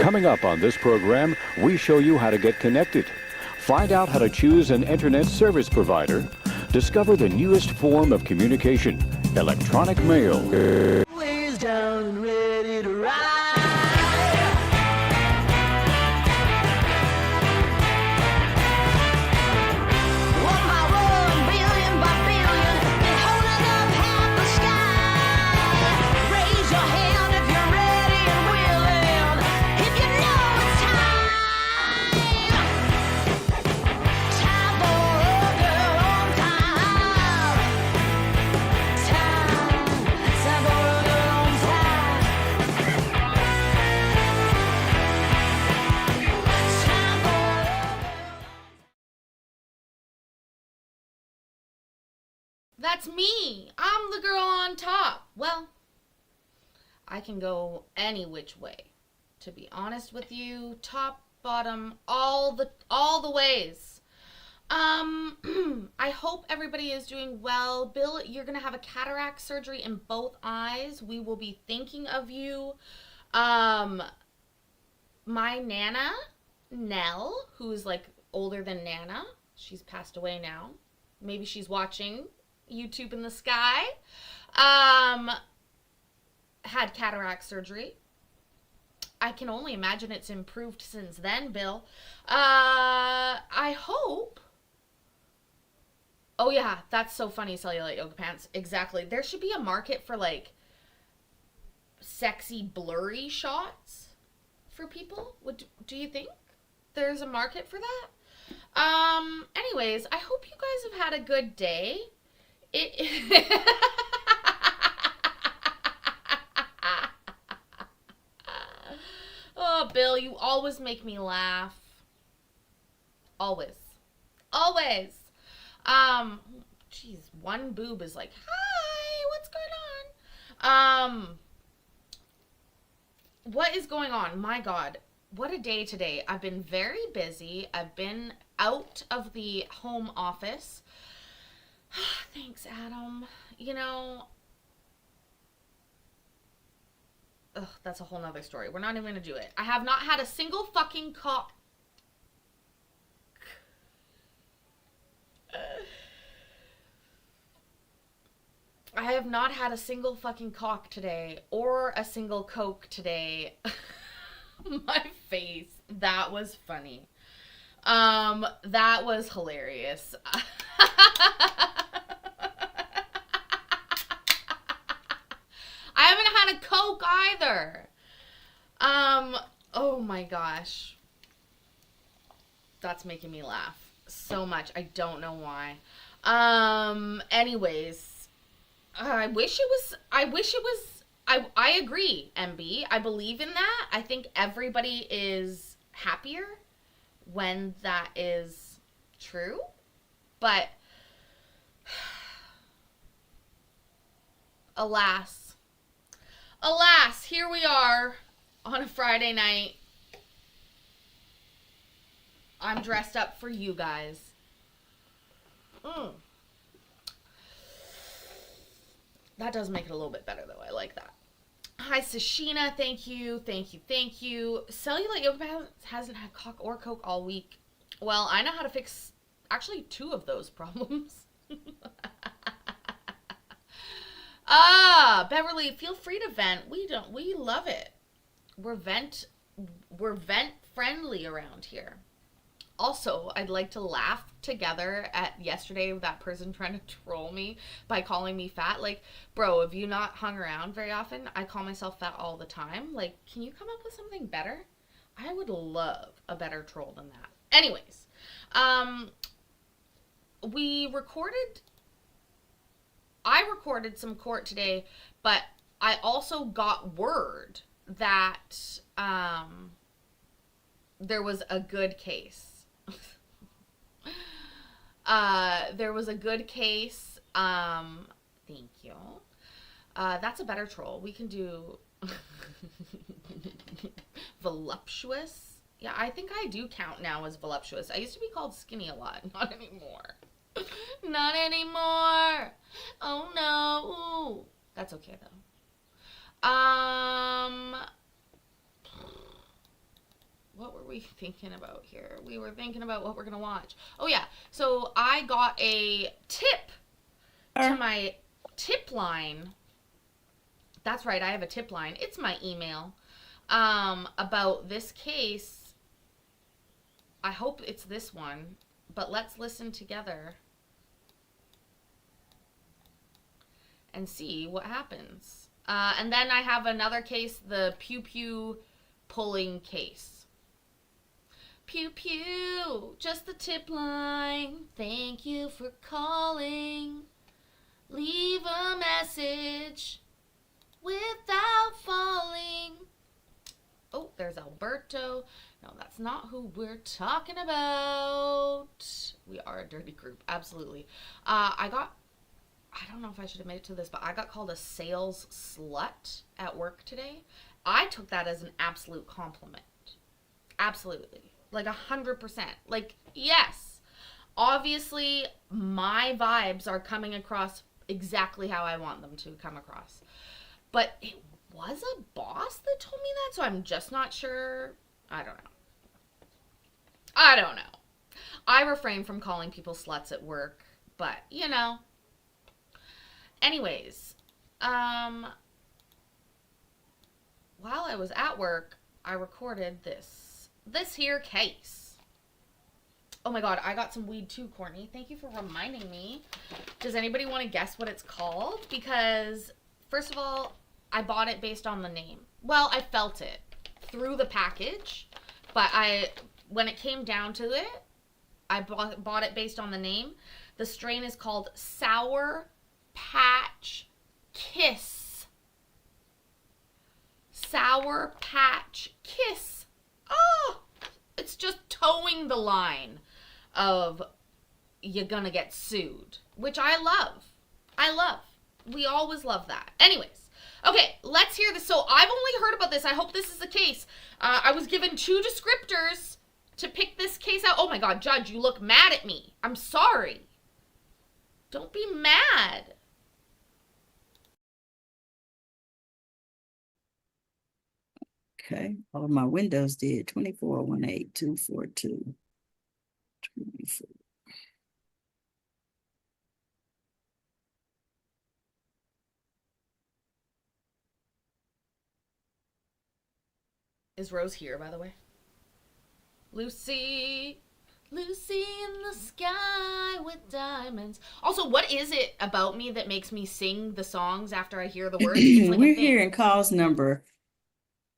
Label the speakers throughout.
Speaker 1: Coming up on this program, we show you how to get connected. Find out how to choose an internet service provider. Discover the newest form of communication, electronic mail.
Speaker 2: Ways down and ready to ride. One by one, billion by billion, and holding up half the sky. Raise your hand if you're ready and willing. If you know it's time. Time for a girl on time. Time for a girl on time. Time for a
Speaker 3: That's me. I'm the girl on top. Well, I can go any which way. To be honest with you, top, bottom, all the ways. I hope everybody is doing well. Bill, you're going to have a cataract surgery in both eyes. We will be thinking of you. My Nana, Nell, who's like older than Nana, she's passed away now. Maybe she's watching YouTube in the sky. Had cataract surgery. I can only imagine it's improved since then, Bill. I hope. Oh yeah, that's so funny, cellulite yoga pants. Exactly. There should be a market for like sexy blurry shots for people. Do you think there's a market for that? Anyways, I hope you guys have had a good day. Oh, Bill, you always make me laugh. Always. Always. Geez, one boob is like, hi, what's going on? What is going on? My God, what a day today. I've been very busy. I've been out of the home office. Thanks, Adam. You know, that's a whole nother story. We're not even going to do it. I have not had a single fucking cock. I have not had a single fucking cock today or a single Coke today. My face. That was funny. That was hilarious. I haven't had a Coke either. Oh my gosh. That's making me laugh so much. I don't know why. Anyways, I agree, MB. I believe in that. I think everybody is happier when that is true. But alas, here we are on a Friday night. I'm dressed up for you guys. That does make it a little bit better, though. I like that. Hi, Sashina. Thank you. Cellulite Yoga Pants hasn't had cock or Coke all week. Well, I know how to fix actually 2 of those problems. Beverly, feel free to vent. We love it. We're vent friendly around here. Also, I'd like to laugh together at yesterday with that person trying to troll me by calling me fat. Like, bro, have you not hung around very often? I call myself fat all the time. Like, can you come up with something better? I would love a better troll than that. Anyways, I recorded some court today, but I also got word that there was a good case. There was a good case. Thank you. That's a better troll. We can do voluptuous. Yeah, I think I do count now as voluptuous. I used to be called skinny a lot. Not anymore. Not anymore. Oh no. That's okay though. we thinking about here? We were thinking about what we're going to watch. Oh, yeah. So I got a tip to my tip line. That's right. I have a tip line. It's my email about this case. I hope it's this one, but let's listen together and see what happens. And then I have another case, the pew pew pulling case. Pew pew, just the tip line. Thank you for calling. Leave a message without falling. Oh, there's Alberto. No, that's not who we're talking about. We are a dirty group, absolutely. I don't know if I should admit to this, but I got called a sales slut at work today. I took that as an absolute compliment. Absolutely. Like 100%. Like, yes. Obviously, my vibes are coming across exactly how I want them to come across. But it was a boss that told me that, so I'm just not sure. I don't know. I refrain from calling people sluts at work, but, you know. Anyways, while I was at work, I recorded this here case. Oh my god, I got some weed too, Courtney. Thank you for reminding me. Does anybody want to guess what it's called? Because, first of all, I bought it based on the name. Well, I felt it through the package, but when it came down to it, I bought it based on the name. The strain is called Sour Patch Kiss. Sour Patch Kiss. Oh, it's just towing the line of you're gonna get sued, which I love. We always love that. Anyways, okay, let's hear this. So I've only heard about this. I hope this is the case. I was given 2 descriptors to pick this case out. Oh my god, Judge, you look mad at me. I'm sorry. Don't be mad.
Speaker 4: Okay, all of my windows did 2418-242. 24.
Speaker 3: Is Rose here, by the way? Lucy in the sky with diamonds. Also, what is it about me that makes me sing the songs after I hear the words? It's like
Speaker 4: We're
Speaker 3: a thing.
Speaker 4: hearing calls number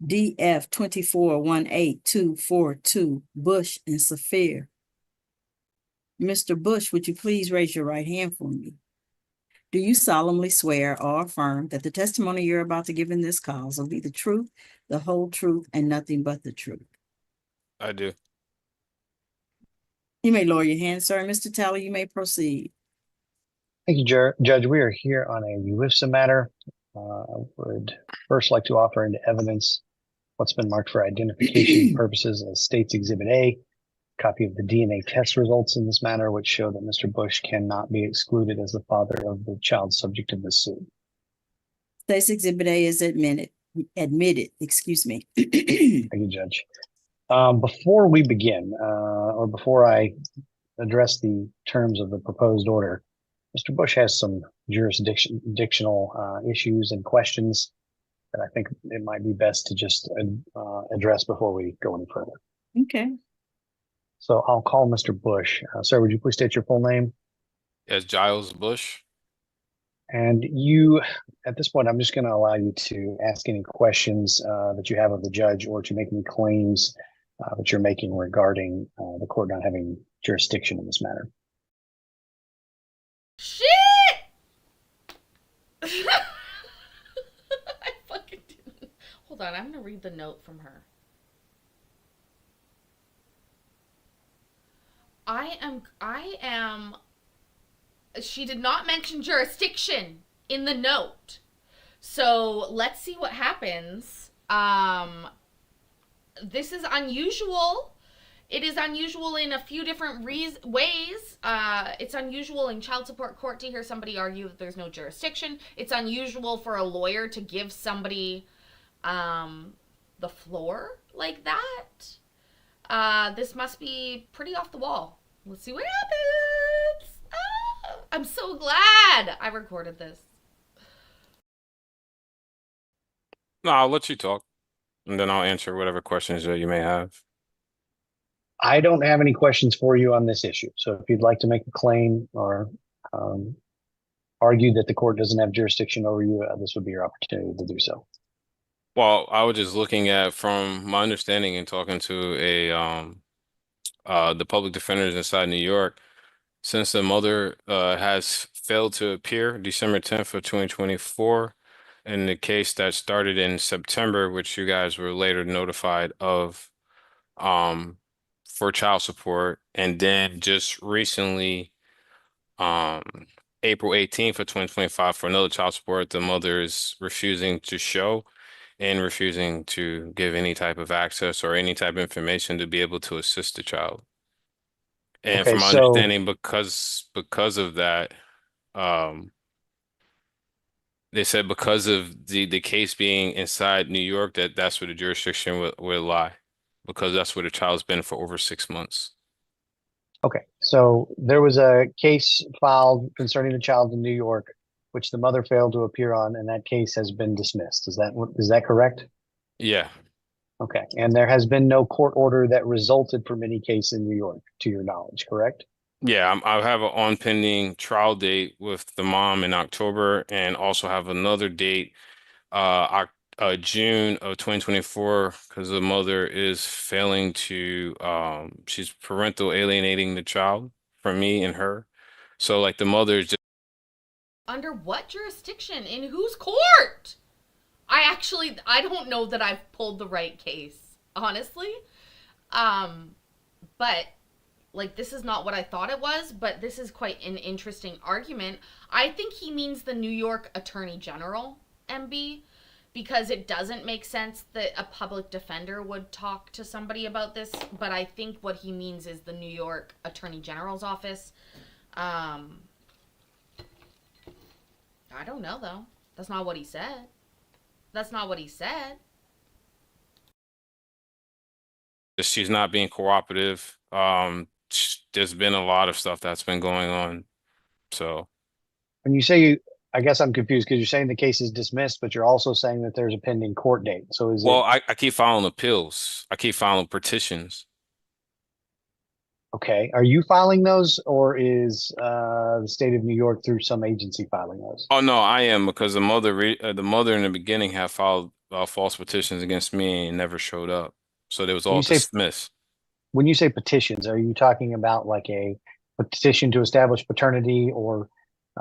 Speaker 4: DF 2418242, Bush and Saphir. Mr. Bush, would you please raise your right hand for me? Do you solemnly swear or affirm that the testimony you're about to give in this cause will be the truth, the whole truth, and nothing but the truth?
Speaker 5: I do.
Speaker 4: You may lower your hand, sir. Mr. Talley, you may proceed.
Speaker 6: Thank you, Judge. We are here on a UIFSA matter. I would first like to offer into evidence what's been marked for identification purposes as State's Exhibit A, copy of the DNA test results in this matter, which show that Mr. Bush cannot be excluded as the father of the child subject of this suit.
Speaker 4: State's Exhibit A is admitted, excuse me.
Speaker 6: Thank you, Judge. Before we begin, or before I address the terms of the proposed order, Mr. Bush has some jurisdictional issues and questions that I think it might be best to just address before we go any further.
Speaker 4: Okay.
Speaker 6: So I'll call Mr. Bush. Sir, would you please state your full name?
Speaker 5: Yes, Giles Bush.
Speaker 6: And you, at this point, I'm just going to allow you to ask any questions that you have of the judge or to make any claims that you're making regarding the court not having jurisdiction in this matter.
Speaker 3: Shit! I fucking didn't. Hold on, I'm gonna read the note from her. I am. She did not mention jurisdiction in the note. So let's see what happens. This is unusual. It is unusual in a few different ways. It's unusual in child support court to hear somebody argue that there's no jurisdiction. It's unusual for a lawyer to give somebody the floor like that. This must be pretty off the wall. Let's see what happens. I'm so glad I recorded this.
Speaker 5: No, I'll let you talk, and then I'll answer whatever questions that you may have.
Speaker 6: I don't have any questions for you on this issue. So if you'd like to make a claim or argue that the court doesn't have jurisdiction over you, this would be your opportunity to do so.
Speaker 5: Well, I was just looking at, from my understanding and talking to the public defenders inside New York, since the mother has failed to appear December 10th of 2024 in the case that started in September, which you guys were later notified of for child support, and then just recently um April 18th of 2025 for another child support, the mother is refusing to show and refusing to give any type of access or any type of information to be able to assist the child. And
Speaker 6: Okay,
Speaker 5: from my
Speaker 6: so
Speaker 5: understanding, because of that, um, they said because of the case being inside New York, that's where the jurisdiction would lie, because that's where the child's been for over 6 months.
Speaker 6: okay, so there was a case filed concerning the child in New York, which the mother failed to appear on, and that case has been dismissed. Is that correct?
Speaker 5: Yeah.
Speaker 6: Okay, and there has been no court order that resulted from any case in New York, to your knowledge, correct?
Speaker 5: Yeah, I have an on pending trial date with the mom in October, and also have another date, June of 2024, because the mother is failing to, she's parental alienating the child from me and her. So like the mother is just
Speaker 3: Under what jurisdiction? In whose court? I don't know that I've pulled the right case, honestly. But like this is not what I thought it was, but this is quite an interesting argument. I think he means the New York Attorney General, MB, because it doesn't make sense that a public defender would talk to somebody about this, but I think what he means is the New York Attorney General's office. I don't know though. That's not what he said. That's not what he said.
Speaker 5: she's not being cooperative. There's been a lot of stuff that's been going on. So,
Speaker 6: When you say I guess I'm confused because you're saying the case is dismissed, but you're also saying that there's a pending court date. So is
Speaker 5: well,
Speaker 6: it
Speaker 5: I keep filing appeals. I keep filing petitions.
Speaker 6: okay? Are you filing those, or is the state of New York through some agency filing those?
Speaker 5: Oh no, I am, because the mother in the beginning had filed false petitions against me and never showed up. So they was
Speaker 6: When
Speaker 5: all
Speaker 6: you say
Speaker 5: dismissed.
Speaker 6: when you say petitions, are you talking about like a petition to establish paternity or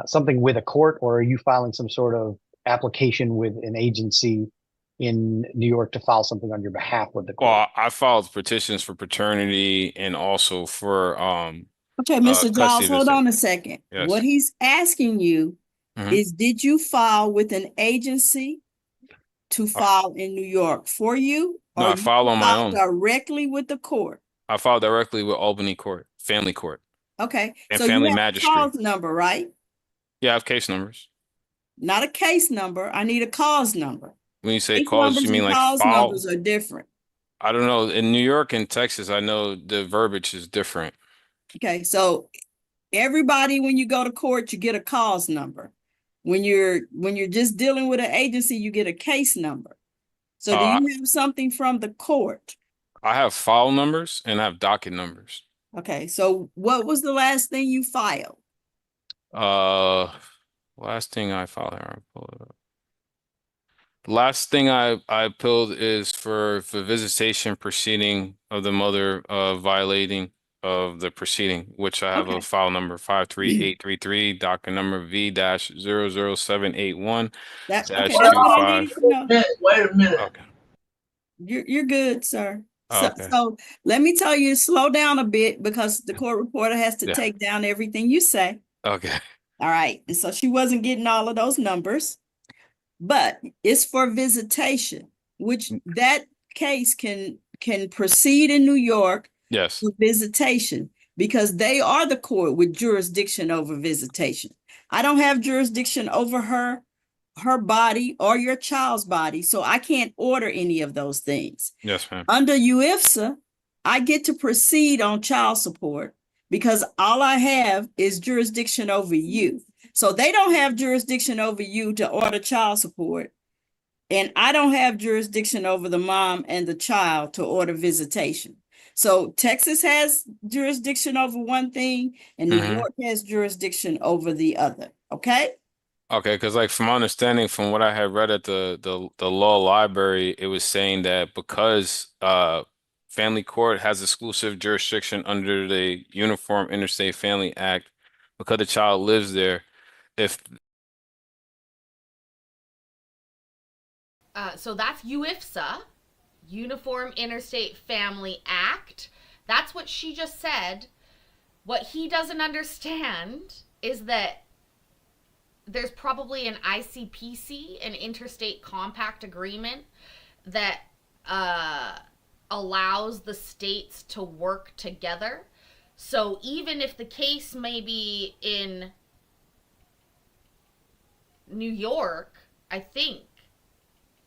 Speaker 6: something with a court, or are you filing some sort of application with an agency in New York to file something on your behalf with the court?
Speaker 5: Well, I filed petitions for paternity and also for
Speaker 4: Okay, Mr.
Speaker 5: custody
Speaker 4: Giles, hold
Speaker 5: visit.
Speaker 4: on a second. What
Speaker 5: Yes.
Speaker 4: he's asking you
Speaker 5: Mhm.
Speaker 4: is, did you file with an agency to
Speaker 5: I,
Speaker 4: file in New York for you,
Speaker 5: no,
Speaker 4: or
Speaker 5: I
Speaker 4: you
Speaker 5: filed on my
Speaker 4: filed
Speaker 5: own.
Speaker 4: directly with the court?
Speaker 5: I filed directly with Albany Court, Family Court,
Speaker 4: Okay,
Speaker 5: and
Speaker 4: so you
Speaker 5: Family
Speaker 4: have a
Speaker 5: Magistrate.
Speaker 4: cause number, right?
Speaker 5: Yeah, I have case numbers.
Speaker 4: Not a case number. I need a cause number.
Speaker 5: When you say
Speaker 4: Case
Speaker 5: cause, you
Speaker 4: numbers
Speaker 5: mean
Speaker 4: and
Speaker 5: like
Speaker 4: cause
Speaker 5: file?
Speaker 4: numbers are different.
Speaker 5: I don't know. In New York and Texas, I know the verbiage is different.
Speaker 4: Okay, so everybody, when you go to court, you get a cause number. When you're just dealing with an agency, you get a case number. So do
Speaker 5: Uh,
Speaker 4: you have something from the court?
Speaker 5: I have file numbers and I have docket numbers.
Speaker 4: Okay, so what was the last thing you filed?
Speaker 5: Uh, last thing I filed here, I'll pull it up. Last thing I pulled is for visitation proceeding of the mother violating of the proceeding, which I have a
Speaker 4: Okay.
Speaker 5: file number 53833, docket number V-00781
Speaker 4: That
Speaker 5: dash
Speaker 4: okay, that's what I needed
Speaker 5: 25.
Speaker 4: to know.
Speaker 7: Wait a minute.
Speaker 5: Okay.
Speaker 4: You're good, sir.
Speaker 5: Oh,
Speaker 4: So
Speaker 5: okay.
Speaker 4: so let me tell you, slow down a bit because the court reporter has to
Speaker 5: Yeah.
Speaker 4: take down everything you say.
Speaker 5: Okay.
Speaker 4: All right. And so she wasn't getting all of those numbers, but it's for visitation, which that case can proceed in New York
Speaker 5: Yes.
Speaker 4: for visitation because they are the court with jurisdiction over visitation. I don't have jurisdiction over her body or your child's body, so I can't order any of those things.
Speaker 5: Yes, ma'am.
Speaker 4: Under UIFSA, I get to proceed on child support because all I have is jurisdiction over you. So they don't have jurisdiction over you to order child support. And I don't have jurisdiction over the mom and the child to order visitation. So Texas has jurisdiction over one thing and New
Speaker 5: Hmm.
Speaker 4: York has jurisdiction over the other. Okay?
Speaker 5: Okay, because like from my understanding, from what I had read at the law library, it was saying that because family court has exclusive jurisdiction under the Uniform Interstate Family Act, because the child lives there, if
Speaker 3: So that's UIFSA, Uniform Interstate Family Act. That's what she just said. What he doesn't understand is that there's probably an ICPC, an Interstate Compact Agreement, that allows the states to work together. So even if the case may be in New York, I think,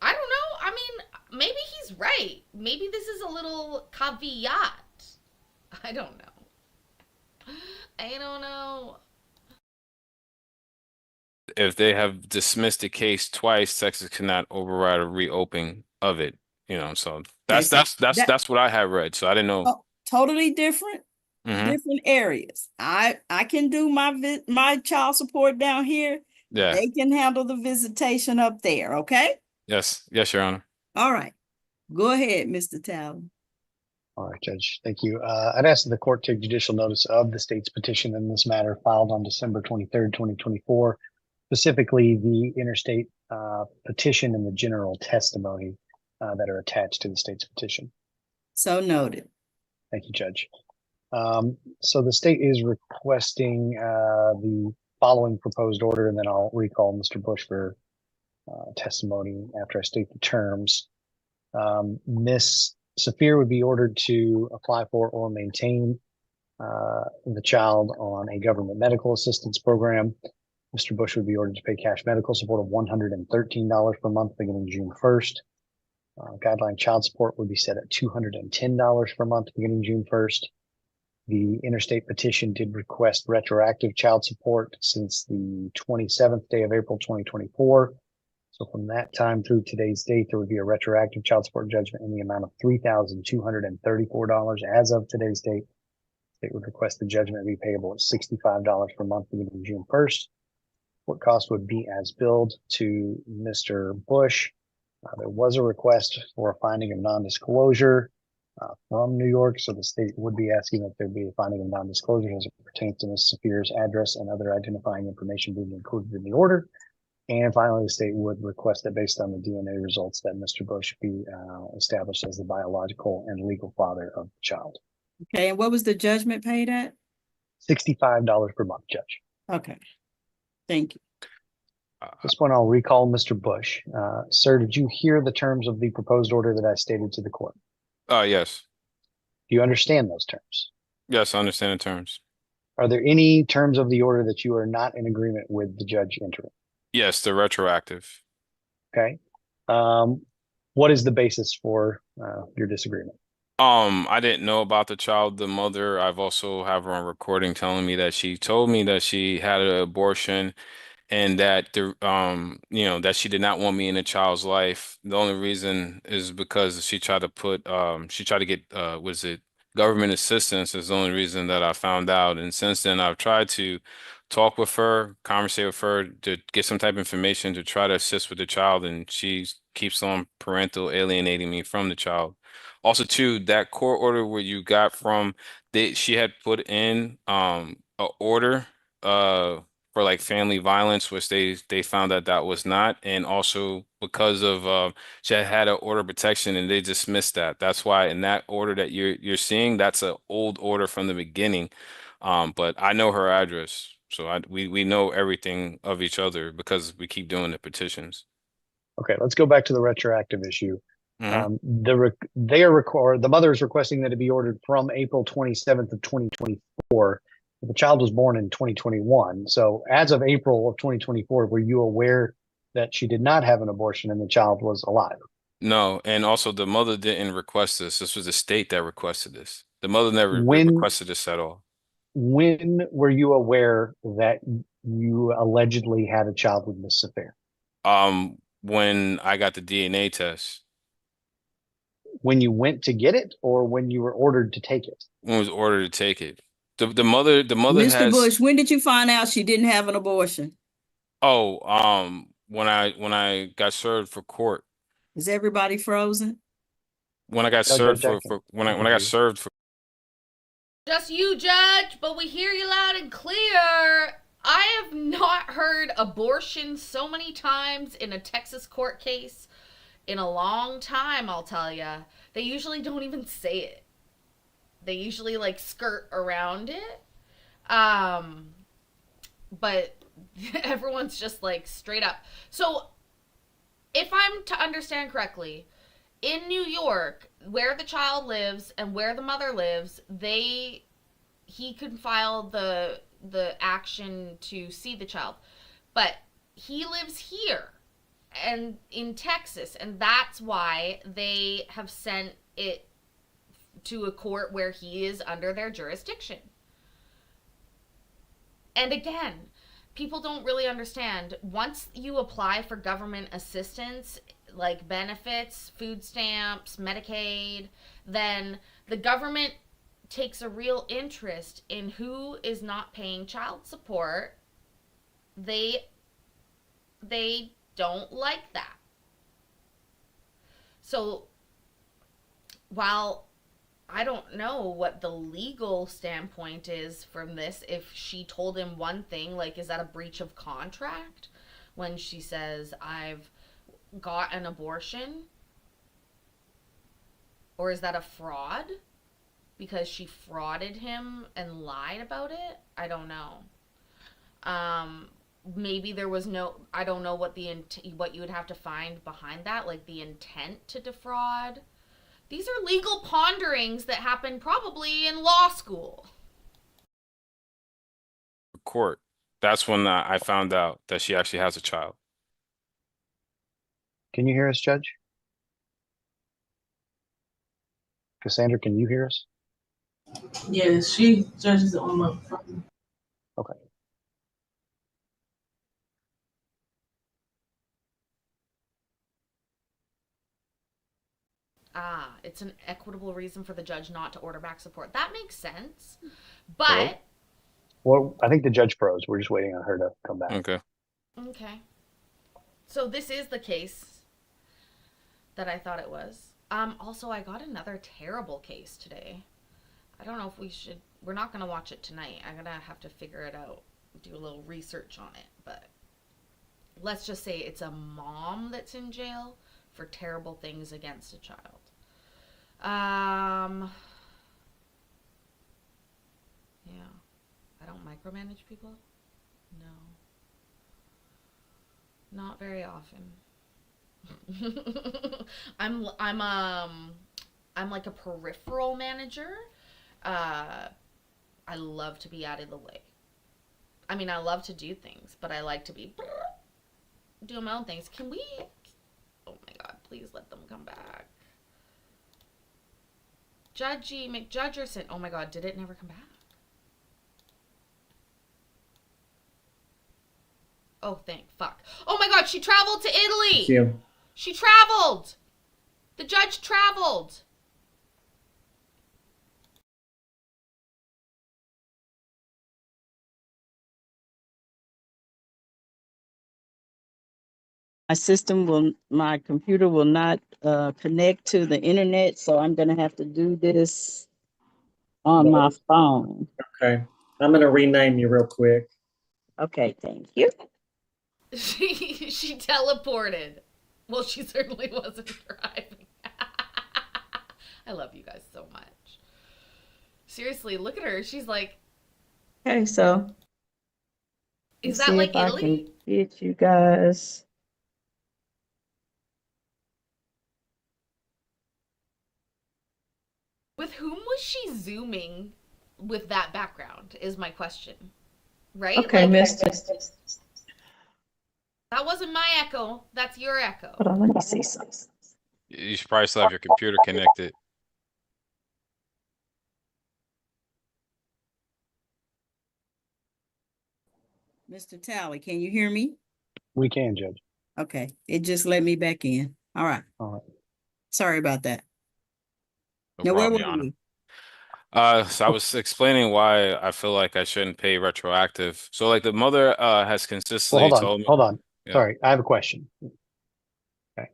Speaker 3: I don't know. I mean, maybe he's right. Maybe this is a little caveat. I don't know. I don't know.
Speaker 5: they have dismissed the case twice, Texas cannot override a reopening of it. So
Speaker 4: Okay,
Speaker 5: that's
Speaker 4: so
Speaker 5: that's that's
Speaker 4: that
Speaker 5: that's what I had read. So I didn't know.
Speaker 4: totally different,
Speaker 5: Hmm.
Speaker 4: different areas. I can do my child support down here.
Speaker 5: Yeah.
Speaker 4: They can handle the visitation up there. Okay?
Speaker 5: Yes. Yes, Your Honor.
Speaker 4: All right. Go ahead, Mr. Talley.
Speaker 6: All right, Judge. Thank you. I'd ask that the court take judicial notice of the state's petition in this matter filed on December 23rd, 2024, specifically the interstate petition and the general testimony that are attached to the state's petition.
Speaker 4: So noted.
Speaker 6: Thank you, Judge. So the state is requesting the following proposed order, and then I'll recall Mr. Bush for testimony after I state the terms. Miss Saphir would be ordered to apply for or maintain the child on a government medical assistance program. Mr. Bush would be ordered to pay cash medical support of $113 per month beginning June 1st. Guideline child support would be set at $210 per month beginning June 1st. The interstate petition did request retroactive child support since the 27th day of April 2024. So from that time through today's date, there would be a retroactive child support judgment in the amount of $3,234 as of today's date. State would request the judgment be payable at $65 per month beginning June 1st. What cost would be as billed to Mr. Bush. There was a request for a finding of non-disclosure from New York, so the state would be asking that there be a finding of non-disclosure as it pertains to Ms. Saphir's address and other identifying information being included in the order. And finally, the state would request that based on the DNA results that Mr. Bush be established as the biological and legal father of the child.
Speaker 4: Okay, and what was the judgment paid at?
Speaker 6: $65 per month, Judge.
Speaker 4: Okay, thank you.
Speaker 6: At this point, I'll recall Mr. Bush. Sir, did you hear the terms of the proposed order that I stated to the court?
Speaker 5: Yes.
Speaker 6: Do you understand those terms?
Speaker 5: Yes, I understand the terms.
Speaker 6: Are there any terms of the order that you are not in agreement with the judge entering?
Speaker 5: Yes, they're retroactive.
Speaker 6: Okay. What is the basis for your disagreement?
Speaker 5: I didn't know about the child, the mother. I've also have her on recording telling me that she told me that she had an abortion and that that she did not want me in the child's life. The only reason is because she tried to get was it government assistance is the only reason that I found out. And since then I've tried to talk with her, conversate with her to get some type of information to try to assist with the child, and she keeps on parental alienating me from the child. Also, too, that court order where you got from, she had put in a order for like family violence, which they found that that was not, and also because of she had an order of protection and they dismissed that. That's why in that order that you're seeing, that's an old order from the beginning. But I know her address, so we know everything of each other because we keep doing the petitions.
Speaker 6: Okay, let's go back to the retroactive issue.
Speaker 5: Hmm.
Speaker 6: The mother is requesting that it be ordered from April 27th of 2024. The child was born in 2021. So as of April of 2024, were you aware that she did not have an abortion and the child was alive?
Speaker 5: No, and also the mother didn't request this. This was the state that requested this. The mother never
Speaker 6: When
Speaker 5: requested this at all.
Speaker 6: when were you aware that you allegedly had a child with Miss Safir?
Speaker 5: When I got the DNA test,
Speaker 6: When you went to get it, or when you were ordered to take it?
Speaker 5: when it was ordered to take it, the mother
Speaker 4: Mr.
Speaker 5: has.
Speaker 4: Bush, when did you find out she didn't have an abortion?
Speaker 5: Oh, when I got served for court,
Speaker 4: Is everybody frozen?
Speaker 5: when I got
Speaker 6: No,
Speaker 5: served
Speaker 6: Judge,
Speaker 5: for when I
Speaker 6: can
Speaker 5: when I
Speaker 6: hear
Speaker 5: got
Speaker 6: you.
Speaker 5: served for.
Speaker 3: Just you, Judge, but we hear you loud and clear. I have not heard abortion so many times in a Texas court case in a long time, I'll tell ya. They usually don't even say it. They usually like skirt around it. Um, but everyone's just like straight up. So, if I'm to understand correctly, in New York, where the child lives and where the mother lives, he can file the action to see the child. But he lives here and in Texas, and that's why they have sent it to a court where he is under their jurisdiction. And again, people don't really understand. Once you apply for government assistance, like benefits, food stamps, Medicaid, then the government takes a real interest in who is not paying child support. They don't like that. So while I don't know what the legal standpoint is from this, if she told him one thing, like, is that a breach of contract when she says, I've got an abortion? Or is that a fraud because she frauded him and lied about it? I don't know. Maybe there was no, I don't know what what you would have to find behind that, like the intent to defraud. These are legal ponderings that happen probably in law school.
Speaker 5: Court. That's when I found out that she actually has a child.
Speaker 6: Can you hear us, Judge? Cassandra, can you hear us?
Speaker 7: Yes, she judges on the phone.
Speaker 6: Okay.
Speaker 3: It's an equitable reason for the judge not to order back support. That makes sense. But
Speaker 6: Well, I think the judge froze. We're just waiting on her to come back.
Speaker 5: Okay.
Speaker 3: okay. So this is the case that I thought it was. Also I got another terrible case today. I don't know if we're not gonna watch it tonight. I'm gonna have to figure it out, do a little research on it, but let's just say it's a mom that's in jail for terrible things against a child. Yeah. I don't micromanage people. No. Not very often. I'm like a peripheral manager. I love to be out of the way. I mean, I love to do things, but I like to be doing my own things. Can we? Oh my God! Please let them come back. Judgy McJudgerson. Oh my God! Did it never come back? Oh, thank fuck. Oh my God! She traveled to Italy.
Speaker 8: Thank you.
Speaker 3: She traveled. The judge traveled.
Speaker 4: My computer will not connect to the internet, so I'm gonna have to do this on my phone.
Speaker 8: Okay. I'm going to rename you real quick.
Speaker 4: Okay, thank you.
Speaker 3: She teleported. Well, she certainly wasn't driving. I love you guys so much. Seriously, look at her. She's like,
Speaker 4: Okay, so
Speaker 3: is
Speaker 4: let's
Speaker 3: that
Speaker 4: see
Speaker 3: like
Speaker 4: if I
Speaker 3: Italy?
Speaker 4: can get you guys.
Speaker 3: With whom was she zooming with that background is my question. Right?
Speaker 4: Okay,
Speaker 3: Like,
Speaker 4: Mr.
Speaker 3: that wasn't my echo. That's your echo.
Speaker 4: Hold on, let me see something.
Speaker 5: You should probably still have your computer connected.
Speaker 4: Mr. Tally, can you hear me?
Speaker 6: We can, Judge.
Speaker 4: Okay, it just let me back in. All right,
Speaker 6: All right.
Speaker 4: sorry about that.
Speaker 5: No
Speaker 4: Now, where
Speaker 5: problem,
Speaker 4: were
Speaker 5: Your Honor.
Speaker 4: we?
Speaker 5: So I was explaining why I feel like I shouldn't pay retroactive. So like the mother has
Speaker 6: Well,
Speaker 5: consistently told me,
Speaker 6: hold on.
Speaker 5: yeah.
Speaker 6: Sorry, I have a question. Okay.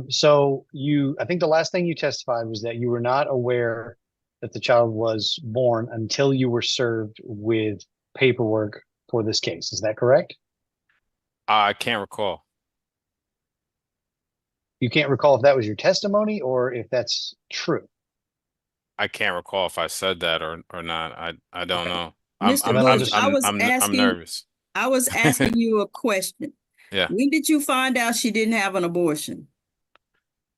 Speaker 6: So I think the last thing you testified was that you were not aware that the child was born until you were served with paperwork for this case. Is that correct?
Speaker 5: I can't recall.
Speaker 6: You can't recall if that was your testimony or if that's true.
Speaker 5: I can't recall if I said that or not. I don't
Speaker 6: Okay.
Speaker 5: know.
Speaker 4: Mr.
Speaker 6: Then I'll
Speaker 4: Bush,
Speaker 6: just
Speaker 5: I'm nervous.
Speaker 4: I was asking you a question.
Speaker 5: Yeah.
Speaker 4: When did you find out she didn't have an abortion?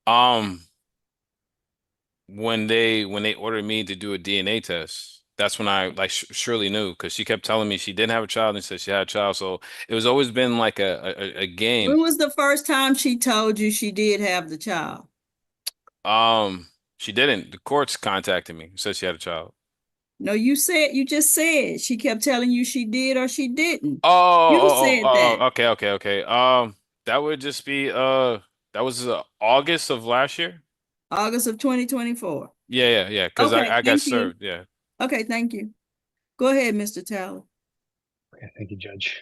Speaker 5: Um, when they ordered me to do a DNA test, that's when I like sh surely knew because she kept telling me she didn't have a child and said she had a child. So it was always been like a game.
Speaker 4: When was the first time she told you she did have the child?
Speaker 5: She didn't. The courts contacted me, said she had a child.
Speaker 4: No, you just said she kept telling you she did or she didn't.
Speaker 5: Oh,
Speaker 4: You
Speaker 5: oh, oh,
Speaker 4: said
Speaker 5: oh,
Speaker 4: that.
Speaker 5: oh, okay, okay, okay. That would just be that was August of last year.
Speaker 4: August of 2024.
Speaker 5: Yeah, yeah, yeah. Because
Speaker 4: Okay,
Speaker 5: I got
Speaker 4: thank you.
Speaker 5: served. Yeah.
Speaker 4: Okay, thank you. Go ahead, Mr. Taylor.
Speaker 6: Okay, thank you, Judge.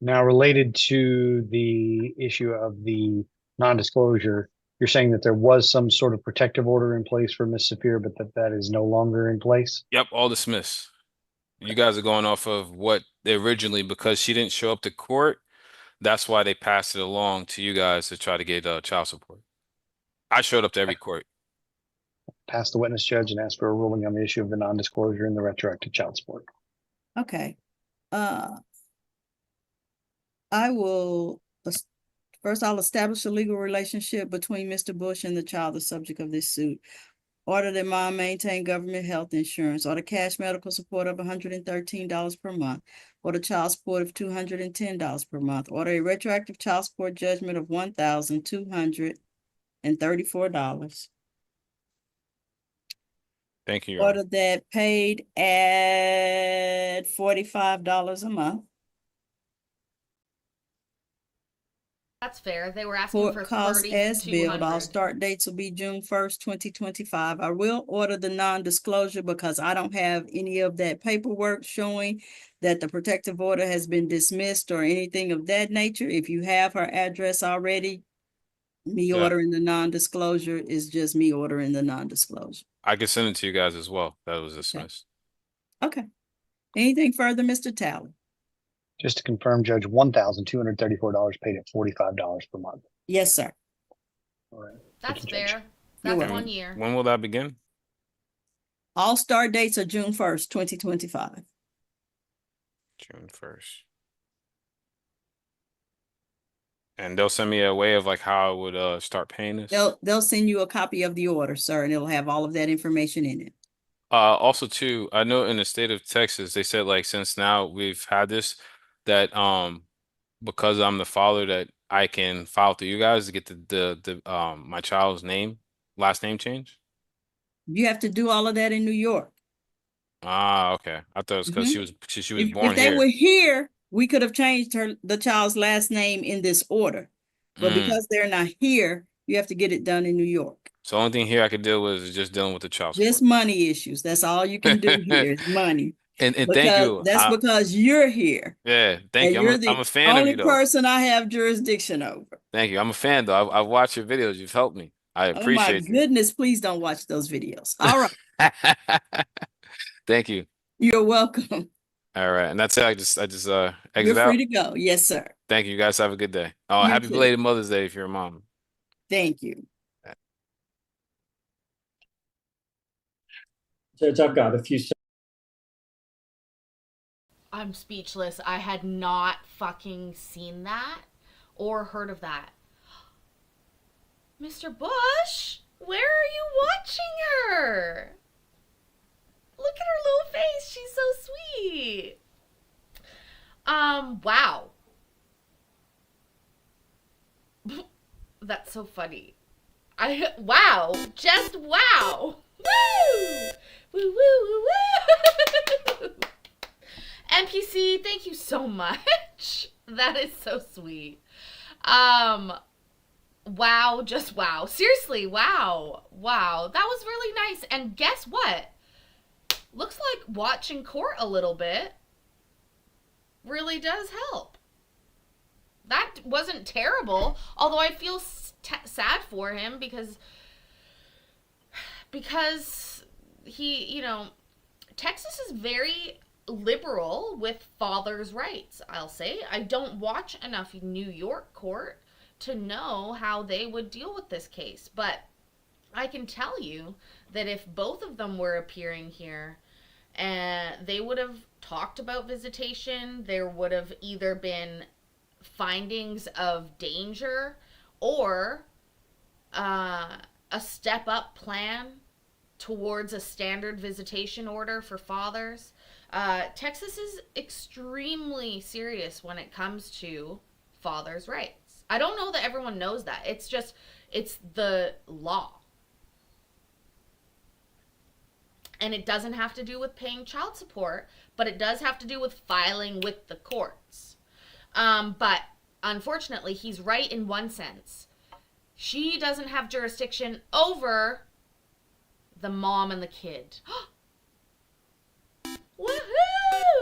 Speaker 6: Now, related to the issue of the non-disclosure, you're saying that there was some sort of protective order in place for Miss Saphir, but that is no longer in place?
Speaker 5: Yep, all dismissed. You guys are going off of what they originally because she didn't show up to court. That's why they passed it along to you guys to try to get child support. I showed up to every court.
Speaker 6: Pass the witness, Judge, and ask for a ruling on the issue of the non-disclosure and the retroactive child support.
Speaker 4: Okay. I will first I'll establish a legal relationship between Mr. Bush and the child, the subject of this suit. Order that mom maintain government health insurance, order cash medical support of $113 per month, order child support of $210 per month, order a retroactive child support judgment of $1,234.
Speaker 5: Thank you, Your Honor.
Speaker 4: Order that paid at $45 a month.
Speaker 3: That's fair. They were asking for
Speaker 4: Court costs as billed. All
Speaker 3: 3,200.
Speaker 4: start dates will be June 1st, 2025. I will order the non-disclosure because I don't have any of that paperwork showing that the protective order has been dismissed or anything of that nature. If you have her address already, me
Speaker 5: Yeah.
Speaker 4: ordering the non-disclosure is just me ordering the non-disclosure.
Speaker 5: I can send it to you guys as well. That was dismissed.
Speaker 4: Okay. Anything further, Mr. Talley?
Speaker 6: Just to confirm, Judge, $1,234 paid at $45 per month.
Speaker 4: Yes, sir.
Speaker 6: All right.
Speaker 3: That's
Speaker 6: Thank you, Judge.
Speaker 3: fair.
Speaker 4: You're
Speaker 3: That's
Speaker 4: welcome.
Speaker 3: 1 year.
Speaker 5: When will that begin?
Speaker 4: All start dates are June 1st, 2025.
Speaker 5: June 1st. And they'll send me a way of like how I would start paying this.
Speaker 4: They'll send you a copy of the order, sir, and it'll have all of that information in it.
Speaker 5: Also too, I know in the state of Texas, they said like since now we've had this, that because I'm the father that I can file through you guys to get the my child's last name change.
Speaker 4: You have to do all of that in New York.
Speaker 5: Ah, okay. I thought it was because she was born
Speaker 4: If they
Speaker 5: here.
Speaker 4: were here, we could have changed the child's last name in this order. But because they're not here, you have to get it done in New York.
Speaker 5: So the only thing here I could deal with is just dealing with the child
Speaker 4: Just
Speaker 5: support.
Speaker 4: money issues. That's all you can do here is money.
Speaker 5: And thank
Speaker 4: Because
Speaker 5: you.
Speaker 4: that's because you're here.
Speaker 5: Yeah, thank
Speaker 4: And
Speaker 5: you.
Speaker 4: you're
Speaker 5: I'm
Speaker 4: the
Speaker 5: a fan of
Speaker 4: only
Speaker 5: you though.
Speaker 4: person I have jurisdiction over.
Speaker 5: Thank you. I'm a fan though. I've watched your videos. You've helped me. I
Speaker 4: Oh my
Speaker 5: appreciate you.
Speaker 4: goodness, please don't watch those videos. All right.
Speaker 5: Thank you.
Speaker 4: You're welcome.
Speaker 5: All right. And that's it. I just
Speaker 4: You're
Speaker 5: exit
Speaker 4: free
Speaker 5: out.
Speaker 4: to go. Yes, sir.
Speaker 5: Thank you. You guys have a good day. Oh,
Speaker 4: You
Speaker 5: happy
Speaker 4: too.
Speaker 5: belated Mother's Day if you're a mom.
Speaker 4: Thank you.
Speaker 8: Judge, I've got a few.
Speaker 3: I'm speechless. I had not fucking seen that or heard of that. Mr. Bush, where are you watching her? Look at her little face. She's so sweet. Wow. That's so funny. Wow, just wow. Woo! Woo, woo, woo, woo. NPC, thank you so much. That is so sweet. Wow, just wow. Seriously, wow. Wow. That was really nice. And guess what? Looks like watching court a little bit really does help. That wasn't terrible, although I feel sad for him because he, Texas is very liberal with fathers' rights, I'll say. I don't watch enough New York court to know how they would deal with this case, but I can tell you that if both of them were appearing here, they would have talked about visitation. There would have either been findings of danger or a step up plan towards a standard visitation order for fathers. Texas is extremely serious when it comes to fathers' rights. I don't know that everyone knows that. It's the law. And it doesn't have to do with paying child support, but it does have to do with filing with the courts. But unfortunately, he's right in one sense. She doesn't have jurisdiction over the mom and the kid. Woohoo!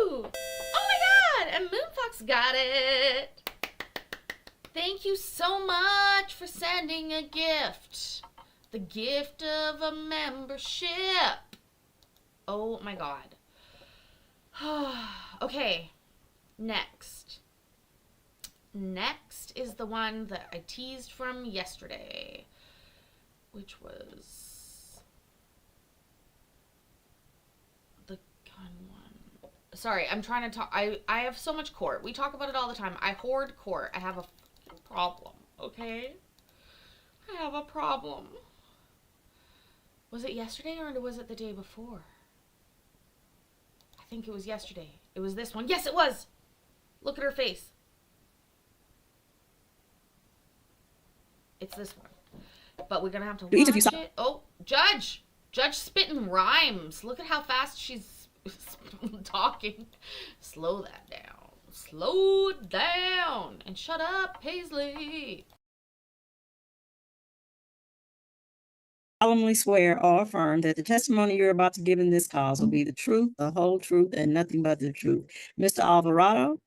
Speaker 3: Oh my god! And Moonfox got it! Thank you so much for sending a gift. The gift of a membership. Oh my god. Okay. Next. Next is the one that I teased from yesterday, which was the gun one. Sorry, I'm trying to talk. I have so much court. We talk about it all the time. I hoard court. I have a problem, okay? I have a problem. Was it yesterday or was it the day before? I think it was yesterday. It was this one. Yes, it was. Look at her face. It's this one. But we're going to have to watch it. Oh, Judge. Judge spitting rhymes. Look at how fast she's talking. Slow that down. Slow it down. And shut up, Paisley.
Speaker 4: Solemnly swear or affirm that the testimony you're about to give in this cause will be the truth, the whole truth, and nothing but the truth. Mr. Alvarado?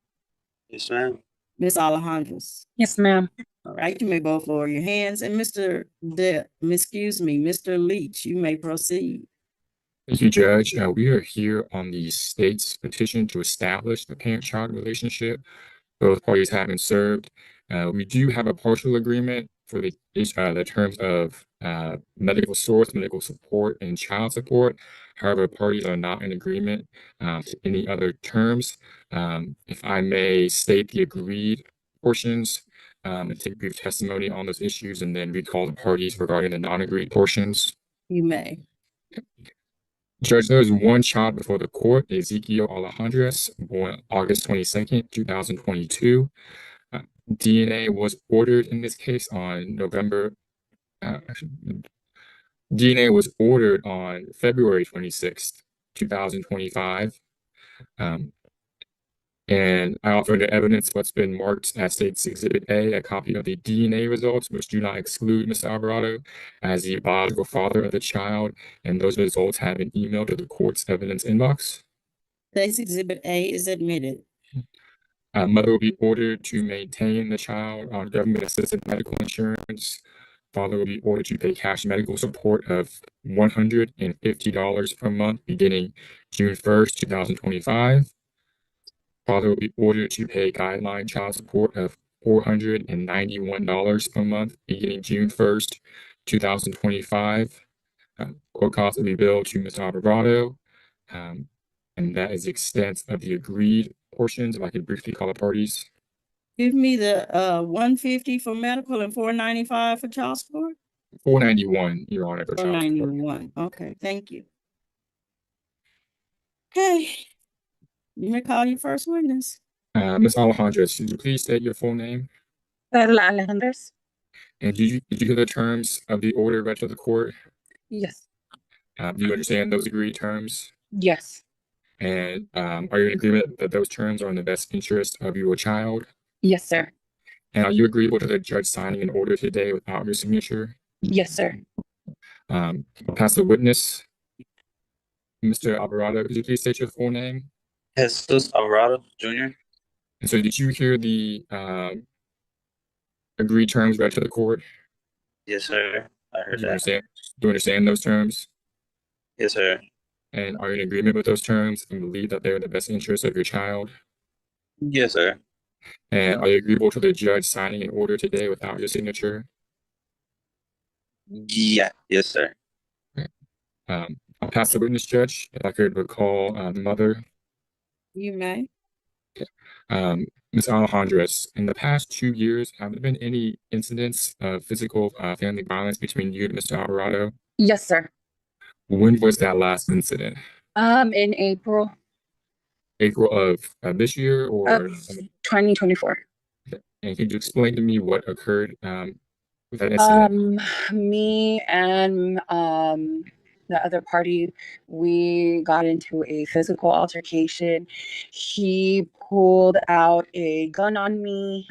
Speaker 9: Yes, ma'am.
Speaker 4: Ms. Alejandros?
Speaker 10: Yes, ma'am.
Speaker 4: All right, you may both lower your hands. And Mr. Leach, you may proceed.
Speaker 11: Thank you, Judge. We are here on the state's petition to establish the parent-child relationship. Both parties have been served. We do have a partial agreement for the terms of medical source, medical support, and child support. However, parties are not in agreement to any other terms. If I may state the agreed portions and take brief testimony on those issues, and then recall the parties regarding the non-agreed portions.
Speaker 4: You may.
Speaker 11: Judge, there is one child before the court, Ezekiel Alejandros, born August 22nd, 2022. DNA was ordered in this case on DNA was ordered on February 26th, 2025. And I offer the evidence what's been marked as State's Exhibit A, a copy of the DNA results, which do not exclude Mr. Alvarado as the biological father of the child, and those results have been emailed to the court's evidence inbox.
Speaker 4: State's Exhibit A is admitted.
Speaker 11: Mother will be ordered to maintain the child on government-assisted medical insurance. Father will be ordered to pay cash medical support of $150 per month beginning June 1st, 2025. Father will be ordered to pay guideline child support of $491 per month beginning June 1st, 2025. Court costs will be billed to Mr. Alvarado. And that is the extent of the agreed portions. If I could briefly call the parties.
Speaker 4: Give me the $150 for medical and $495 for child support?
Speaker 11: $491, Your Honor, for child support.
Speaker 4: $491. Okay, thank you. Okay. You may call your first witness.
Speaker 11: Ms. Alejandros, could you please state your full name?
Speaker 10: Perla Alejandros.
Speaker 11: And did you hear the terms of the order read to the court?
Speaker 9: Yes.
Speaker 11: Do you understand those agreed terms?
Speaker 9: Yes.
Speaker 11: And are you in agreement that those terms are in the best interest of your child?
Speaker 9: Yes, sir.
Speaker 11: And are you agreeable to the judge signing an order today without your signature?
Speaker 9: Yes, sir.
Speaker 11: I'll pass the witness. Mr. Alvarado, could you please state your full name?
Speaker 10: Jesus Alvarado Jr.
Speaker 11: And so did you hear the agreed terms read to the court?
Speaker 10: Yes, sir. I heard
Speaker 11: Do you
Speaker 10: that.
Speaker 11: understand those terms?
Speaker 10: Yes, sir.
Speaker 11: And are you in agreement with those terms and believe that they're in the best interest of your child?
Speaker 10: Yes, sir.
Speaker 11: And are you agreeable to the judge signing an order today without your signature?
Speaker 10: Yeah. Yes, sir.
Speaker 11: I'll pass the witness, Judge. If I could recall the mother.
Speaker 4: You may.
Speaker 11: Ms. Alejandres, in the past 2 years, have there been any incidents of physical family violence between you and Mr. Alvarado?
Speaker 9: Yes, sir.
Speaker 11: When was that last incident?
Speaker 9: In April
Speaker 11: April of this year, or
Speaker 9: of 2024.
Speaker 11: and could you explain to me what occurred with that incident?
Speaker 9: Me and the other party, we got into a physical altercation. He pulled out a gun on me,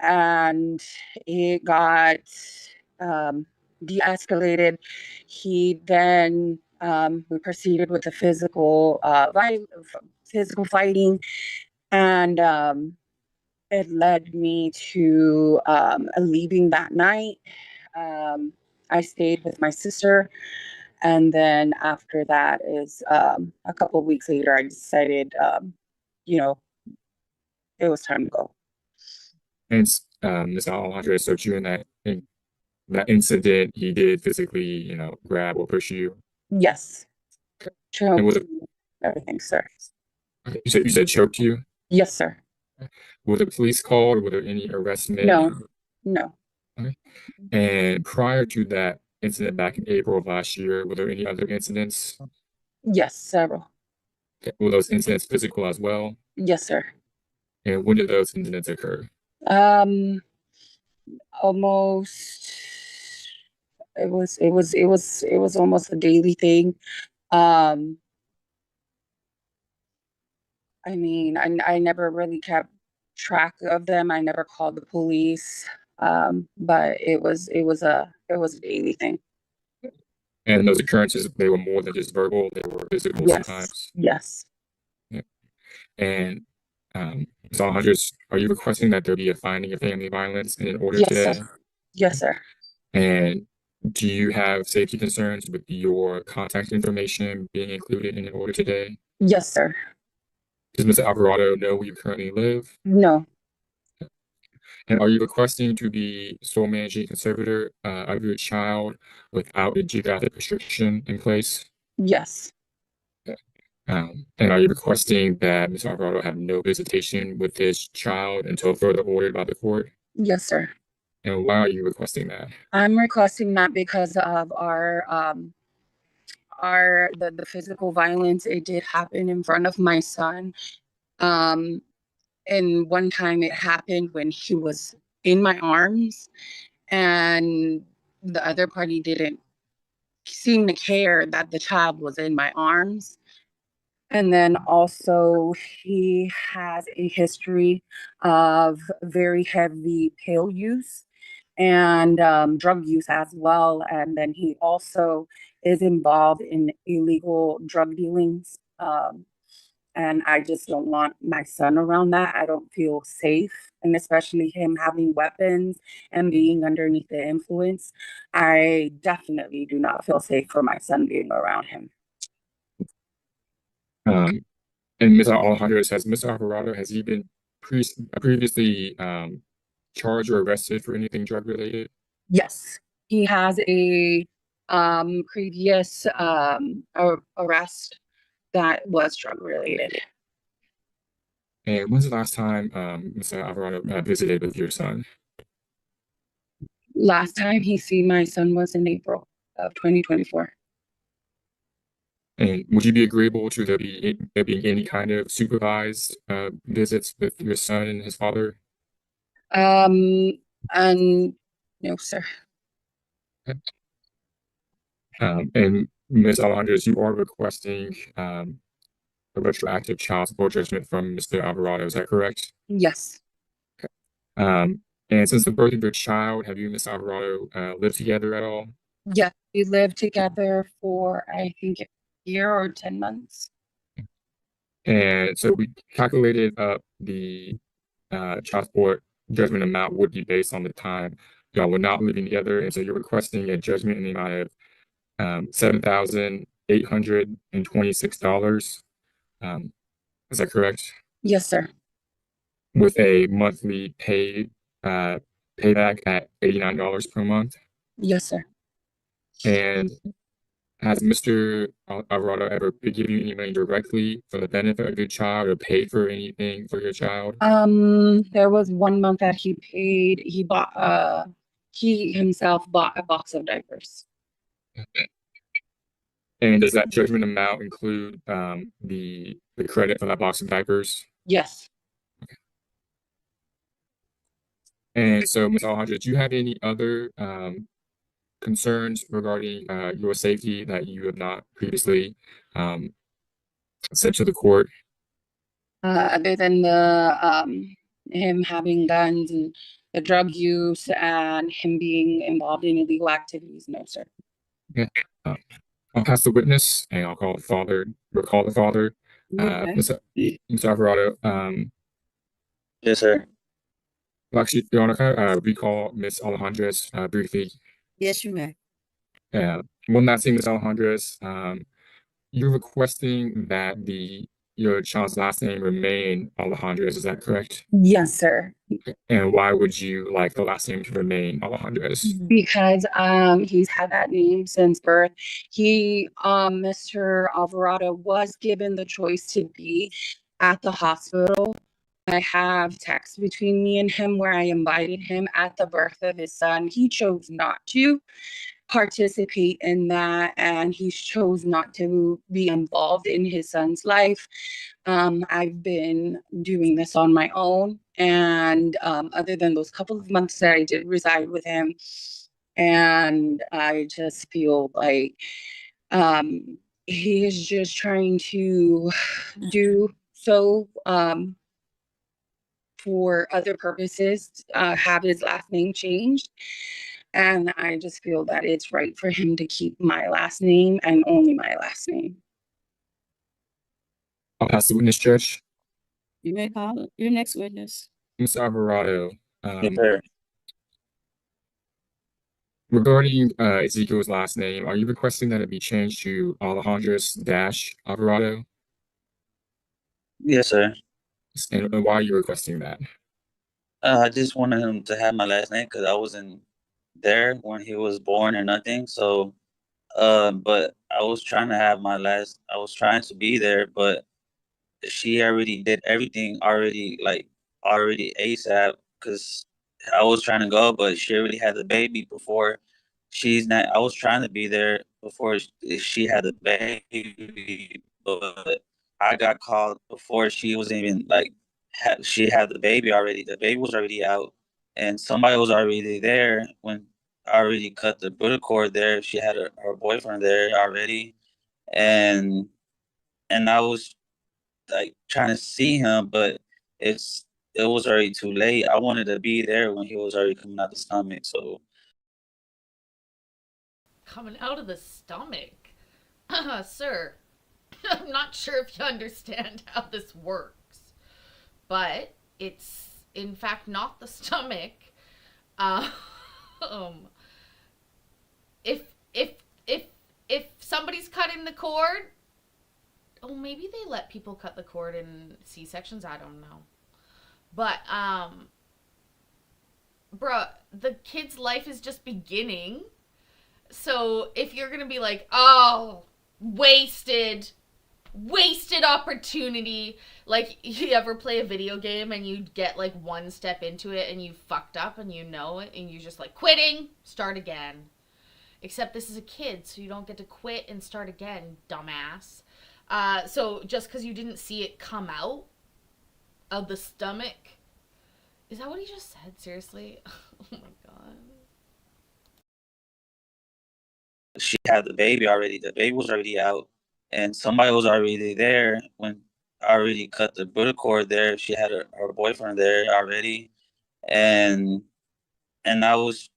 Speaker 9: and it got de-escalated. He then we proceeded with the physical fighting, and it led me to leaving that night. I stayed with my sister, and then after that is a couple of weeks later, I decided, you know, it was time to go.
Speaker 11: And Ms. Alejandres, so during that incident, he did physically, grab or push you.
Speaker 9: Yes.
Speaker 11: And was
Speaker 9: Choked, everything, sir.
Speaker 11: you said choked you?
Speaker 9: Yes, sir.
Speaker 11: Was the police called, or were there any arrests made?
Speaker 9: No.
Speaker 11: Okay. And prior to that incident back in April of last year, were there any other incidents?
Speaker 9: Yes, several.
Speaker 11: Were those incidents physical as well?
Speaker 9: Yes, sir.
Speaker 11: And when did those incidents occur?
Speaker 9: Almost. It was almost a daily thing. I mean, I never really kept track of them. I never called the police. But it was a daily thing.
Speaker 11: And those occurrences, they were more than just verbal, they were physical
Speaker 9: Yes.
Speaker 11: sometimes.
Speaker 9: Yes.
Speaker 11: Yeah. And Ms. Alejandres, are you requesting that there be a finding of family violence in an order
Speaker 9: Yes,
Speaker 11: today?
Speaker 9: sir. Yes, sir.
Speaker 11: And do you have safety concerns with your contact information being included in an order today?
Speaker 9: Yes, sir.
Speaker 11: Does Mr. Alvarado know where you currently live?
Speaker 9: No.
Speaker 11: And are you requesting to be sole managing conservator of your child without a geographic restriction in place?
Speaker 9: Yes.
Speaker 11: And are you requesting that Mr. Alvarado have no visitation with his child until further ordered by the court?
Speaker 9: Yes, sir.
Speaker 11: And why are you requesting that?
Speaker 9: I'm requesting that because of the physical violence. It did happen in front of my son. And one time it happened when he was in my arms, and the other party didn't seem to care that the child was in my arms. And then also, he has a history of very heavy pill use and drug use as well. And then he also is involved in illegal drug dealings. And I just don't want my son around that. I don't feel safe. And especially him having weapons and being underneath the influence, I definitely do not feel safe for my son being around him.
Speaker 11: And Mr. Alejandro says, Mr. Alvarado, has he been previously charged or arrested for anything drug related?
Speaker 9: Yes, he has a previous arrest that was drug related.
Speaker 11: And when's the last time Mr. Alvarado visited with your son?
Speaker 9: Last time he seen my son was in April of 2024.
Speaker 11: And would you be agreeable to there being any kind of supervised visits with your son and his father?
Speaker 9: And no, sir.
Speaker 11: And Ms. Alejandez, you are requesting a retroactive child support judgment from Mr. Alvarado, is that correct?
Speaker 9: Yes.
Speaker 11: Um, and since the birth of your child, have you and Ms. Alvarado lived together at all?
Speaker 9: Yes. We lived together for, I think, a year or 10 months.
Speaker 11: And so we calculated up the child support judgment amount would be based on the time y'all were not living together. And so you're requesting a judgment in the amount of $7,826. Is that correct?
Speaker 9: Yes, sir.
Speaker 11: With a monthly payback at $89 per month.
Speaker 9: Yes, sir.
Speaker 11: And has Mr. Alvarado ever given you any money directly for the benefit of your child or paid for anything for your child?
Speaker 9: There was 1 month that he paid, he himself bought a box of diapers.
Speaker 11: And does that judgment amount include the credit for that box of diapers?
Speaker 9: Yes.
Speaker 11: And so, Ms. Alejandra, do you have any other concerns regarding your safety that you have not previously said to the court?
Speaker 9: Other than the him having guns and the drug use and him being involved in illegal activities, no, sir.
Speaker 11: Okay. I'll pass the witness and I'll call the father, recall the father.
Speaker 4: Okay.
Speaker 11: Ms. Alvarado,
Speaker 10: Yes, sir.
Speaker 11: well, actually, Your Honor, can I recall Ms. Alejandez briefly?
Speaker 4: Yes, you may.
Speaker 11: One last thing, Ms. Alejandez, you're requesting that your child's last name remain Alejandez, is that correct?
Speaker 9: Yes, sir.
Speaker 11: And why would you like the last name to remain Alejandez?
Speaker 9: Because he's had that name since birth. Mr. Alvarado was given the choice to be at the hospital. I have text between me and him where I invited him at the birth of his son. He chose not to participate in that, and he chose not to be involved in his son's life. I've been doing this on my own, and other than those couple of months that I did reside with him, and I just feel like he is just trying to do so for other purposes, have his last name changed. And I just feel that it's right for him to keep my last name and only my last name.
Speaker 11: I'll pass the witness, Judge.
Speaker 4: You may call your next witness.
Speaker 11: Ms. Alvarado,
Speaker 10: Yes, sir.
Speaker 11: regarding Ezekiel's last name, are you requesting that it be changed to Alejandres-Alvarado?
Speaker 10: Yes, sir.
Speaker 11: And why are you requesting that?
Speaker 10: I just wanted him to have my last name because I wasn't there when he was born or nothing. So, but I was trying to have I was trying to be there, but she already did everything already ASAP because I was trying to go, but she already had the baby before she's not. I was trying to be there before she had the baby, but I got called before she was even she had the baby already. The baby was already out, and somebody was already there when I already cut the umbilical cord there. She had her boyfriend there already, and I was like trying to see him, but it was already too late. I wanted to be there when he was already coming out the stomach. So
Speaker 3: Coming out of the stomach. Sir, I'm not sure if you understand how this works, but it's in fact not the stomach. Um, if if if if somebody's cutting the cord, oh, maybe they let people cut the cord in C-sections. I don't know, but bruh, the kid's life is just beginning. So if you're gonna be like, oh, wasted opportunity, like you ever play a video game and you get like one step into it and you fucked up and you know it and you just like quitting, start again. Except this is a kid, so you don't get to quit and start again, dumbass. So just because you didn't see it come out of the stomach, Is that what he just said? Seriously? Oh my god.
Speaker 10: She had the baby already. The baby was already out, and somebody was already there when I already cut the umbilical cord there. She had her boyfriend there already, and I was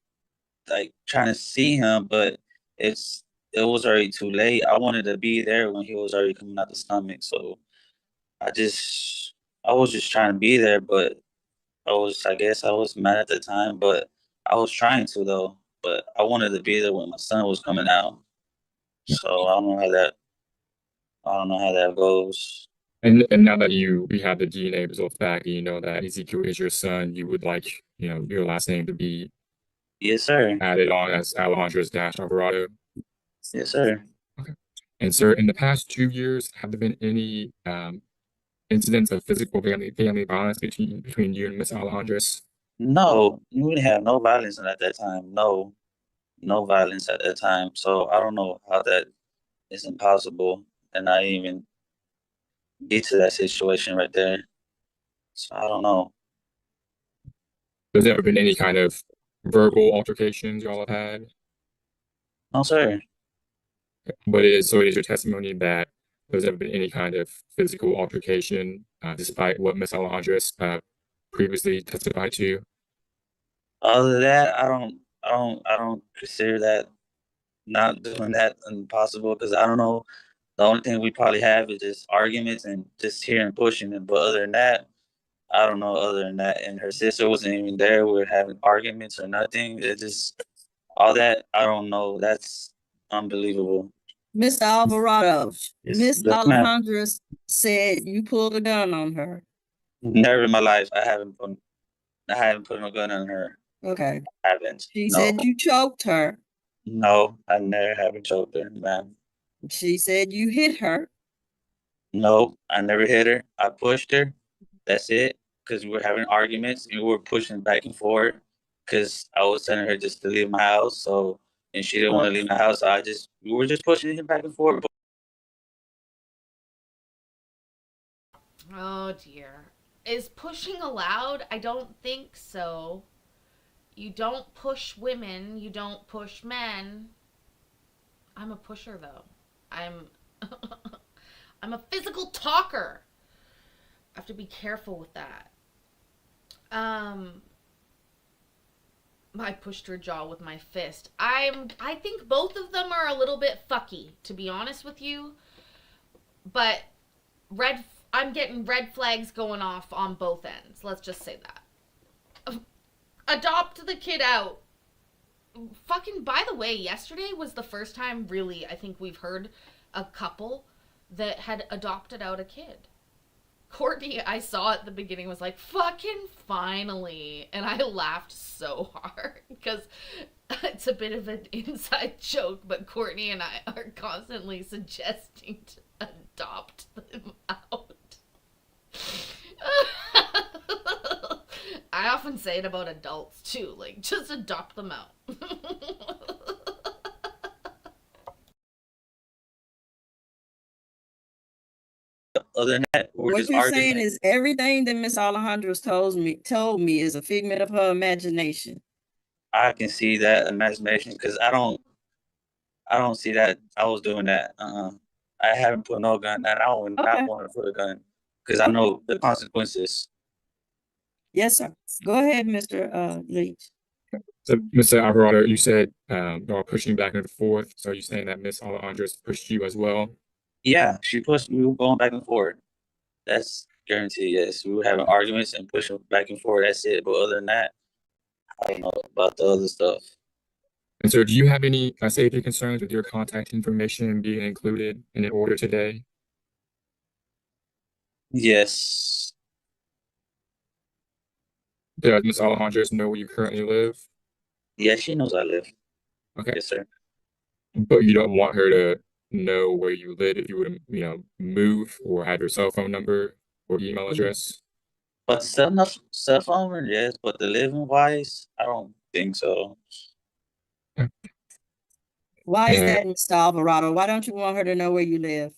Speaker 10: like trying to see him, but it's it was already too late. I wanted to be there when he was already coming out the stomach, so I was just trying to be there, but I guess I was mad at the time, but I was trying to though. But I wanted to be there when my son was coming out. So I don't know how that goes.
Speaker 11: And now that we have the DNA result back, and you know that Ezekiel is your son, you would like, you know, your last name to be
Speaker 10: Yes, sir.
Speaker 11: added on as Alejandro's Dash Alvarado.
Speaker 10: Yes, sir.
Speaker 11: Okay. And sir, in the past 2 years, have there been any incidents of physical family violence between you and Miss Alejandras?
Speaker 10: No, we didn't have no violence at that time. No, no violence at that time. So I don't know how that is impossible, and I even get to that situation right there. So I don't know.
Speaker 11: Has there ever been any kind of verbal altercations y'all have had?
Speaker 10: No, sir.
Speaker 11: But it is your testimony that there's ever been any kind of physical altercation, despite what Miss Alejandras previously testified to?
Speaker 10: Other than that, I don't consider that not doing that impossible because I don't know. The only thing we probably have is just arguments and just hearing pushing it. But other than that, I don't know. Other than that, and her sister wasn't even there. We were having arguments or nothing. It just all that I don't know. That's unbelievable.
Speaker 4: Mr. Alvarado, Miss
Speaker 10: Yes, ma'am.
Speaker 4: Alejandra said you pulled a gun on her.
Speaker 10: Never in my life. I haven't put no gun on her.
Speaker 4: Okay.
Speaker 10: I haven't.
Speaker 4: She
Speaker 10: No.
Speaker 4: said you choked her.
Speaker 10: No, I never haven't choked her, ma'am.
Speaker 4: She said you hit her.
Speaker 10: No, I never hit her. I pushed her. That's it. Because we were having arguments and we were pushing back and forth. Because I was telling her just to leave my house. So, and she didn't want to leave my house. So we were just pushing him back and forth.
Speaker 3: Oh dear. Is pushing allowed? I don't think so. You don't push women, you don't push men. I'm a pusher though. I'm I'm a physical talker. I have to be careful with that. I pushed her jaw with my fist. I think both of them are a little bit fucky, to be honest with you. But I'm getting red flags going off on both ends. Let's just say that. Adopt the kid out. Fucking, by the way, yesterday was the first time really I think we've heard a couple that had adopted out a kid. Courtney, I saw at the beginning, was like, fucking finally. And I laughed so hard because it's a bit of an inside joke, but Courtney and I are constantly suggesting to adopt them out. I often say it about adults too, like, just adopt them out.
Speaker 10: Other than that, we're
Speaker 4: What
Speaker 10: just
Speaker 4: you're
Speaker 10: arguing.
Speaker 4: saying is everything that Miss Alejandra told me is a figment of her imagination.
Speaker 10: I can see that imagination because I don't see that I was doing that. I haven't put no gun, and I would not want to put a gun because I know the consequences.
Speaker 4: Yes, sir. Go ahead, Mr. Leach.
Speaker 11: So, Mr. Alvarado, you said y'all pushing back and forth. So, are you saying that Miss Alejandras pushed you as well?
Speaker 10: Yeah, she pushed me. We were going back and forth. That's guaranteed. Yes, we were having arguments and pushing back and forth. That's it. But other than that, I don't know about the other stuff.
Speaker 11: And so, do you have any safety concerns with your contact information being included in an order today?
Speaker 10: Yes.
Speaker 11: Does Miss Alejandras know where you currently live?
Speaker 10: Yeah, she knows I live.
Speaker 11: Okay.
Speaker 10: Yes, sir.
Speaker 11: But you don't want her to know where you live if you were to, you know, move or have your cell phone number or email address?
Speaker 10: But cell phone, yes. But the living wise, I don't think so.
Speaker 4: Why is that, Mr. Alvarado? Why don't you want her to know where you live?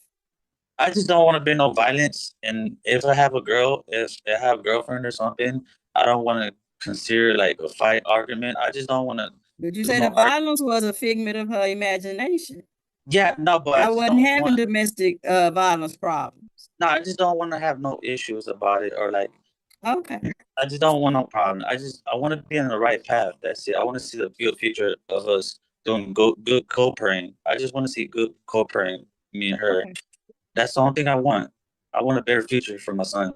Speaker 10: I just don't want to be no violence. And if I have a girlfriend or something, I don't want to consider like a fight argument. I just don't want to.
Speaker 4: But you said the violence was a figment of her imagination.
Speaker 10: Yeah, no, but
Speaker 4: I wasn't having domestic violence problems.
Speaker 10: No, I just don't want to have no issues about it or like.
Speaker 4: Okay.
Speaker 10: I just don't want no problem. I want to be in the right path. That's it. I want to see the good future of us doing good co-parenting. I just want to see good co-parenting, me and her.
Speaker 4: Okay.
Speaker 10: That's the only thing I want. I want a better future for my son.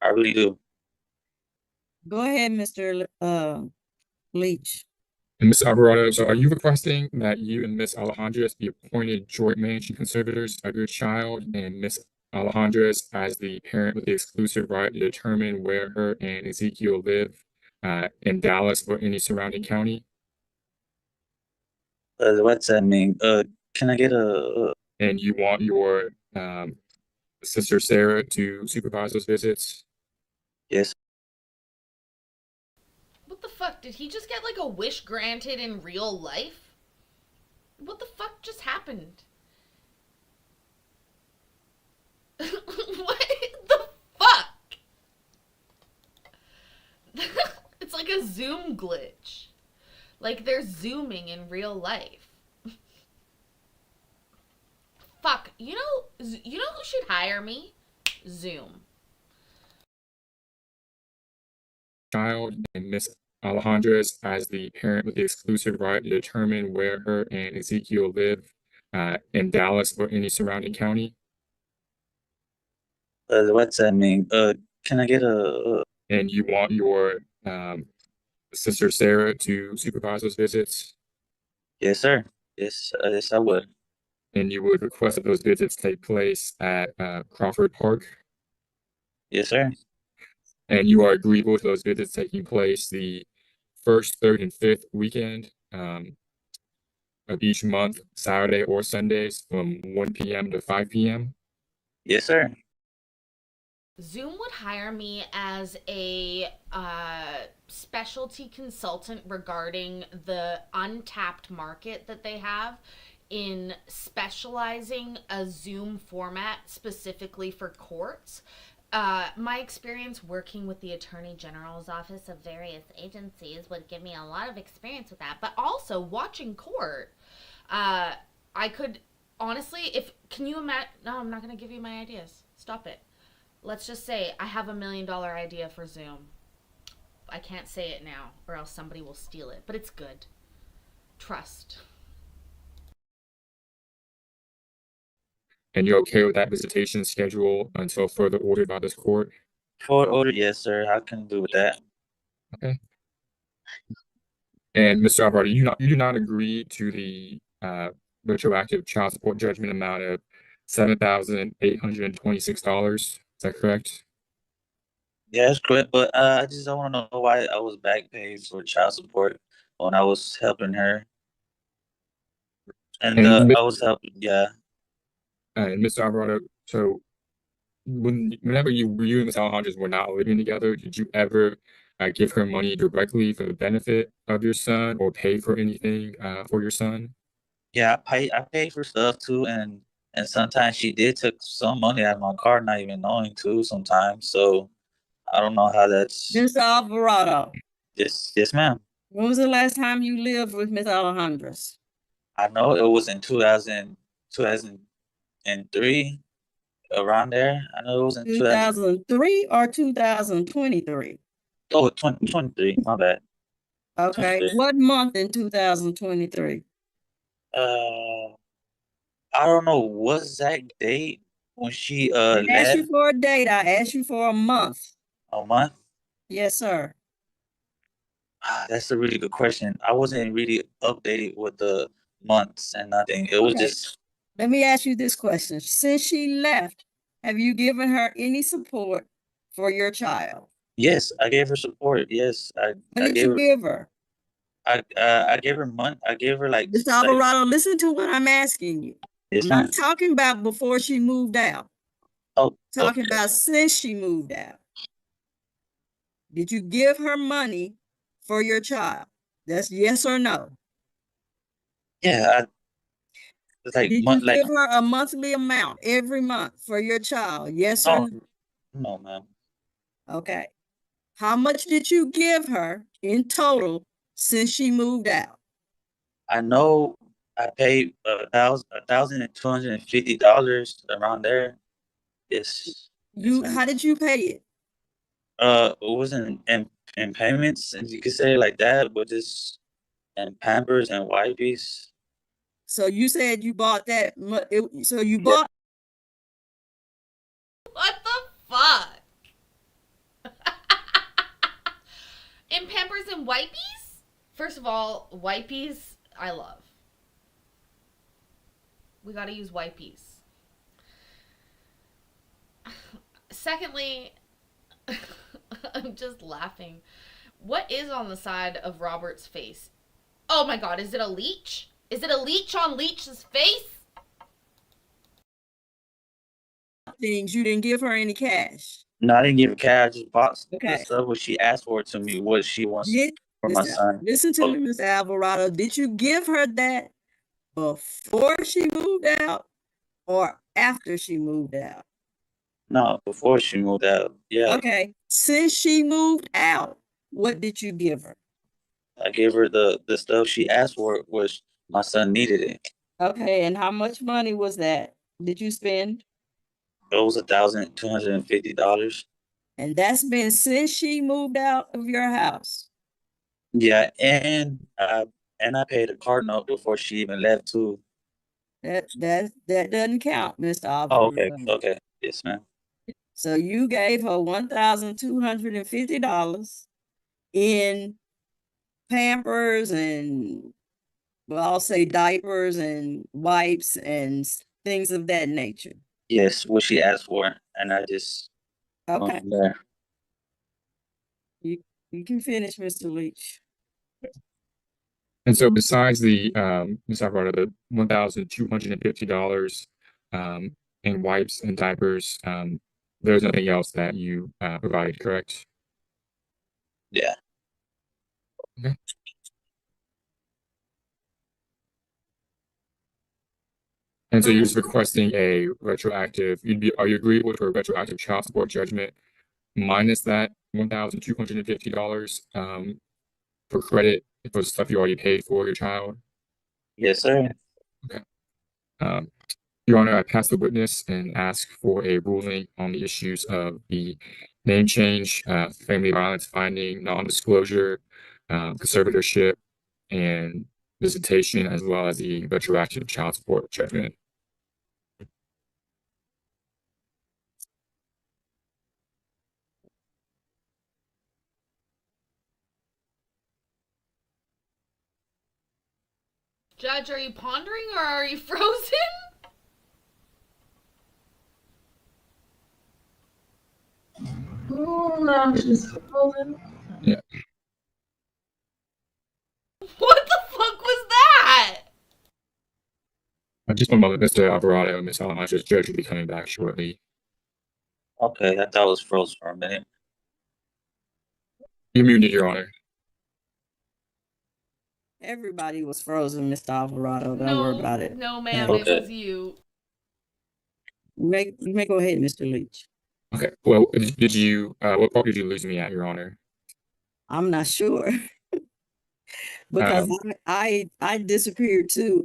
Speaker 10: I really do.
Speaker 4: Go ahead, Mr. Leach.
Speaker 11: And Ms. Alvarado, so are you requesting that you and Ms. Alejandres be appointed joint managing conservators of your child and Ms. Alejandres as the parent with the exclusive right to determine where her and Ezekiel live in Dallas or any surrounding county?
Speaker 10: What's that mean? Can I get a?
Speaker 11: And you want your sister Sarah to supervise those visits?
Speaker 10: Yes.
Speaker 3: What the fuck? Did he just get like a wish granted in real life? What the fuck just happened? What the fuck? It's like a Zoom glitch. Like they're zooming in real life. Fuck. You know who should hire me? Zoom.
Speaker 11: Child and Miss Alejandres as the parent with the exclusive right to determine where her and Ezekiel live in Dallas or any surrounding county.
Speaker 10: What's that mean? Can I get a?
Speaker 11: And you want your sister Sarah to supervise those visits?
Speaker 10: Yes, sir. Yes, I would.
Speaker 11: And you would request that those visits take place at Crawford Park?
Speaker 10: Yes, sir.
Speaker 11: And you are agreeable to those visits taking place the first, third, and fifth weekend of each month, Saturday or Sundays from 1 p.m. to 5 p.m.?
Speaker 10: Yes, sir.
Speaker 3: Zoom would hire me as a specialty consultant regarding the untapped market that they have in specializing a Zoom format specifically for courts. My experience working with the Attorney General's office of various agencies would give me a lot of experience with that. But also watching court, I could honestly, can you imagine? No, I'm not going to give you my ideas. Stop it. Let's just say I have $1 million idea for Zoom. I can't say it now or else somebody will steal it, but it's good. Trust.
Speaker 11: And you're okay with that visitation schedule until further ordered by this court?
Speaker 10: Court order, yes, sir. I can do with that.
Speaker 11: Okay. And Mr. Alvarado, you do not agree to the retroactive child support judgment amount of $7,826. Is that correct?
Speaker 10: Yeah, that's correct. But I just don't want to know why I was back paid for child support when I was helping her. And I was helping, yeah.
Speaker 11: And Mr. Alvarado, so whenever you and Ms. Alejandres were not living together, did you ever give her money directly for the benefit of your son or pay for anything for your son?
Speaker 10: Yeah, I paid for stuff too, and sometimes she did took some money out of my car, not even knowing too sometimes. So I don't know how that's.
Speaker 4: Mr. Alvarado.
Speaker 10: Yes, ma'am.
Speaker 4: When was the last time you lived with Miss Alejandres?
Speaker 10: I know it was in 2003, around there. I know it was in
Speaker 4: 2003 or 2023?
Speaker 10: Oh, 2023, my bad.
Speaker 4: Okay.
Speaker 10: 23.
Speaker 4: What month in 2023?
Speaker 10: I don't know what exact date when she
Speaker 4: I asked
Speaker 10: left.
Speaker 4: you for a date. I asked you for a month.
Speaker 10: A month?
Speaker 4: Yes, sir.
Speaker 10: That's a really good question. I wasn't really updated with the months and nothing. It was
Speaker 4: Okay.
Speaker 10: just.
Speaker 4: Let me ask you this question. Since she left, have you given her any support for your child?
Speaker 10: Yes, I gave her support. Yes,
Speaker 4: What
Speaker 10: I
Speaker 4: did
Speaker 10: gave
Speaker 4: you
Speaker 10: her.
Speaker 4: give her?
Speaker 10: I gave her money. I gave her like.
Speaker 4: Mr. Alvarado, listen to what I'm asking you.
Speaker 10: Yes,
Speaker 4: I'm
Speaker 10: ma'am.
Speaker 4: not talking about before she moved out.
Speaker 10: Oh,
Speaker 4: Talking about since she moved out. Did you give her money for your child? That's yes or no.
Speaker 10: Yeah, it's like
Speaker 4: Did you give her a monthly amount every month for your child? Yes or no?
Speaker 10: No, ma'am.
Speaker 4: Okay. How much did you give her in total since she moved out?
Speaker 10: I know I paid $1,250 around there. Yes. Yes, ma'am.
Speaker 4: How did you pay it?
Speaker 10: It wasn't in payments, and you could say it like that, but just and Pampers and Wipes.
Speaker 4: So you said you bought that, so you
Speaker 10: Yeah.
Speaker 4: bought,
Speaker 3: What the fuck? In Pampers and Wipies? First of all, Wipies, I love. We gotta use Wipies. Secondly, I'm just laughing. What is on the side of Robert's face? Oh my god, is it a leech? Is it a leech on Leech's face?
Speaker 4: things, you didn't give her any cash.
Speaker 10: No, I didn't give her cash. I just bought the
Speaker 4: Okay.
Speaker 10: stuff what she asked for to me, what she wants
Speaker 4: Did,
Speaker 10: for my son.
Speaker 4: listen to me, Mr. Alvarado. Did you give her that before she moved out or after she moved out?
Speaker 10: No, before she moved out. Yeah,
Speaker 4: Okay. Since she moved out, what did you give her?
Speaker 10: I gave her the stuff she asked for, which my son needed it.
Speaker 4: Okay. And how much money was that? Did you spend?
Speaker 10: It was $1,250.
Speaker 4: And that's been since she moved out of your house.
Speaker 10: Yeah, and I paid a car note before she even left too.
Speaker 4: That doesn't count, Mr.
Speaker 10: Oh,
Speaker 4: Alvarado.
Speaker 10: okay, yes, ma'am.
Speaker 4: So you gave her $1,250 in Pampers and, well, I'll say diapers and wipes and things of that nature.
Speaker 10: Yes, what she asked for, and I just went
Speaker 4: Okay,
Speaker 10: from there.
Speaker 4: you can finish, Mr. Leach.
Speaker 11: And so besides the Ms. Alvarado, the $1,250 in wipes and diapers, there's nothing else that you provided, correct?
Speaker 10: Yeah.
Speaker 11: Okay. And so you're just requesting a retroactive, are you agreeable to a retroactive child support judgment minus that $1,250 for credit for stuff you already paid for your child?
Speaker 10: Yes, sir.
Speaker 11: Okay. Your Honor, I pass the witness and ask for a ruling on the issues of the name change, family violence finding, non-disclosure, conservatorship, and visitation, as well as the retroactive child support judgment.
Speaker 3: Judge, are you pondering or are you frozen?
Speaker 7: Oh, no, she's frozen.
Speaker 11: Yeah.
Speaker 3: What the fuck was that?
Speaker 11: Just one moment, Mr. Alvarado and Ms. Alamacho's judge will be coming back shortly.
Speaker 10: Okay, I thought it was frozen for a minute.
Speaker 11: You're muted, Your Honor.
Speaker 4: Everybody was frozen, Mr. Alvarado. Don't worry about it.
Speaker 3: No, ma'am,
Speaker 10: Okay.
Speaker 3: it was you.
Speaker 4: You may go ahead, Mr. Leach.
Speaker 11: Okay. Well, did you, what part did you lose me at, Your Honor?
Speaker 4: I'm not sure because I disappeared too.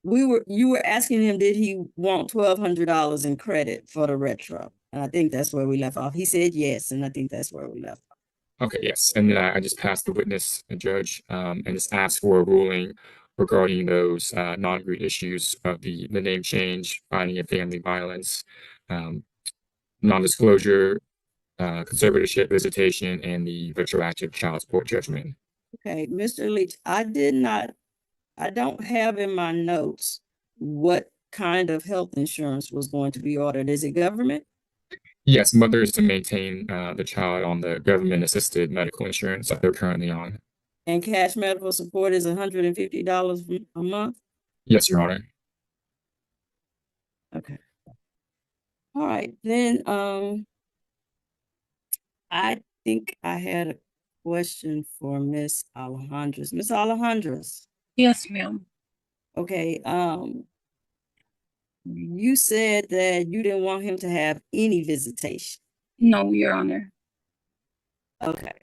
Speaker 4: You were asking him, did he want $1,200 in credit for the retro? And I think that's where we left off. He said yes, and I think that's where we left off.
Speaker 11: Okay, yes. And then I just passed the witness and judge and just asked for a ruling regarding those non-agreed issues of the name change, finding of family violence, non-disclosure, conservatorship visitation, and the retroactive child support judgment.
Speaker 4: Okay, Mr. Leach, I don't have in my notes what kind of health insurance was going to be ordered. Is it government?
Speaker 11: Yes, mother is to maintain the child on the government-assisted medical insurance that they're currently on.
Speaker 4: And cash medical support is $150 a month?
Speaker 11: Yes, Your Honor.
Speaker 4: Okay. All right, then, I think I had a question for Miss Alejandras. Miss Alejandras,
Speaker 9: Yes, ma'am.
Speaker 4: okay, you said that you didn't want him to have any visitation.
Speaker 9: No, Your Honor.
Speaker 4: Okay.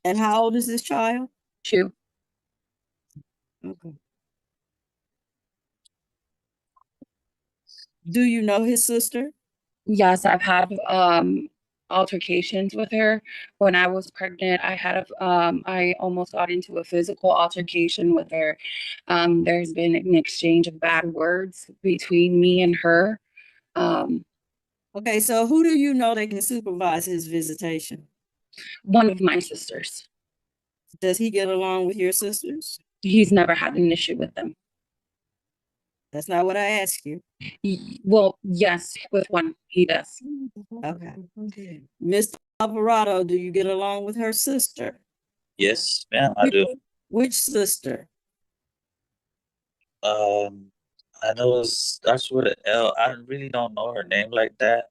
Speaker 4: And how old is this child?
Speaker 9: 2.
Speaker 4: Okay. Do you know his sister?
Speaker 9: Yes, I've had altercations with her. When I was pregnant, I almost got into a physical altercation with her. There's been an exchange of bad words between me and her.
Speaker 4: Okay, so who do you know that can supervise his visitation?
Speaker 9: One of my sisters.
Speaker 4: Does he get along with your sisters?
Speaker 9: He's never had an issue with them.
Speaker 4: That's not what I asked you.
Speaker 9: Well, yes, with one he does.
Speaker 4: Okay. Mr. Alvarado, do you get along with her sister?
Speaker 10: Yes, ma'am, I do.
Speaker 4: Which sister?
Speaker 10: I know it starts with an L. I really don't know her name like that,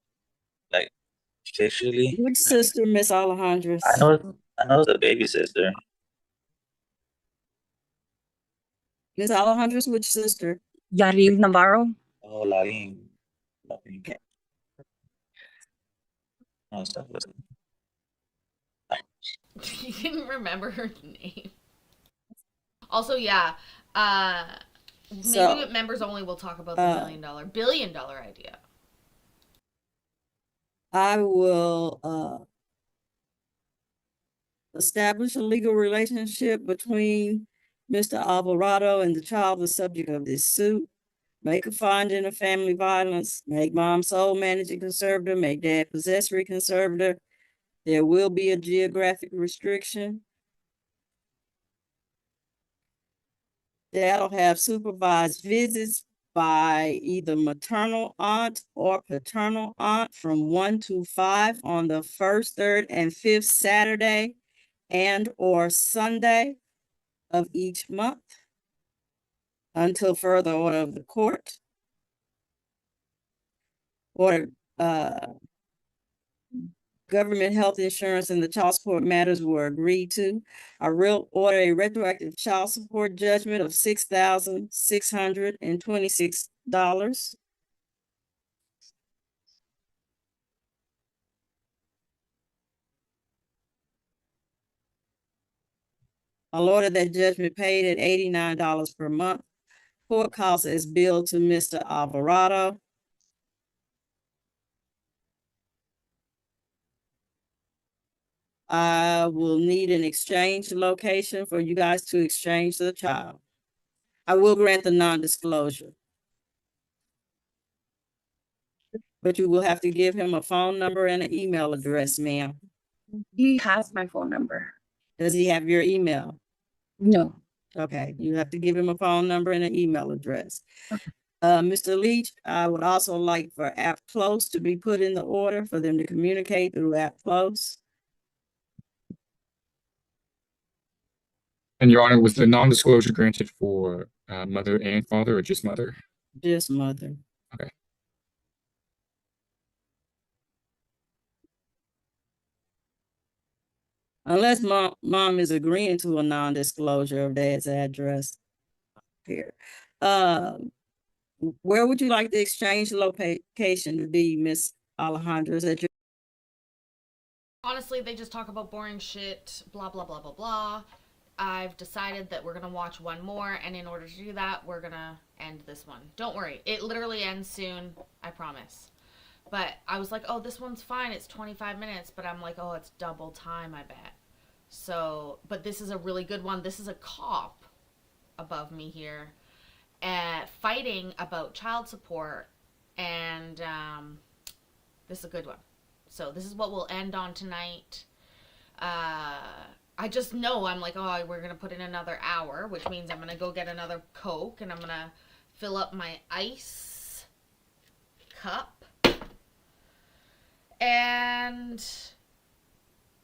Speaker 10: like officially.
Speaker 4: Which sister, Miss Alejandra?
Speaker 10: I know the baby sister.
Speaker 4: Miss Alejandra's which sister?
Speaker 9: Yaril Navarro.
Speaker 10: Oh, Larin.
Speaker 4: Okay.
Speaker 10: No, stop listening.
Speaker 3: You didn't remember her name. Also, yeah, maybe
Speaker 4: So,
Speaker 3: with members only, we'll talk about the billion dollar idea.
Speaker 4: I will establish a legal relationship between Mr. Alvarado and the child the subject of this suit. Make a finding of family violence, make mom sole managing conservator, make dad possessory conservator. There will be a geographic restriction. That'll have supervised visits by either maternal aunt or paternal aunt from 1 to 5 on the first, third, and fifth Saturday and or Sunday of each month until further order of the court. Or government health insurance and the child support matters were agreed to. I will order a retroactive child support judgment of $6,626. I'll order that judgment paid at $89 per month. Court costs as billed to Mr. Alvarado. I will need an exchange location for you guys to exchange the child. I will grant the non-disclosure. But you will have to give him a phone number and an email address, ma'am.
Speaker 9: He has my phone number.
Speaker 4: Does he have your email?
Speaker 9: No.
Speaker 4: Okay, you have to give him a phone number and an email address. Mr. Leach, I would also like for App Close to be put in the order for them to communicate through App Close.
Speaker 11: And Your Honor, was the non-disclosure granted for mother and father or just mother?
Speaker 4: Just mother.
Speaker 11: Okay.
Speaker 4: Unless mom is agreeing to a non-disclosure of dad's address here. Where would you like the exchange location to be, Miss Alejandra? Is that your
Speaker 3: Honestly, they just talk about boring shit, blah, blah, blah, blah, blah. I've decided that we're going to watch one more, and in order to do that, we're going to end this one. Don't worry. It literally ends soon. I promise. But I was like, oh, this one's fine. It's 25 minutes. But I'm like, oh, it's double time, I bet. So, but this is a really good one. This is a cop above me here fighting about child support. And this is a good one. So this is what we'll end on tonight. I just know I'm like, oh, we're going to put in another hour, which means I'm going to go get another Coke and I'm going to fill up my ice cup. And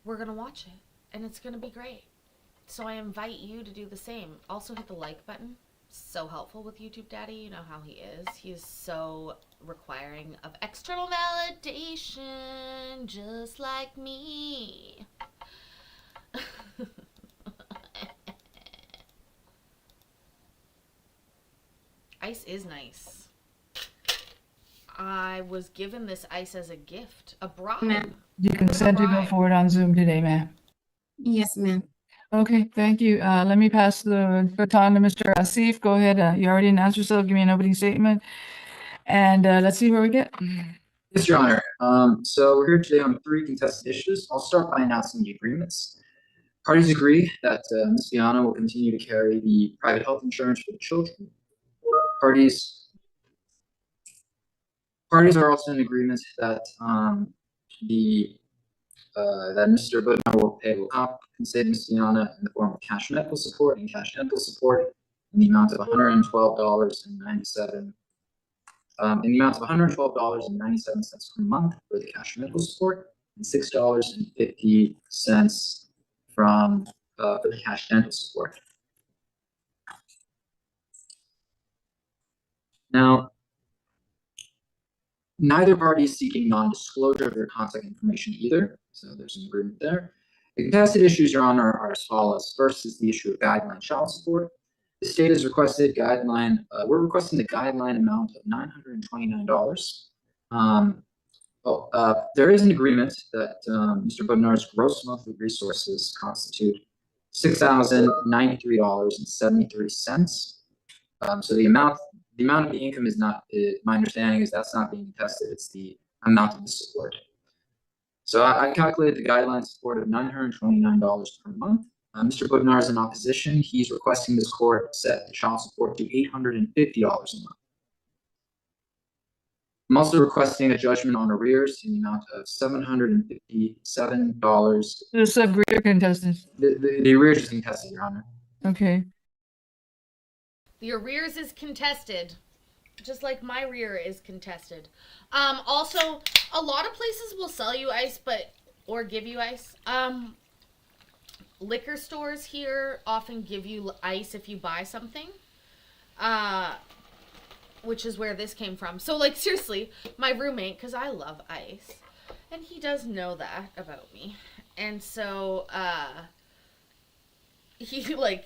Speaker 3: we're going to watch it. And it's going to be great. So I invite you to do the same. Also hit the like button. So helpful with YouTube Daddy. You know how he is. He is so requiring of external validation, just like me. Ice is nice. I was given this ice as a gift, a bribe.
Speaker 12: Ma'am.
Speaker 13: You consent to go
Speaker 3: Right.
Speaker 13: forward on Zoom today, ma'am.
Speaker 12: Yes, ma'am.
Speaker 13: Okay, thank you. Let me pass the baton to Mr. Asif. Go ahead. You already announced yourself. Give me an opening statement. And let's see where we get.
Speaker 14: Yes, Your Honor. So we're here today on 3 contested issues. I'll start by announcing the agreements. Parties agree that Ms. Viana will continue to carry the private health insurance for the children. Parties are also in agreement that that Mr. Budnar will compensate Ms. Viana in the form of cash medical support and cash dental support in the amount of $112.97 per month for the cash medical support and $6.50 for the cash dental support. Now, neither party is seeking non-disclosure of their contact information either, so there's an agreement there. The contested issues, Your Honor, are as follows. First is the issue of guideline child support. The state has requested we're requesting the guideline amount of $929. There is an agreement that Mr. Budnar's gross monthly resources constitute $6,093.73. So the amount of the income is not, my understanding is that's not being contested. It's the amount of the support. So I calculated the guideline support of $929 per month. Mr. Budnar is in opposition. He's requesting this court set the child support to $850 a month. I'm also requesting a judgment on arrears in the amount of $757.
Speaker 13: The sub-greater contestants.
Speaker 14: The arrears is contested, Your Honor.
Speaker 13: Okay.
Speaker 3: The arrears is contested, just like my rear is contested. Also, a lot of places will sell you ice, or give you ice. Liquor stores here often give you ice if you buy something. Which is where this came from. So, like, seriously, my roommate, because I love ice, and he does know that about me. And so, he, like,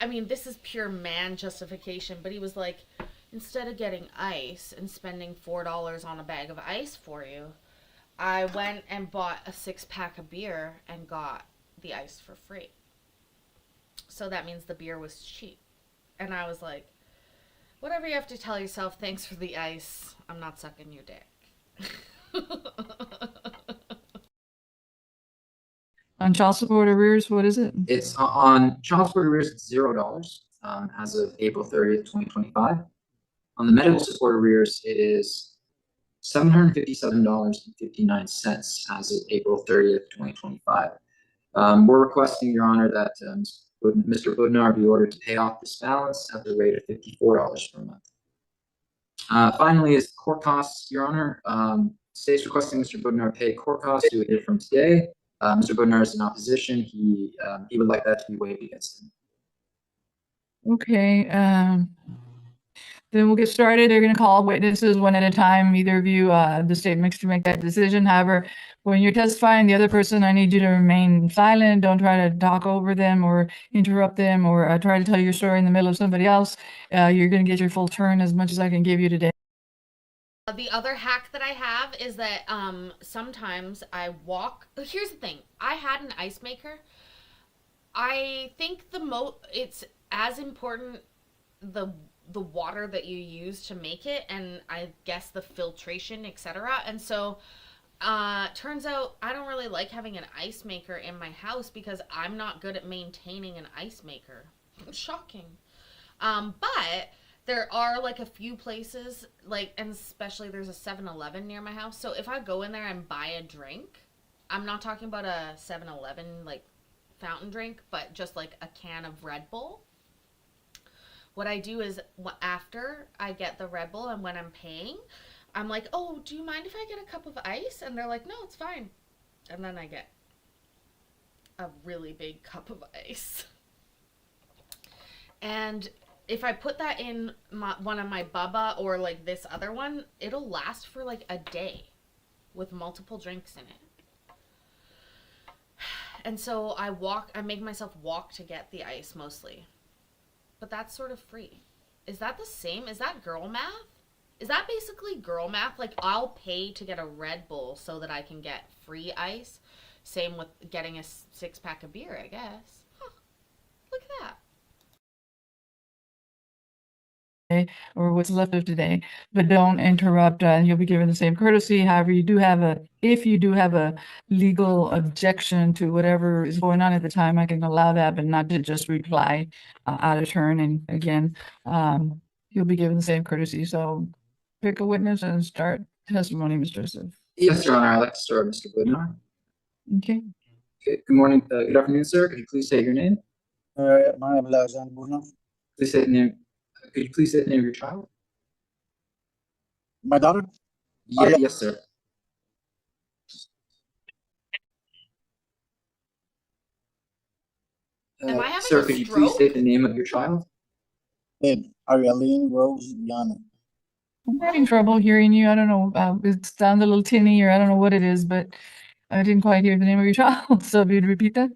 Speaker 3: I mean, this is pure man justification, but he was like, instead of getting ice and spending $4 on a bag of ice for you, I went and bought a 6-pack of beer and got the ice for free. So that means the beer was cheap. And I was like, whatever you have to tell yourself, thanks for the ice. I'm not sucking your dick.
Speaker 13: On child support arrears, what is it?
Speaker 14: It's on child support arrears, it's $0 as of April 30th, 2025. On the medical support arrears, it is $757.59 as of April 30th, 2025. We're requesting, Your Honor, that Mr. Budnar be ordered to pay off this balance at the rate of $54 per month. Finally, is court costs, Your Honor. State's requesting Mr. Budnar pay court costs due a day from today. Mr. Budnar is in opposition. He would like that to be waived against him.
Speaker 13: Okay. Then we'll get started. They're going to call witnesses one at a time. Either of you, the state makes to make that decision. However, when you're testifying, the other person, I need you to remain silent. Don't try to talk over them or interrupt them or try to tell your story in the middle of somebody else. You're going to get your full turn as much as I can give you today.
Speaker 3: The other hack that I have is that sometimes I walk. Here's the thing. I had an ice maker. I think it's as important the water that you use to make it, and I guess the filtration, etc. And so turns out I don't really like having an ice maker in my house because I'm not good at maintaining an ice maker. Shocking. But there are like a few places, like, and especially there's a 7-Eleven near my house. So if I go in there and buy a drink, I'm not talking about a 7-Eleven like fountain drink, but just like a can of Red Bull. What I do is after I get the Red Bull and when I'm paying, I'm like, oh, do you mind if I get a cup of ice? And they're like, no, it's fine. And then I get a really big cup of ice. And if I put that in one of my Bubba or like this other one, it'll last for like a day with multiple drinks in it. And so I make myself walk to get the ice mostly. But that's sort of free. Is that the same? Is that girl math? Is that basically girl math? Like, I'll pay to get a Red Bull so that I can get free ice. Same with getting a 6-pack of beer, I guess. Huh. Look at that.
Speaker 13: Or what's left of today, but don't interrupt, and you'll be given the same courtesy. However, if you do have a legal objection to whatever is going on at the time, I can allow that, but not to just reply out of turn. And again, you'll be given the same courtesy. So pick a witness and start testimony, Mr. Joseph.
Speaker 14: Yes, Your Honor, I'd like to start, Mr. Budnar.
Speaker 13: Okay.
Speaker 14: Okay, good morning, good afternoon, sir. Could you please state your name?
Speaker 12: My name is Alexander Buna.
Speaker 14: Please state the name. Could you please state the name of your child?
Speaker 12: My daughter?
Speaker 14: Yeah, yes, sir.
Speaker 3: Am I having
Speaker 14: Sir,
Speaker 3: a
Speaker 14: could you please
Speaker 3: stroke?
Speaker 14: state the name of your child?
Speaker 12: Arialine Rose Yana.
Speaker 13: I'm having trouble hearing you. I don't know. It sounds a little tinny, or I don't know what it is, but I didn't quite hear the name of your child. So if you'd repeat that.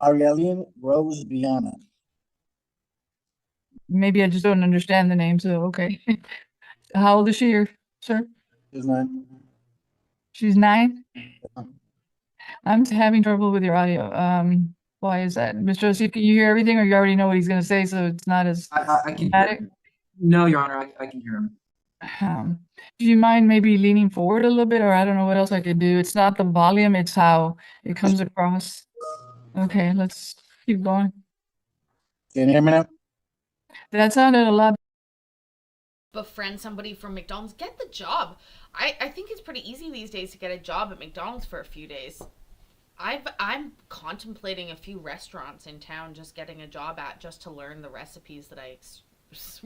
Speaker 12: Arialine Rose Biana.
Speaker 13: Maybe I just don't understand the name, so okay. How old is she, sir?
Speaker 12: She's 9.
Speaker 13: She's 9? I'm having trouble with your audio. Why is that? Mr. Joseph, can you hear everything, or you already know what he's gonna say, so it's not as
Speaker 14: I can hear
Speaker 13: dramatic?
Speaker 14: him. No, Your Honor, I can hear him.
Speaker 13: Do you mind maybe leaning forward a little bit, or I don't know what else I could do? It's not the volume, it's how it comes across. Okay, let's keep going.
Speaker 12: Can you hear me now?
Speaker 13: That sounded a lot.
Speaker 3: Befriend somebody from McDonald's. Get the job. I think it's pretty easy these days to get a job at McDonald's for a few days. I'm contemplating a few restaurants in town just getting a job at, just to learn the recipes that I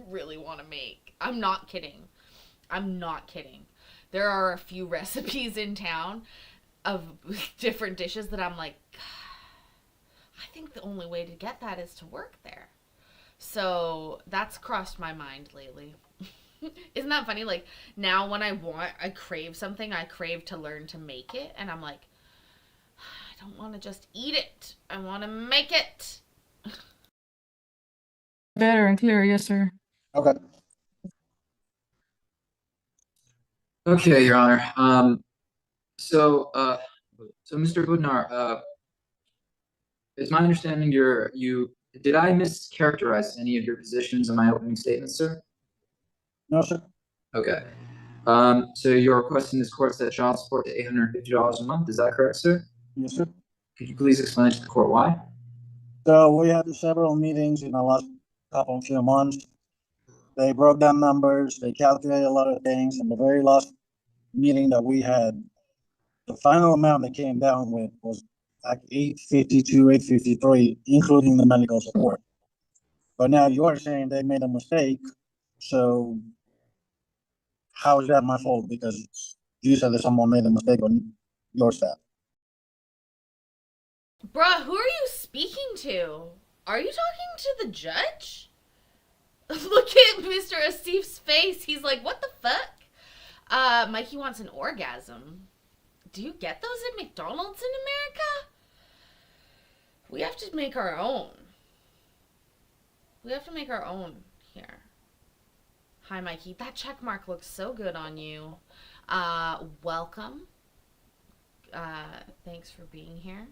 Speaker 3: really want to make. I'm not kidding. There are a few recipes in town of different dishes that I'm like, I think the only way to get that is to work there. So that's crossed my mind lately. Isn't that funny? Like, now when I crave something, I crave to learn to make it. And I'm like, I don't want to just eat it. I want to make it.
Speaker 13: Better and clearer, yes, sir.
Speaker 12: Okay.
Speaker 14: Okay, Your Honor. So Mr. Budnar, it's my understanding did I mischaracterize any of your positions in my opening statement, sir?
Speaker 12: No, sir.
Speaker 14: Okay. So you're requesting this court set child support to $850 a month. Is that correct, sir?
Speaker 12: Yes, sir.
Speaker 14: Could you please explain to the court why?
Speaker 12: So we had several meetings in the last few months. They broke down numbers, they calculated a lot of things, and the very last meeting that we had, the final amount that came down with was like 852, 853, including the medical support. But now you are saying they made a mistake, so how is that my fault? Because you said that someone made a mistake on your staff.
Speaker 3: Bruh, who are you speaking to? Are you talking to the judge? Look at Mr. Asif's face. He's like, what the fuck? Mikey wants an orgasm. Do you get those at McDonald's in America? We have to make our own. Here. Hi, Mikey. That check mark looks so good on you. Welcome. Thanks for being here.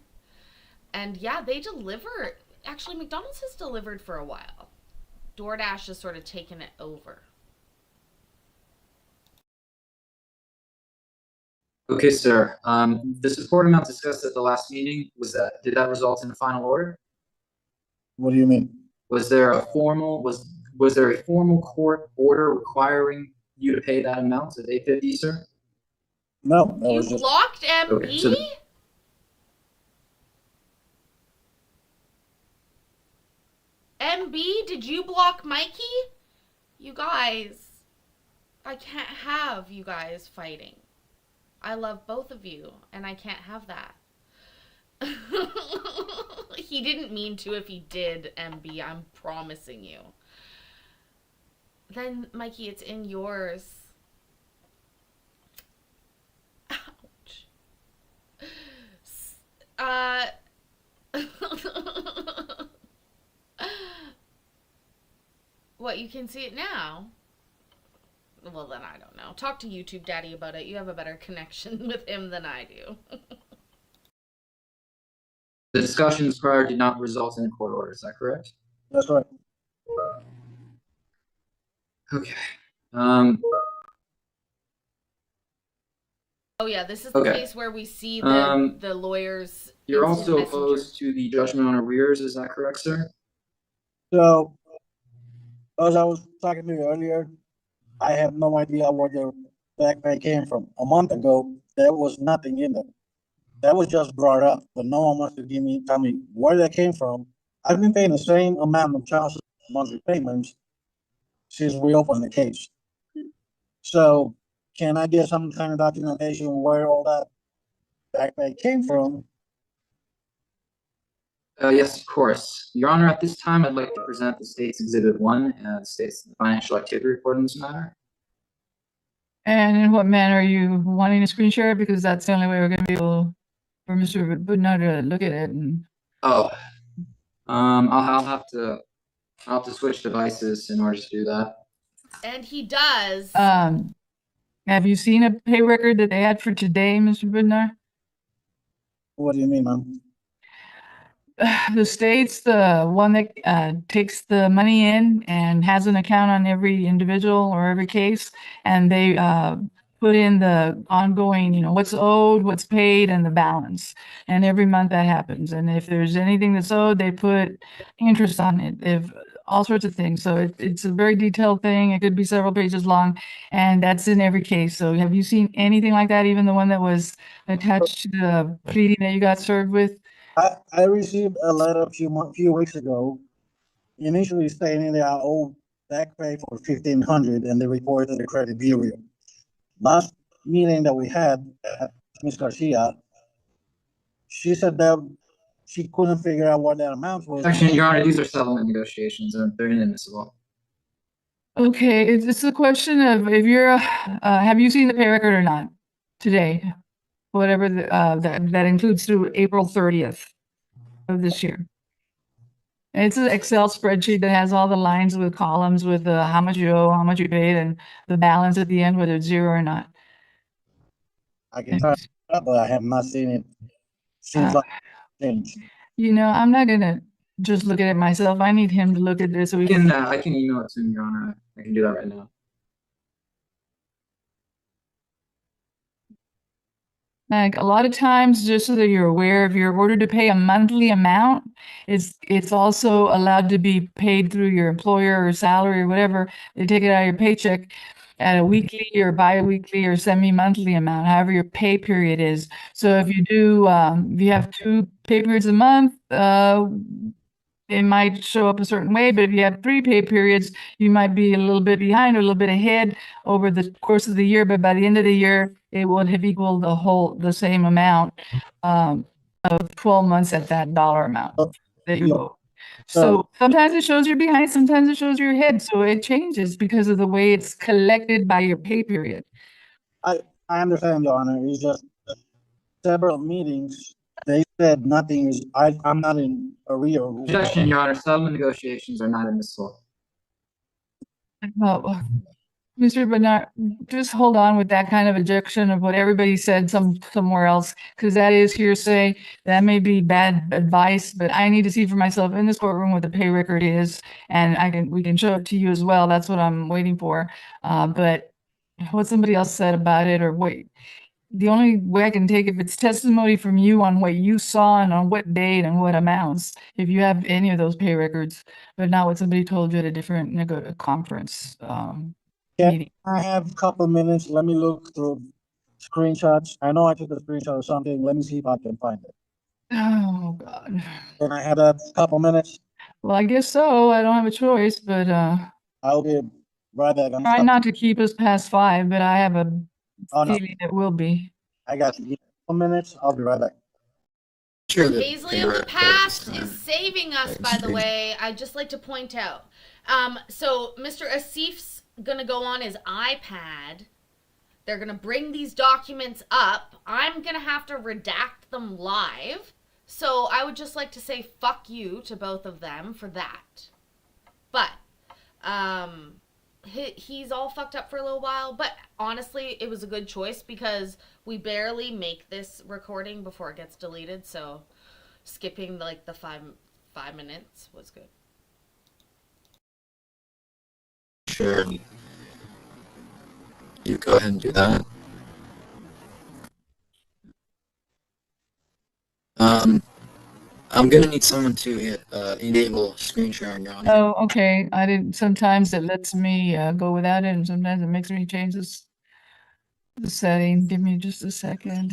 Speaker 3: And yeah, they deliver. Actually, McDonald's has delivered for a while. DoorDash has sort of taken it over.
Speaker 14: Okay, sir. The support amount discussed at the last meeting, did that result in a final order?
Speaker 12: What do you mean?
Speaker 14: Was there a formal court order requiring you to pay that amount of $850, sir?
Speaker 12: No, that
Speaker 3: You
Speaker 12: was just
Speaker 3: blocked MB?
Speaker 14: Okay, so
Speaker 3: MB, did you block Mikey? You guys, I can't have you guys fighting. I love both of you, and I can't have that. He didn't mean to. If he did, MB, I'm promising you. Then, Mikey, it's in yours. Ouch. What, you can see it now? Well, then I don't know. Talk to YouTube Daddy about it. You have a better connection with him than I do.
Speaker 14: The discussions prior did not result in a court order. Is that correct?
Speaker 12: That's right.
Speaker 14: Okay. Um,
Speaker 3: Oh yeah, this is the
Speaker 14: Okay.
Speaker 3: case where we see
Speaker 14: Um,
Speaker 3: the lawyers.
Speaker 14: You're
Speaker 3: instant
Speaker 14: also
Speaker 3: messenger.
Speaker 14: opposed to the judgment on arrears. Is that correct, sir?
Speaker 12: So, as I was talking to you earlier, I have no idea where the back pay came from. A month ago, there was nothing in it. That was just brought up, but no one wants to tell me where that came from. I've been paying the same amount of child support monthly payments since we opened the case. So can I get some kind of documentation where all that back pay came from?
Speaker 14: Yes, of course. Your Honor, at this time, I'd like to present the state's Exhibit 1, states the financial activity report in this matter.
Speaker 13: And in what manner are you wanting to screen share? Because that's the only way we're gonna be able for Mr. Budnar to look at it and.
Speaker 14: Oh, I'll have to switch devices in order to do that.
Speaker 3: And he does.
Speaker 13: Have you seen a pay record that they had for today, Mr. Budnar?
Speaker 12: What do you mean, ma'am?
Speaker 13: The state's the one that takes the money in and has an account on every individual or every case, and they put in the ongoing, what's owed, what's paid, and the balance. And every month that happens. And if there's anything that's owed, they put interest on it. If all sorts of things. So it's a very detailed thing. It could be several pages long, and that's in every case. So have you seen anything like that? Even the one that was attached to the pleading that you got served with?
Speaker 12: I received a letter a few weeks ago, initially stating that I owe back pay for 1,500, and they reported to the credit bureau. Last meeting that we had, Ms. Garcia, she said that she couldn't figure out what that amount was.
Speaker 14: Actually, Your Honor, these are settlement negotiations and they're inadmissible.
Speaker 13: Okay, it's a question of if you're, have you seen the pay record or not today? Whatever that includes through April 30th of this year. It's an Excel spreadsheet that has all the lines with columns with how much you owe, how much you paid, and the balance at the end, whether it's zero or not.
Speaker 12: I can try, but I have not seen it since
Speaker 13: Uh,
Speaker 12: changed.
Speaker 13: I'm not gonna just look at it myself. I need him to look at this so we can.
Speaker 14: I can email it to him, Your Honor. I can do that right now.
Speaker 13: Like a lot of times, just so that you're aware, if you're ordered to pay a monthly amount, it's also allowed to be paid through your employer or salary or whatever. They take it out of your paycheck at a weekly or bi-weekly or semi-monthly amount, however your pay period is. So if if you have 2 pay periods a month, it might show up a certain way, but if you have 3 pay periods, you might be a little bit behind or a little bit ahead over the course of the year, but by the end of the year, it will have equaled the same amount of 12 months at that dollar amount that you owe. So sometimes it shows you're behind, sometimes it shows you're ahead. So it changes because of the way it's collected by your pay period.
Speaker 12: I understand, Your Honor. It's just several meetings, they said nothing is, I'm not in arrear.
Speaker 14: Objection, Your Honor. Settlement negotiations are not admissible.
Speaker 13: Well, Mr. Bernard, just hold on with that kind of objection of what everybody said somewhere else, because that is hearsay. That may be bad advice, but I need to see for myself in this courtroom what the pay record is, and we can show it to you as well. That's what I'm waiting for. But what somebody else said about it, or what the only way I can take if it's testimony from you on what you saw and on what date and what amounts, if you have any of those pay records, but not what somebody told you at a different conference.
Speaker 12: Can I have a couple minutes? Let me look through screenshots. I know I took a screenshot of something. Let me see if I can find it.
Speaker 13: Oh, God.
Speaker 12: Can I have that couple minutes?
Speaker 13: Well, I guess so. I don't have a choice, but
Speaker 12: I'll be right back.
Speaker 13: try not to keep us past 5, but I have a
Speaker 12: Oh, no.
Speaker 13: feeling it will be.
Speaker 12: I got you. 2 minutes. I'll be right back.
Speaker 3: Paisley of the past is saving us, by the way. I'd just like to point out. So Mr. Asif's gonna go on his iPad. They're gonna bring these documents up. I'm gonna have to redact them live. So I would just like to say fuck you to both of them for that. But he's all fucked up for a little while, but honestly, it was a good choice because we barely make this recording before it gets deleted, so skipping like the 5 minutes was good.
Speaker 14: Sure. You go ahead and do that. I'm gonna need someone to enable screen sharing, Your Honor.
Speaker 13: Oh, okay. I didn't, sometimes it lets me go without it and sometimes it makes me change the setting. Give me just a second.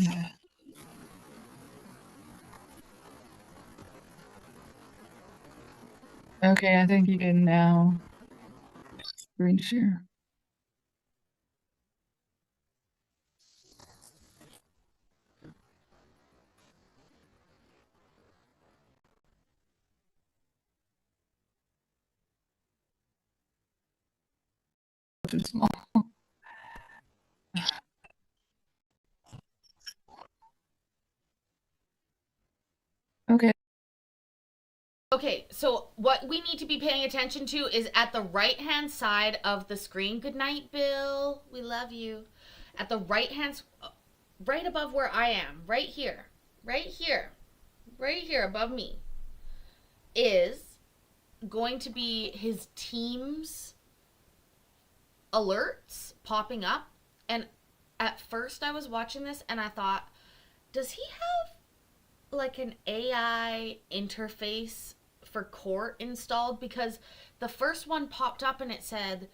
Speaker 13: Okay, I think you can now screen share. Too small. Okay.
Speaker 3: Okay, so what we need to be paying attention to is at the right hand side of the screen. Good night, Bill. We love you. At the right hand, right above where I am, right here, above me, is going to be his team's alerts popping up. And at first I was watching this and I thought, does he have like an AI interface for court installed? Because the first one popped up and it said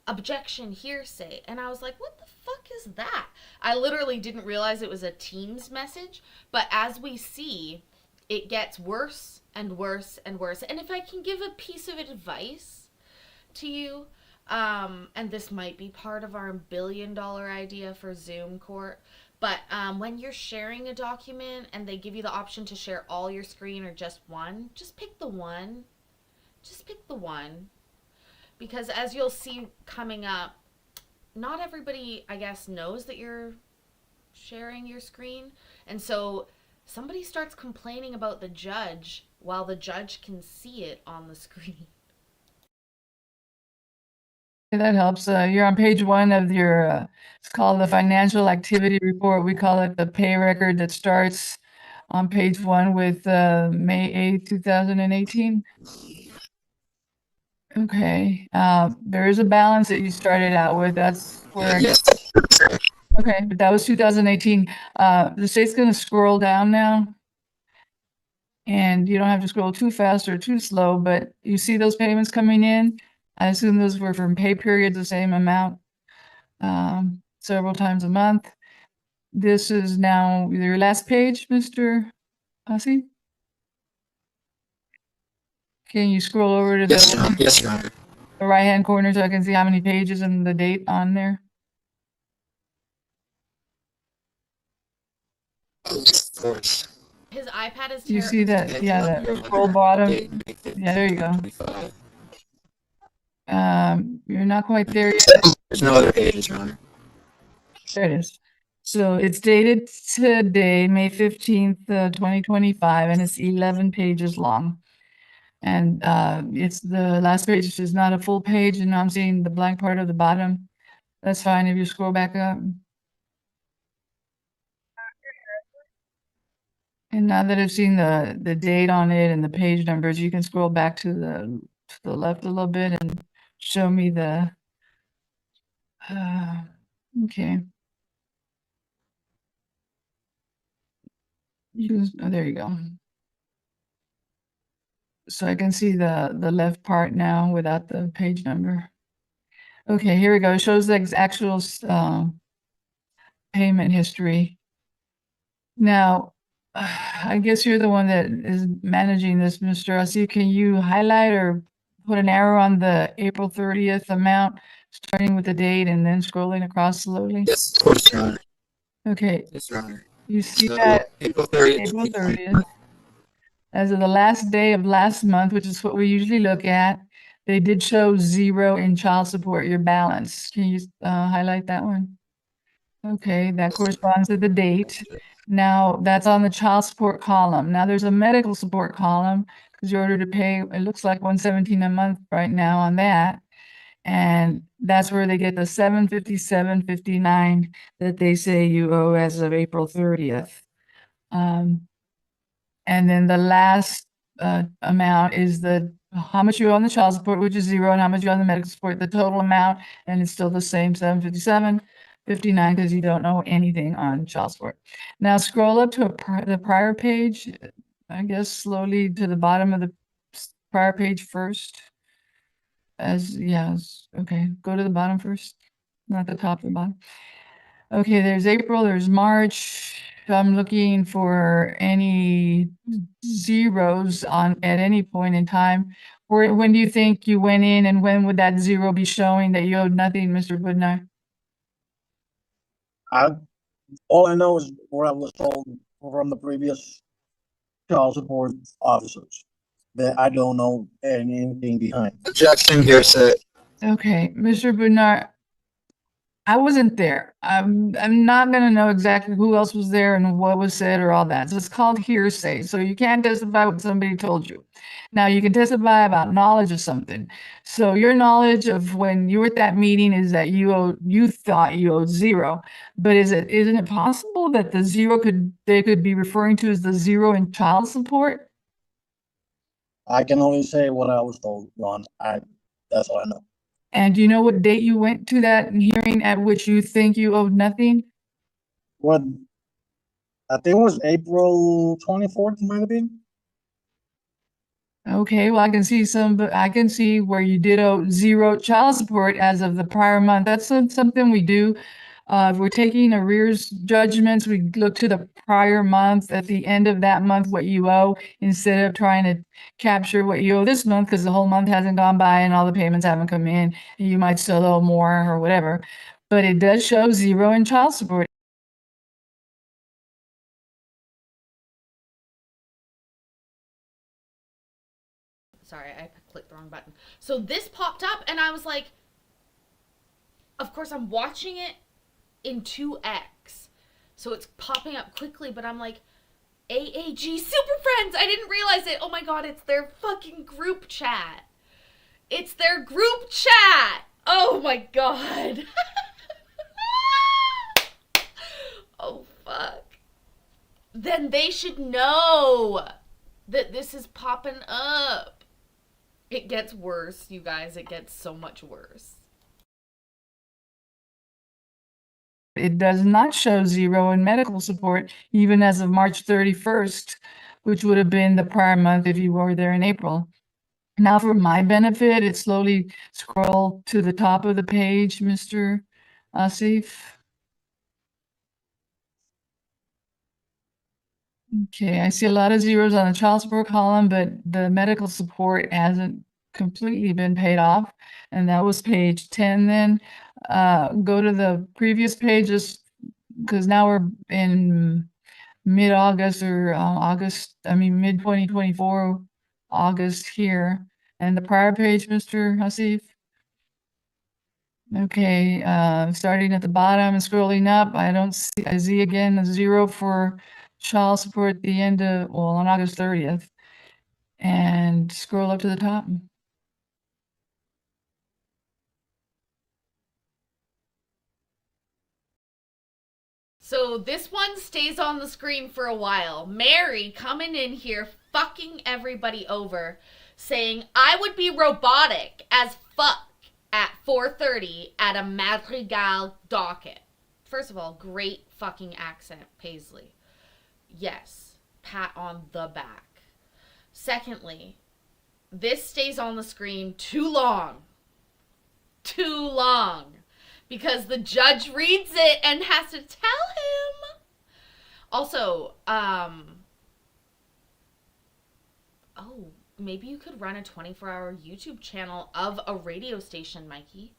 Speaker 3: objection hearsay, and I was like, what the fuck is that? I literally didn't realize it was a Teams message, but as we see, it gets worse and worse and worse. And if I can give a piece of advice to you, and this might be part of our $1 billion idea for Zoom court, but when you're sharing a document and they give you the option to share all your screen or just one, just pick the one. Just pick the one. Because as you'll see coming up, not everybody, I guess, knows that you're sharing your screen. And so somebody starts complaining about the judge while the judge can see it on the screen.
Speaker 13: That helps. You're on page 1 of your, it's called the financial activity report. We call it the pay record that starts on page 1 with May 8th, 2018. Okay. There is a balance that you started out with. That's where.
Speaker 14: Yes.
Speaker 13: Okay, but that was 2018. The state's going to scroll down now. And you don't have to scroll too fast or too slow, but you see those payments coming in. I assume those were from pay periods, the same amount, several times a month. This is now your last page, Mr. Hussey. Can you scroll over to
Speaker 14: Yes, Your Honor.
Speaker 13: the right-hand corner so I can see how many pages and the date on there?
Speaker 14: Of course.
Speaker 3: His iPad is
Speaker 13: You see that? Yeah, the scroll bottom. Yeah, there you go. You're not quite there yet.
Speaker 14: There's no other pages, Your Honor.
Speaker 13: There it is. So it's dated today, May 15th, 2025, and it's 11 pages long. And it's the last page is not a full page, and I'm seeing the blank part of the bottom. That's fine if you scroll back up. And now that I've seen the date on it and the page numbers, you can scroll back to the left a little bit and show me the, okay. Oh, there you go. So I can see the left part now without the page number. Okay, here we go. It shows the actual payment history. Now, I guess you're the one that is managing this, Mr. Hussey. Can you highlight or put an arrow on the April 30th amount, starting with the date and then scrolling across slowly?
Speaker 14: Yes, of course, Your Honor.
Speaker 13: Okay.
Speaker 14: Yes, Your Honor.
Speaker 13: You see
Speaker 14: So,
Speaker 13: that
Speaker 14: April 30th.
Speaker 13: April 30th. As of the last day of last month, which is what we usually look at, they did show 0 in child support, your balance. Can you highlight that one? Okay, that corresponds to the date. Now, that's on the child support column. Now, there's a medical support column because you ordered to pay, it looks like 117 a month right now on that. And that's where they get the 757.59 that they say you owe as of April 30th. And then the last amount is how much you owe on the child support, which is 0, and how much you owe on the medical support, the total amount, and it's still the same 757.59 because you don't owe anything on child support. Now scroll up to the prior page, I guess slowly to the bottom of the prior page first. Okay, go to the bottom first, not the top, the bottom. Okay, there's April, there's March. I'm looking for any zeros at any point in time. When do you think you went in, and when would that 0 be showing that you owed nothing, Mr. Budnar?
Speaker 12: All I know is what I was told from the previous child support officers, that I don't know anything behind.
Speaker 14: Objection, hearsay.
Speaker 13: Okay, Mr. Budnar, I wasn't there. I'm not gonna know exactly who else was there and what was said or all that. So it's called hearsay. So you can't testify what somebody told you. Now you can testify about knowledge of something. So your knowledge of when you were at that meeting is that you thought you owed 0. But isn't it possible that the 0 they could be referring to as the 0 in child support?
Speaker 12: I can only say what I was told, Ron. That's all I know.
Speaker 13: And do you know what date you went to that hearing at which you think you owed nothing?
Speaker 12: What, I think it was April 24th, might have been.
Speaker 13: Okay, well, I can see where you did owe 0 child support as of the prior month. That's something we do. If we're taking arrears judgments, we look to the prior month at the end of that month, what you owe, instead of trying to capture what you owe this month, because the whole month hasn't gone by and all the payments haven't come in. And you might still owe more or whatever, but it does show 0 in child support.
Speaker 3: Sorry, I clicked the wrong button. So this popped up and I was like, of course I'm watching it in 2x. So it's popping up quickly, but I'm like, AAG Super Friends! I didn't realize it. Oh my god, it's their fucking group chat. It's their group chat! Oh my god. Oh fuck. Then they should know that this is popping up. It gets worse, you guys. It gets so much worse.
Speaker 13: It does not show 0 in medical support, even as of March 31st, which would have been the prior month if you were there in April. Now for my benefit, it slowly scroll to the top of the page, Mr. Asif. Okay, I see a lot of zeros on the child support column, but the medical support hasn't completely been paid off. And that was page 10 then. Go to the previous pages, because now we're in mid-August or mid-2024, August here. And the prior page, Mr. Hasif. Okay, starting at the bottom and scrolling up, I see again a 0 for child support at the end of, on August 30th. And scroll up to the top.
Speaker 3: So this one stays on the screen for a while. Mary coming in here fucking everybody over, saying I would be robotic as fuck at 4:30 at a Madrigal docket. First of all, great fucking accent, Paisley. Yes, pat on the back. Secondly, this stays on the screen too long. Too long. Because the judge reads it and has to tell him. Also, maybe you could run a 24-hour YouTube channel of a radio station, Mikey.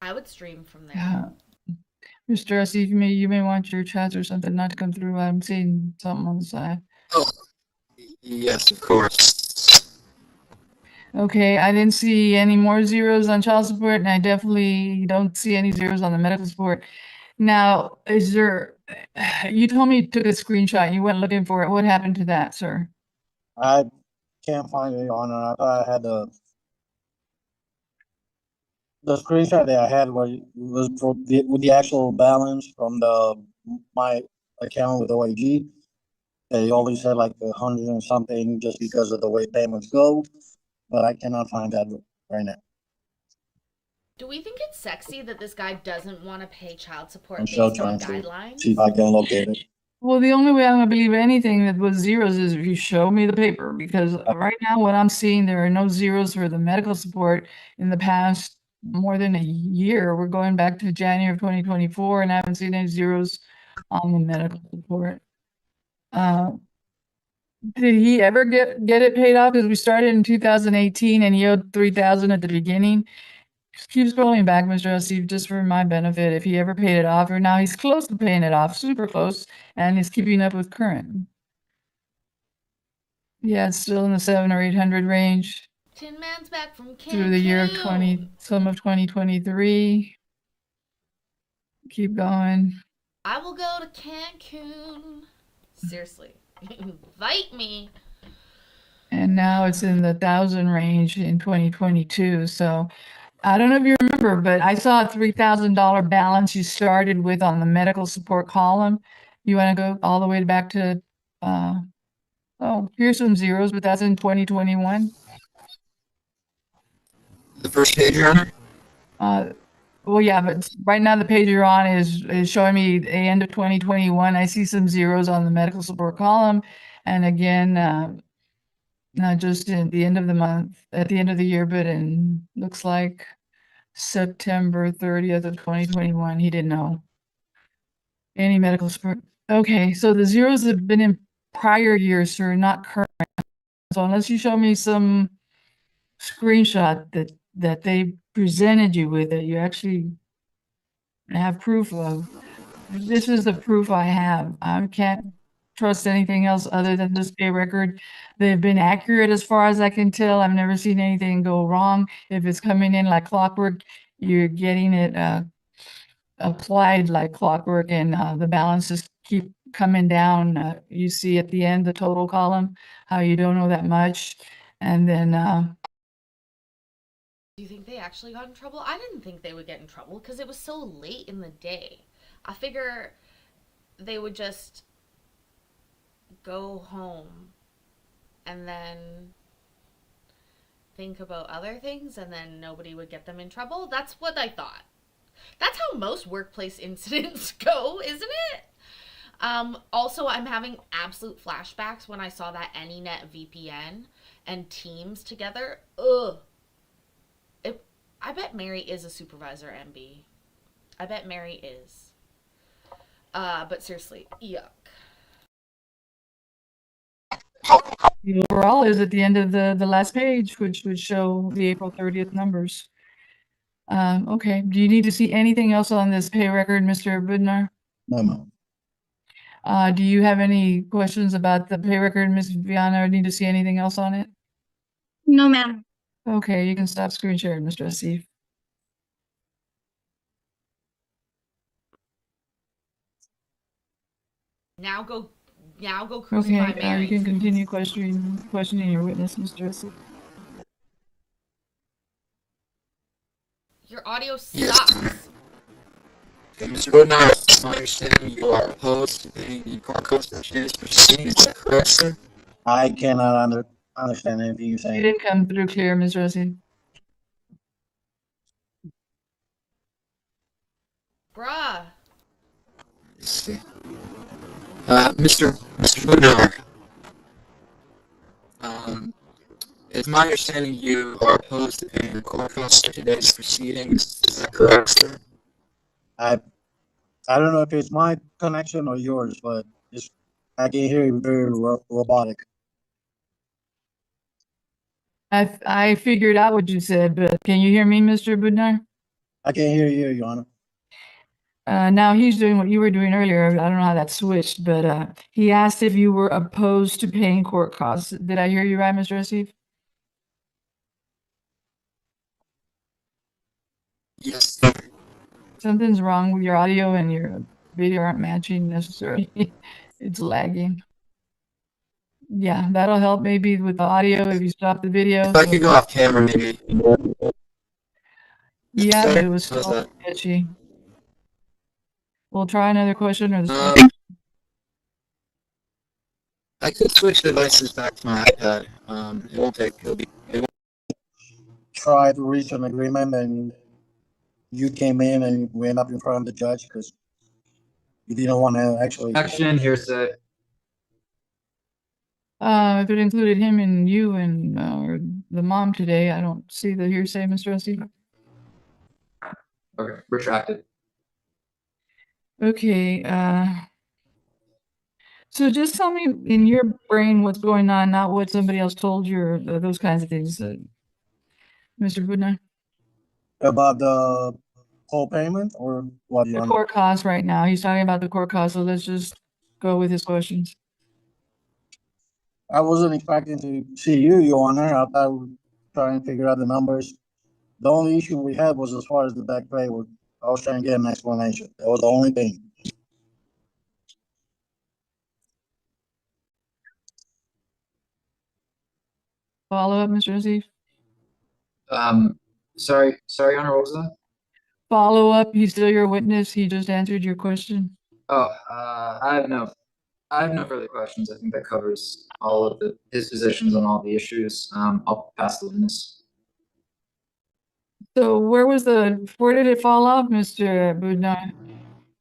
Speaker 3: I would stream from there.
Speaker 13: Yeah. Mr. Asif, you may want your chats or something not to come through. I'm seeing something on the side.
Speaker 14: Oh, yes, of course.
Speaker 13: Okay, I didn't see any more zeros on child support, and I definitely don't see any zeros on the medical support. Now, you told me you took a screenshot and you went looking for it. What happened to that, sir?
Speaker 12: I can't find it, Your Honor. I thought I had the screenshot that I had was for with the actual balance from my account with OAG. They only said like 100 and something just because of the way payments go, but I cannot find that right now.
Speaker 3: Do we think it's sexy that this guy doesn't want to pay child support
Speaker 12: I'm still
Speaker 3: based on
Speaker 12: trying to
Speaker 3: guidelines?
Speaker 12: see if I can locate it.
Speaker 13: Well, the only way I'm gonna believe anything that was zeros is if you show me the paper, because right now what I'm seeing, there are no zeros for the medical support in the past more than a year. We're going back to January of 2024 and I haven't seen any zeros on the medical support. Did he ever get it paid off? Because we started in 2018 and he owed 3,000 at the beginning. Just keep scrolling back, Mr. Asif, just for my benefit. If he ever paid it off, or now he's close to paying it off, super close, and he's keeping up with current. Yeah, it's still in the 700 or 800 range
Speaker 3: Tin Man's back from Cancun.
Speaker 13: through the year of 2023. Keep going.
Speaker 3: I will go to Cancun. Seriously, invite me.
Speaker 13: And now it's in the 1,000 range in 2022. So I don't know if you remember, but I saw a $3,000 balance you started with on the medical support column. You want to go all the way back to, oh, here's some zeros, but that's in 2021.
Speaker 14: The first page, Your Honor?
Speaker 13: Well, yeah, but right now the page you're on is showing me the end of 2021. I see some zeros on the medical support column. And again, not just at the end of the month, at the end of the year, but in, looks like September 30th of 2021, he didn't know any medical support. Okay, so the zeros have been in prior years, sir, not current. So unless you show me some screenshot that they presented you with that you actually have proof of, this is the proof I have. I can't trust anything else other than this pay record. They've been accurate as far as I can tell. I've never seen anything go wrong. If it's coming in like clockwork, you're getting it applied like clockwork, and the balances keep coming down. You see at the end, the total column, how you don't know that much. And then
Speaker 3: Do you think they actually got in trouble? I didn't think they would get in trouble because it was so late in the day. I figure they would just go home and then think about other things and then nobody would get them in trouble. That's what I thought. That's how most workplace incidents go, isn't it? Also, I'm having absolute flashbacks when I saw that AnyNet VPN and Teams together. Ugh. I bet Mary is a supervisor, MB. I bet Mary is. But seriously, yuck.
Speaker 13: the overall is at the end of the last page, which would show the April 30th numbers. Okay, do you need to see anything else on this pay record, Mr. Budnar?
Speaker 12: No, ma'am.
Speaker 13: Do you have any questions about the pay record, Ms. Viana, or need to see anything else on it?
Speaker 2: No, ma'am.
Speaker 13: Okay, you can stop screen sharing, Mr. Asif.
Speaker 3: Now go crucify
Speaker 13: Okay,
Speaker 3: Mary.
Speaker 13: you can continue questioning your witness, Mr. Asif.
Speaker 3: Your audio sucks.
Speaker 14: Okay, Mr. Bodnar, it's my understanding you are opposed to paying the court costs of today's proceedings. Is that correct, sir?
Speaker 12: I cannot understand anything you're
Speaker 13: You
Speaker 12: saying.
Speaker 13: didn't come through clear, Mr. Asif.
Speaker 3: Bruh.
Speaker 14: Let's see. Mr. Bodnar, it's my understanding you are opposed to paying the court costs of today's proceedings. Is that correct, sir?
Speaker 12: I don't know if it's my connection or yours, but I can hear you very robotic.
Speaker 13: I figured out what you said, but can you hear me, Mr. Budnar?
Speaker 12: I can't hear you, Your Honor.
Speaker 13: Now he's doing what you were doing earlier. I don't know how that switched, but he asked if you were opposed to paying court costs. Did I hear you right, Mr. Asif?
Speaker 14: Yes, sir.
Speaker 13: Something's wrong with your audio and your video aren't matching necessarily. It's lagging. Yeah, that'll help maybe with the audio if you stop the video.
Speaker 14: If I could go off camera, maybe.
Speaker 13: Yeah, but it was
Speaker 14: How's
Speaker 13: still
Speaker 14: that?
Speaker 13: sketchy. We'll try another question or the
Speaker 14: I could switch devices back to my iPad. It won't take. It won't.
Speaker 12: Try to reach an agreement and you came in and we end up in front of the judge because you didn't want to actually.
Speaker 14: Action hearsay.
Speaker 13: If it included him and you and or the mom today, I don't see the hearsay, Mr. Rusty.
Speaker 14: Okay, retracted.
Speaker 13: Okay, so just tell me in your brain what's going on, not what somebody else told you or those kinds of things, Mr. Budna.
Speaker 12: About the whole payment or what?
Speaker 13: The court costs right now. He's talking about the court costs, so let's just go with his questions.
Speaker 12: I wasn't expecting to see you, Your Honor. I thought we were trying to figure out the numbers. The only issue we had was as far as the back pay. I was trying to get an explanation. That was the only thing.
Speaker 13: Follow up, Mr. Azif?
Speaker 14: Sorry, Your Honor, what was that?
Speaker 13: Follow up, he's still your witness. He just answered your question.
Speaker 14: Oh, I have no further questions. I think that covers all of his positions on all the issues. I'll pass the witness.
Speaker 13: So where did it fall off, Mr. Budna?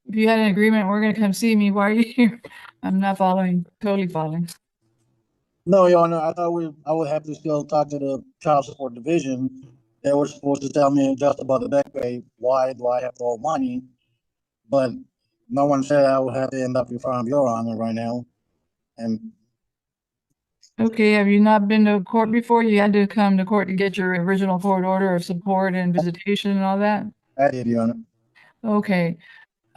Speaker 13: If you had an agreement, we're gonna come see me. Why are you here? I'm not following, totally following.
Speaker 12: No, Your Honor, I thought I would have to still talk to the child support division. They were supposed to tell me just about the back pay. Why do I have to owe money? But no one said I would have to end up in front of Your Honor right now. And
Speaker 13: Okay, have you not been to court before? You had to come to court to get your original court order of support and visitation and all that?
Speaker 12: I did, Your Honor.
Speaker 13: Okay.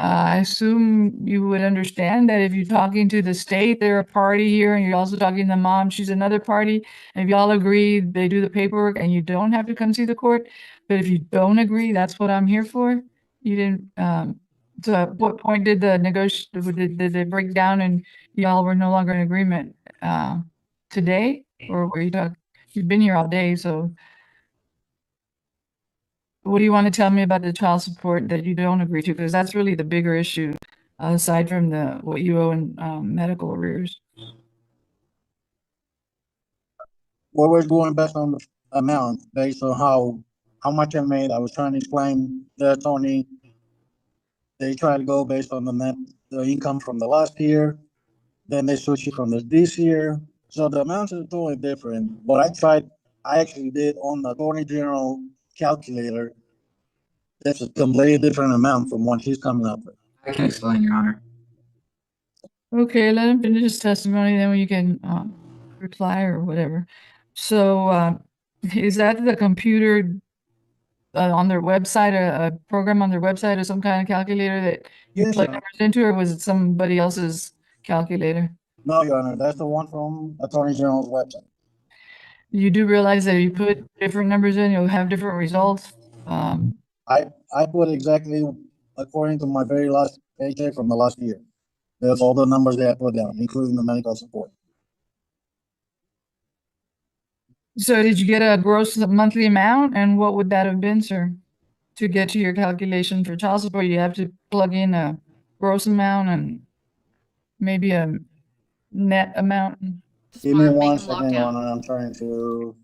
Speaker 13: I assume you would understand that if you're talking to the state, they're a party here, and you're also talking to the mom, she's another party. And if y'all agree, they do the paperwork and you don't have to come see the court. But if you don't agree, that's what I'm here for. You didn't, so at what point did the did they break down and y'all were no longer in agreement? Today? Or were you've been here all day, so what do you want to tell me about the child support that you don't agree to? Because that's really the bigger issue, aside from what you owe in medical arrears.
Speaker 12: Well, we're going based on the amount, based on how much I made. I was trying to explain the attorney. They try to go based on the income from the last year. Then they switch it from this year. So the amounts are totally different. But I actually did on the Attorney General calculator. That's a completely different amount from what he's coming up with.
Speaker 14: I can explain, Your Honor.
Speaker 13: Okay, let him finish his testimony, then you can reply or whatever. So is that the computer on their website, a program on their website or some kind of calculator that you
Speaker 12: Yes,
Speaker 13: plug
Speaker 12: Your Honor.
Speaker 13: numbers into, or was it somebody else's calculator?
Speaker 12: No, Your Honor, that's the one from Attorney General's website.
Speaker 13: You do realize that if you put different numbers in, you'll have different results.
Speaker 12: I put exactly according to my very last paycheck from the last year. That's all the numbers that I put down, including the medical support.
Speaker 13: So did you get a gross monthly amount, and what would that have been, sir? To get to your calculation for child support, you have to plug in a gross amount and maybe a net amount.
Speaker 12: Give me 1 second, Your Honor. I'm trying to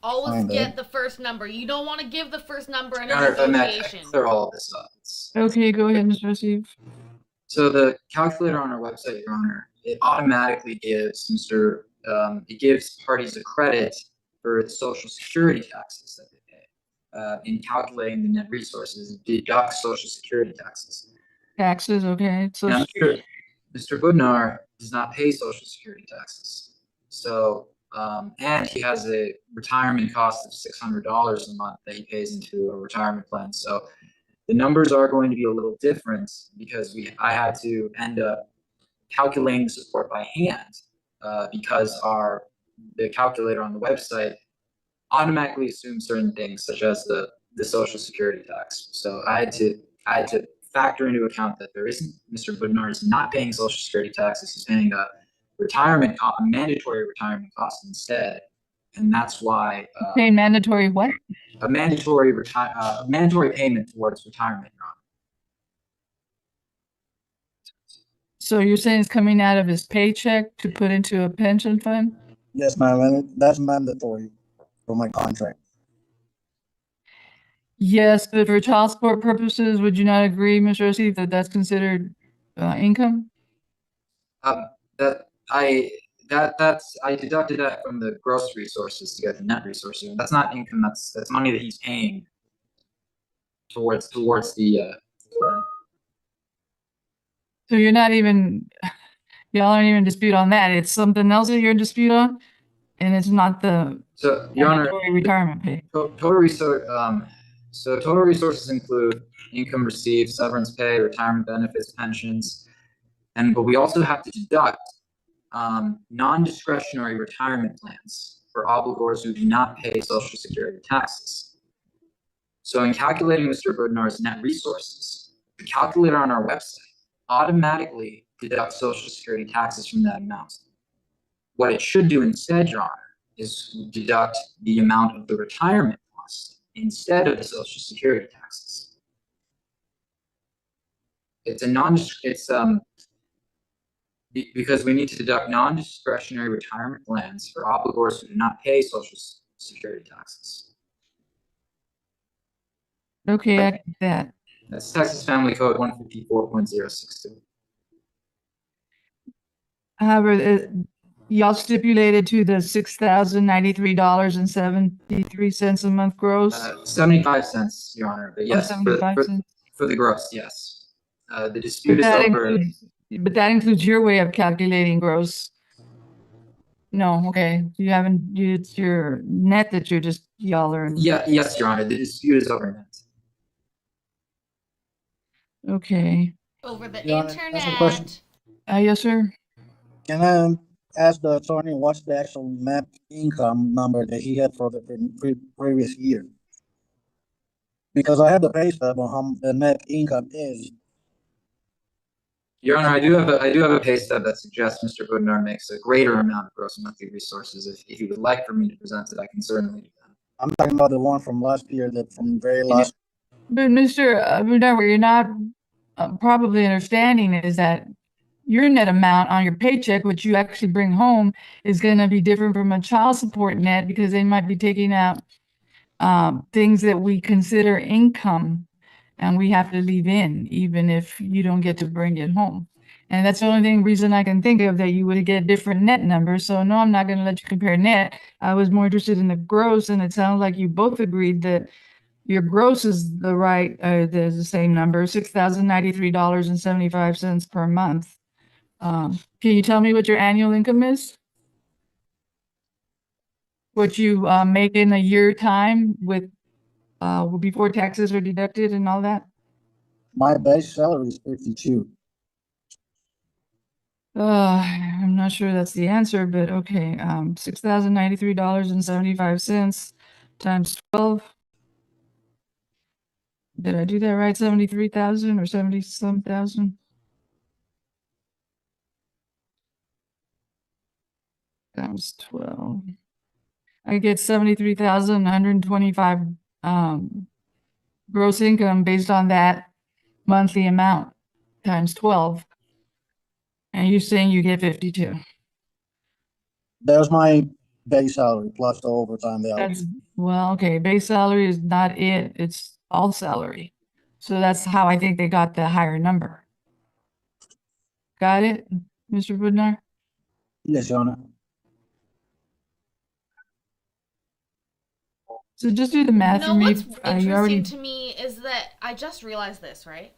Speaker 3: Always
Speaker 12: find
Speaker 3: get
Speaker 12: it.
Speaker 3: the first number. You don't want to give the first number in
Speaker 14: Your
Speaker 3: a
Speaker 14: Honor, if I may, I
Speaker 3: negotiation.
Speaker 14: can clear all of this up.
Speaker 13: Okay, go ahead, Mr. Steve.
Speaker 14: So the calculator on our website, Your Honor, it automatically gives it gives parties a credit for the Social Security taxes that they pay. In calculating the net resources, it deducts Social Security taxes.
Speaker 13: Taxes, okay. So
Speaker 14: Now, Mr. Budnar does not pay Social Security taxes. So, and he has a retirement cost of $600 a month that he pays into a retirement plan. So the numbers are going to be a little different because I had to end up calculating the support by hand because the calculator on the website automatically assumes certain things such as the Social Security tax. So I had to factor into account that Mr. Budnar is not paying Social Security taxes. He's paying mandatory retirement cost instead. And that's why
Speaker 13: Pay mandatory what?
Speaker 14: a mandatory payment towards retirement, Your Honor.
Speaker 13: So you're saying it's coming out of his paycheck to put into a pension fund?
Speaker 12: Yes, ma'am, and that's mandatory for my contract.
Speaker 13: Yes, but for child support purposes, would you not agree, Ms. Rossi, that that's considered income?
Speaker 14: I deducted that from the gross resources to get the net resources. That's not income. That's money that he's paying towards the.
Speaker 13: So you're not even, y'all aren't even in dispute on that. It's something else that you're in dispute on, and it's not the
Speaker 14: So, Your Honor,
Speaker 13: mandatory retirement pay.
Speaker 14: total resources include income received, severance pay, retirement benefits, pensions, but we also have to deduct non-discretionary retirement plans for obligors who do not pay Social Security taxes. So in calculating Mr. Budnar's net resources, the calculator on our website automatically deducts Social Security taxes from that amount. What it should do instead, Your Honor, is deduct the amount of the retirement cost instead of the Social Security taxes. Because we need to deduct non-discretionary retirement plans for obligors who do not pay Social Security taxes.
Speaker 13: Okay, I get that.
Speaker 14: That's Texas Family Code 154.062.
Speaker 13: However, y'all stipulated to the $6,093.73 a month gross?
Speaker 14: 75 cents, Your Honor, but yes,
Speaker 13: 75 cents.
Speaker 14: for the gross, yes. The dispute is over.
Speaker 13: But that includes your way of calculating gross. No, okay, you haven't, it's your net that you're just, y'all are.
Speaker 14: Yes, Your Honor, the dispute is over net.
Speaker 13: Okay.
Speaker 3: Over the
Speaker 12: Your Honor, that's a question.
Speaker 3: internet.
Speaker 13: Yes, sir.
Speaker 12: Can I ask the attorney what's the actual net income number that he had for the previous year? Because I have the pay stub on how the net income is.
Speaker 14: Your Honor, I do have a pay stub that suggests Mr. Budnar makes a greater amount of gross monthly resources. If you would like for me to present it, I can certainly do that.
Speaker 12: I'm talking about the one from last year, that from very last.
Speaker 13: But Mr. Budar, what you're not probably understanding is that your net amount on your paycheck, which you actually bring home, is going to be different from a child support net because they might be taking out things that we consider income and we have to leave in, even if you don't get to bring it home. And that's the only reason I can think of that you would get different net numbers. So no, I'm not going to let you compare net. I was more interested in the gross, and it sounds like you both agreed that your gross is the same number, $6,093.75 per month. Can you tell me what your annual income is? What you make in a year time with before taxes are deducted and all that?
Speaker 12: My base salary is 52.
Speaker 13: I'm not sure that's the answer, but okay. $6,093.75 times 12. Did I do that right? 73,000 or 70 some thousand? Times 12. I get 73,125 gross income based on that monthly amount times 12. And you're saying you get 52.
Speaker 12: There's my base salary plus the overtime.
Speaker 13: Well, okay, base salary is not it, it's all salary. So that's how I think they got the higher number. Got it, Mr. Budnar?
Speaker 12: Yes, Your Honor.
Speaker 13: So just do the math for me.
Speaker 3: What's interesting to me is that I just realized this, right?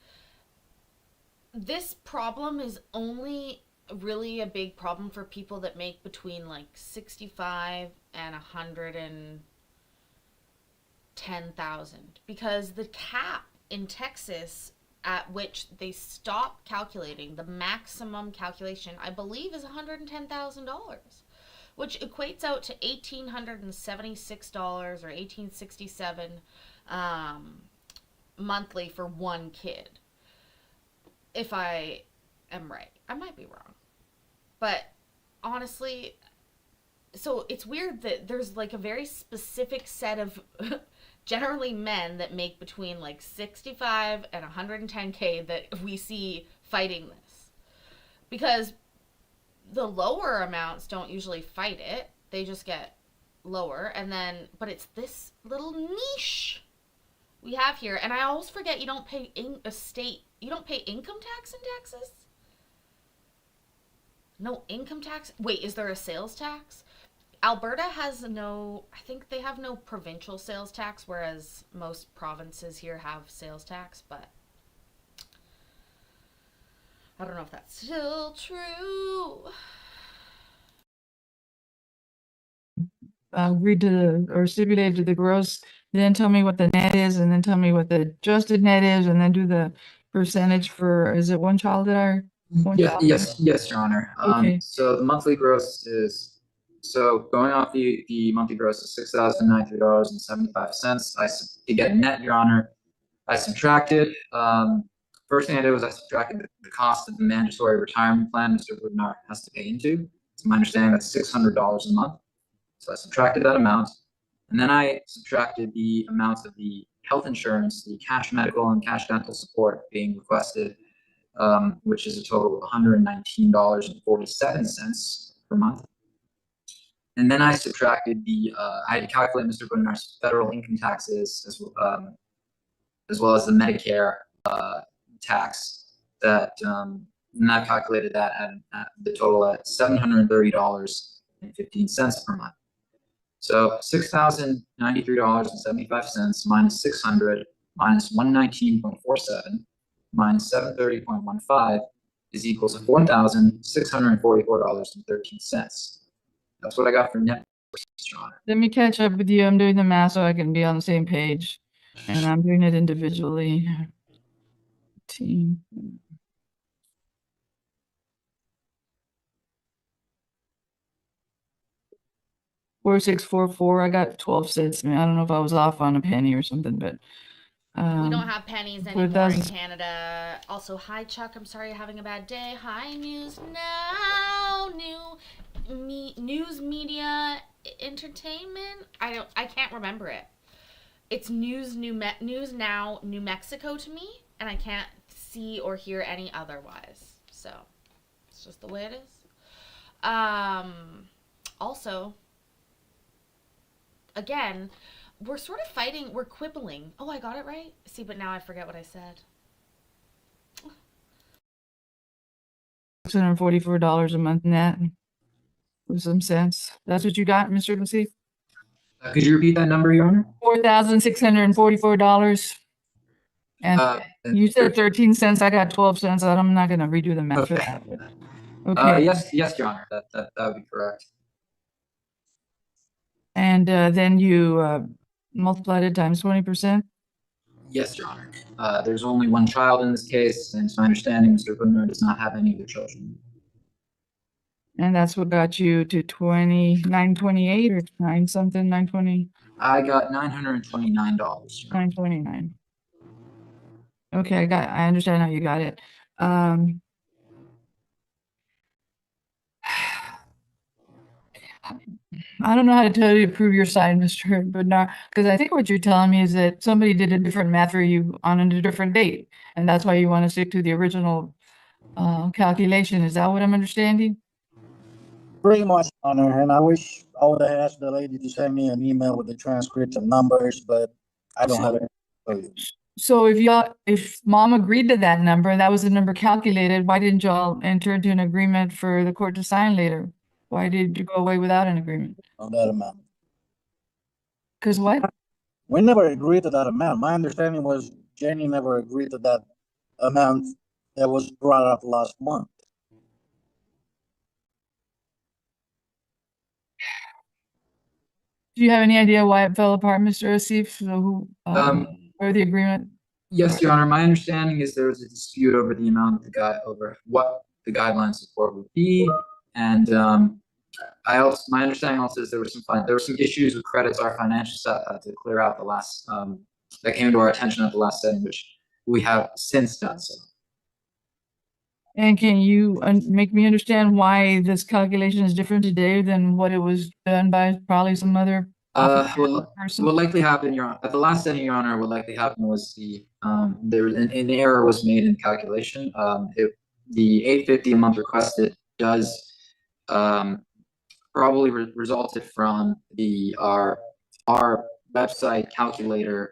Speaker 3: This problem is only really a big problem for people that make between like 65 and 110,000, because the cap in Texas at which they stop calculating the maximum calculation, I believe, is $110,000, which equates out to $1,876 or $1,867 monthly for one kid. If I am right, I might be wrong, but honestly, so it's weird that there's like a very specific set of generally men that make between like 65 and 110K that we see fighting this. Because the lower amounts don't usually fight it. They just get lower, and then but it's this little niche we have here. And I always forget, you don't pay you don't pay income tax in Texas. No income tax. Wait, is there a sales tax? Alberta has no, I think they have no provincial sales tax, whereas most provinces here have sales tax, but I don't know if that's still true.
Speaker 13: Agreed to or stipulated to the gross, then tell me what the net is, and then tell me what the adjusted net is, and then do the percentage for, is it one child at our? One
Speaker 14: Yeah,
Speaker 13: child?
Speaker 14: yes, Your Honor.
Speaker 13: Okay.
Speaker 14: So the monthly gross is, so going off the monthly gross is $6,093.75. To get net, Your Honor, I subtracted, first thing I did was I subtracted the cost of the mandatory retirement plan Mr. Woodnar has to pay into. It's my understanding that's $600 a month. So I subtracted that amount. And then I subtracted the amount of the health insurance, the cash medical and cash dental support being requested, which is a total of $119.47 per month. And then I subtracted I had to calculate Mr. Budnar's federal income taxes as well as the Medicare tax and I calculated that at the total at $730.15 per month. So $6,093.75 minus 600 minus 119.47 minus 730.15 is equal to $1,644.13. That's what I got for net, Your Honor.
Speaker 13: Let me catch up with you. I'm doing the math so I can be on the same page. And I'm doing it individually. Team. 4644. I got 12 cents. I mean, I don't know if I was off on a penny or something, but
Speaker 3: We don't have pennies
Speaker 13: but
Speaker 3: anymore in
Speaker 13: that's-
Speaker 3: Canada. Also, hi Chuck, I'm sorry you're having a bad day. Hi News Now, News Media Entertainment. I can't remember it. It's News Now New Mexico to me, and I can't see or hear any otherwise. So it's just the way it is. Also, again, we're sort of fighting, we're quibbling. Oh, I got it right? See, but now I forget what I said.
Speaker 13: $644 a month net. With some sense. That's what you got, Mr. Lassif?
Speaker 14: Could you repeat that number, Your Honor?
Speaker 13: $4,644. And you said 13 cents. I got 12 cents. I'm not going to redo the math for that. Okay.
Speaker 14: Yes, Your Honor. That would be correct.
Speaker 13: And then you multiplied it times 20%.
Speaker 14: Yes, Your Honor. There's only one child in this case, and it's my understanding Mr. Budnar does not have any other children.
Speaker 13: And that's what got you to 928 or 9 something, 920.
Speaker 14: I got $929.
Speaker 13: 929. Okay, I understand how you got it. I don't know how to tell you to prove your side, Mr. Budnar, because I think what you're telling me is that somebody did a different math for you on a different date, and that's why you want to stick to the original calculation. Is that what I'm understanding?
Speaker 12: Pretty much, Honor, and I wish I would have asked the lady to send me an email with the transcripts and numbers, but I don't have it.
Speaker 13: So if mom agreed to that number, that was the number calculated, why didn't y'all enter into an agreement for the court to sign later? Why did you go away without an agreement?
Speaker 12: On that amount.
Speaker 13: Because what?
Speaker 12: We never agreed to that amount. My understanding was Jenny never agreed to that amount that was brought up last month.
Speaker 13: Do you have any idea why it fell apart, Mr. Asif? So or the agreement?
Speaker 14: Yes, Your Honor. My understanding is there was a dispute over the amount of over what the guideline support would be, and my understanding also is there were some issues with credits our financial staff had to clear out the last that came to our attention at the last setting, which we have since done so.
Speaker 13: And can you make me understand why this calculation is different today than what it was done by probably some other person?
Speaker 14: What likely happened, Your Honor, at the last setting, Your Honor, what likely happened was there an error was made in calculation. The 850 a month requested does probably resulted from our website calculator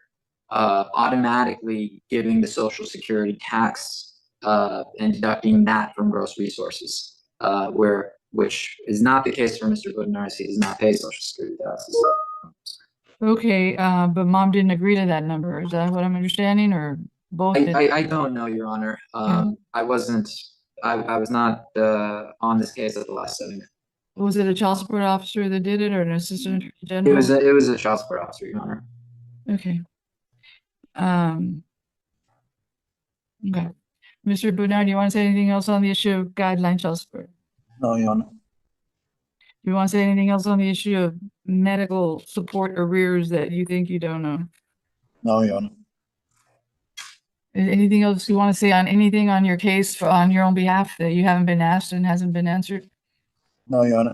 Speaker 14: automatically giving the Social Security tax and deducting that from gross resources, which is not the case for Mr. Budnar. He does not pay Social Security taxes.
Speaker 13: Okay, but mom didn't agree to that number. Is that what I'm understanding, or both?
Speaker 14: I don't know, Your Honor. I wasn't. I was not on this case at the last setting.
Speaker 13: Was it a child support officer that did it, or an assistant attorney general?
Speaker 14: It was a child support officer, Your Honor.
Speaker 13: Okay. Okay. Mr. Budnar, do you want to say anything else on the issue of guideline child support?
Speaker 12: No, Your Honor.
Speaker 13: Do you want to say anything else on the issue of medical support arrears that you think you don't know?
Speaker 12: No, Your Honor.
Speaker 13: Anything else you want to say on anything on your case on your own behalf that you haven't been asked and hasn't been answered?
Speaker 12: No, Your Honor.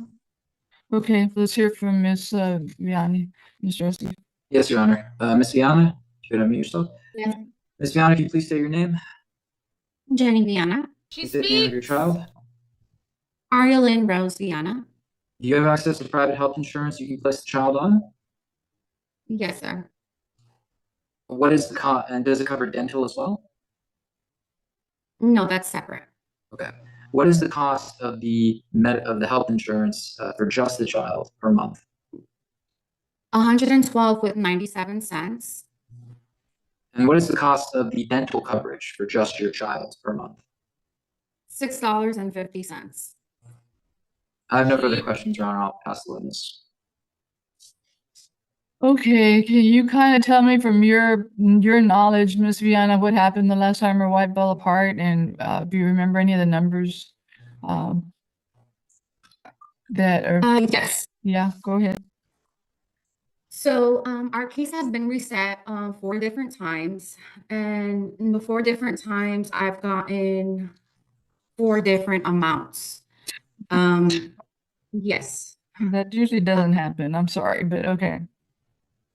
Speaker 13: Okay, let's hear from Ms. Vianney. Mr. Esty.
Speaker 14: Yes, Your Honor. Ms. Viana, you could unmute yourself.
Speaker 2: Yes.
Speaker 14: Ms. Viana, can you please state your name?
Speaker 2: Jenny Viana.
Speaker 3: She
Speaker 14: The name of your
Speaker 3: speaks.
Speaker 14: child?
Speaker 2: Arielyn Rose Viana.
Speaker 14: Do you have access to private health insurance you can place the child on?
Speaker 2: Yes, sir.
Speaker 14: What is the cost, and does it cover dental as well?
Speaker 2: No, that's separate.
Speaker 14: Okay. What is the cost of the health insurance for just the child per month?
Speaker 2: $112 with 97 cents.
Speaker 14: And what is the cost of the dental coverage for just your child per month?
Speaker 2: $6.50.
Speaker 14: I have no further questions, Your Honor. I'll pass the witness.
Speaker 13: Okay, can you kind of tell me from your knowledge, Ms. Viana, what happened the last time her wife fell apart, and do you remember any of the numbers that are?
Speaker 2: Yes.
Speaker 13: Yeah, go ahead.
Speaker 2: So our case has been reset 4 different times, and in the 4 different times I've gotten 4 different amounts. Yes.
Speaker 13: That usually doesn't happen. I'm sorry, but okay.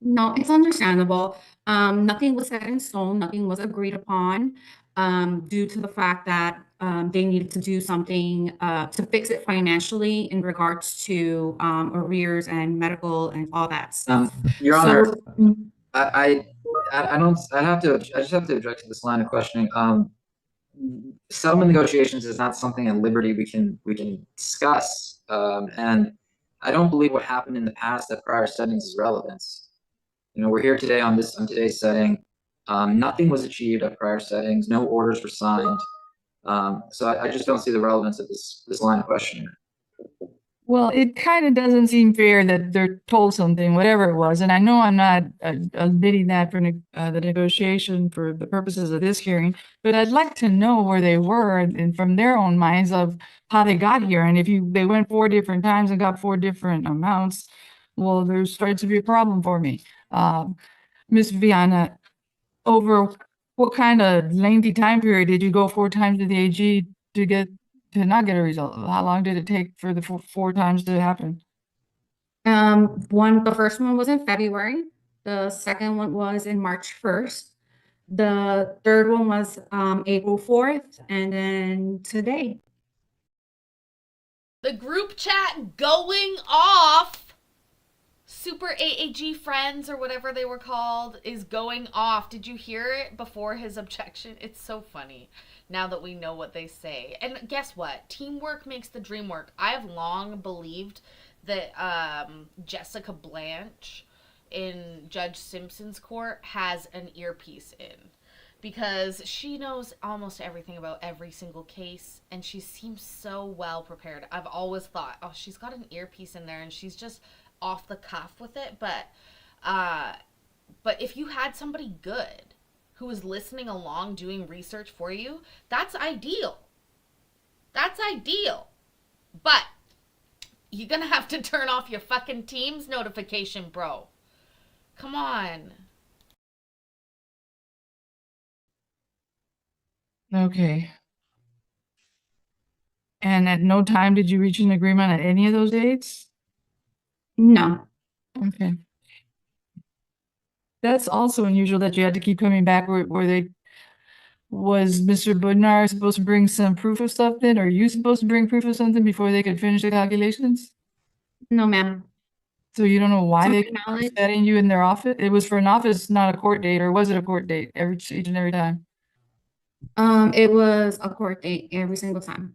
Speaker 2: No, it's understandable. Nothing was set in stone, nothing was agreed upon, due to the fact that they needed to do something to fix it financially in regards to arrears and medical and all that stuff.
Speaker 14: Your
Speaker 2: So-
Speaker 14: Honor, I just have to object to this line of questioning. Settlement negotiations is not something at liberty we can discuss. And I don't believe what happened in the past at prior settings is relevant. You know, we're here today on today's setting. Nothing was achieved at prior settings. No orders were signed. So I just don't see the relevance of this line of questioning.
Speaker 13: Well, it kind of doesn't seem fair that they're told something, whatever it was. And I know I'm not admitting that for the negotiation for the purposes of this hearing, but I'd like to know where they were and from their own minds of how they got here. And if they went 4 different times and got 4 different amounts, well, there starts to be a problem for me. Ms. Viana, over what kind of lengthy time period did you go 4 times to the AG to not get a result? How long did it take for the 4 times to happen?
Speaker 2: The first one was in February. The second one was in March 1st. The third one was April 4th, and then today.
Speaker 3: The group chat going off. Super AAG friends or whatever they were called is going off. Did you hear it before his objection? It's so funny now that we know what they say. And guess what? Teamwork makes the dream work. I have long believed that Jessica Blanche in Judge Simpson's court has an earpiece in, because she knows almost everything about every single case, and she seems so well prepared. I've always thought, oh, she's got an earpiece in there and she's just off the cuff with it. But if you had somebody good who was listening along, doing research for you, that's ideal. That's ideal. But you're gonna have to turn off your fucking Teams notification, bro. Come on.
Speaker 13: Okay. And at no time did you reach an agreement at any of those dates?
Speaker 15: No.
Speaker 13: Okay. That's also unusual that you had to keep coming back where they, was Mr. Budnar supposed to bring some proof of something, or are you supposed to bring proof of something before they could finish the calculations?
Speaker 15: No, ma'am.
Speaker 13: So you don't know why
Speaker 15: To
Speaker 13: they
Speaker 15: my
Speaker 13: kept
Speaker 15: knowledge,
Speaker 13: setting you in their office? It was for an office, not a court date, or was it a court date each and every time?
Speaker 15: it was a court date every single time.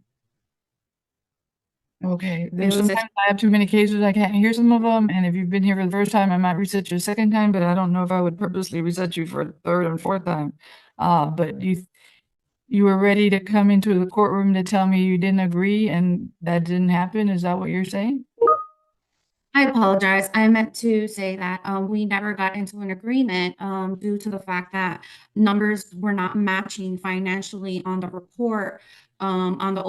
Speaker 13: Okay,
Speaker 15: It
Speaker 13: there's
Speaker 15: was a
Speaker 13: sometimes I have too many cases, I can't hear some of them, and if you've been here for the first time, I might reset you a second time, but I don't know if I would purposely reset you for a third and fourth time. But you were ready to come into the courtroom to tell me you didn't agree and that didn't happen, is that what you're saying?
Speaker 15: I apologize. I meant to say that we never got into an agreement due to the fact that numbers were not matching financially on the report on the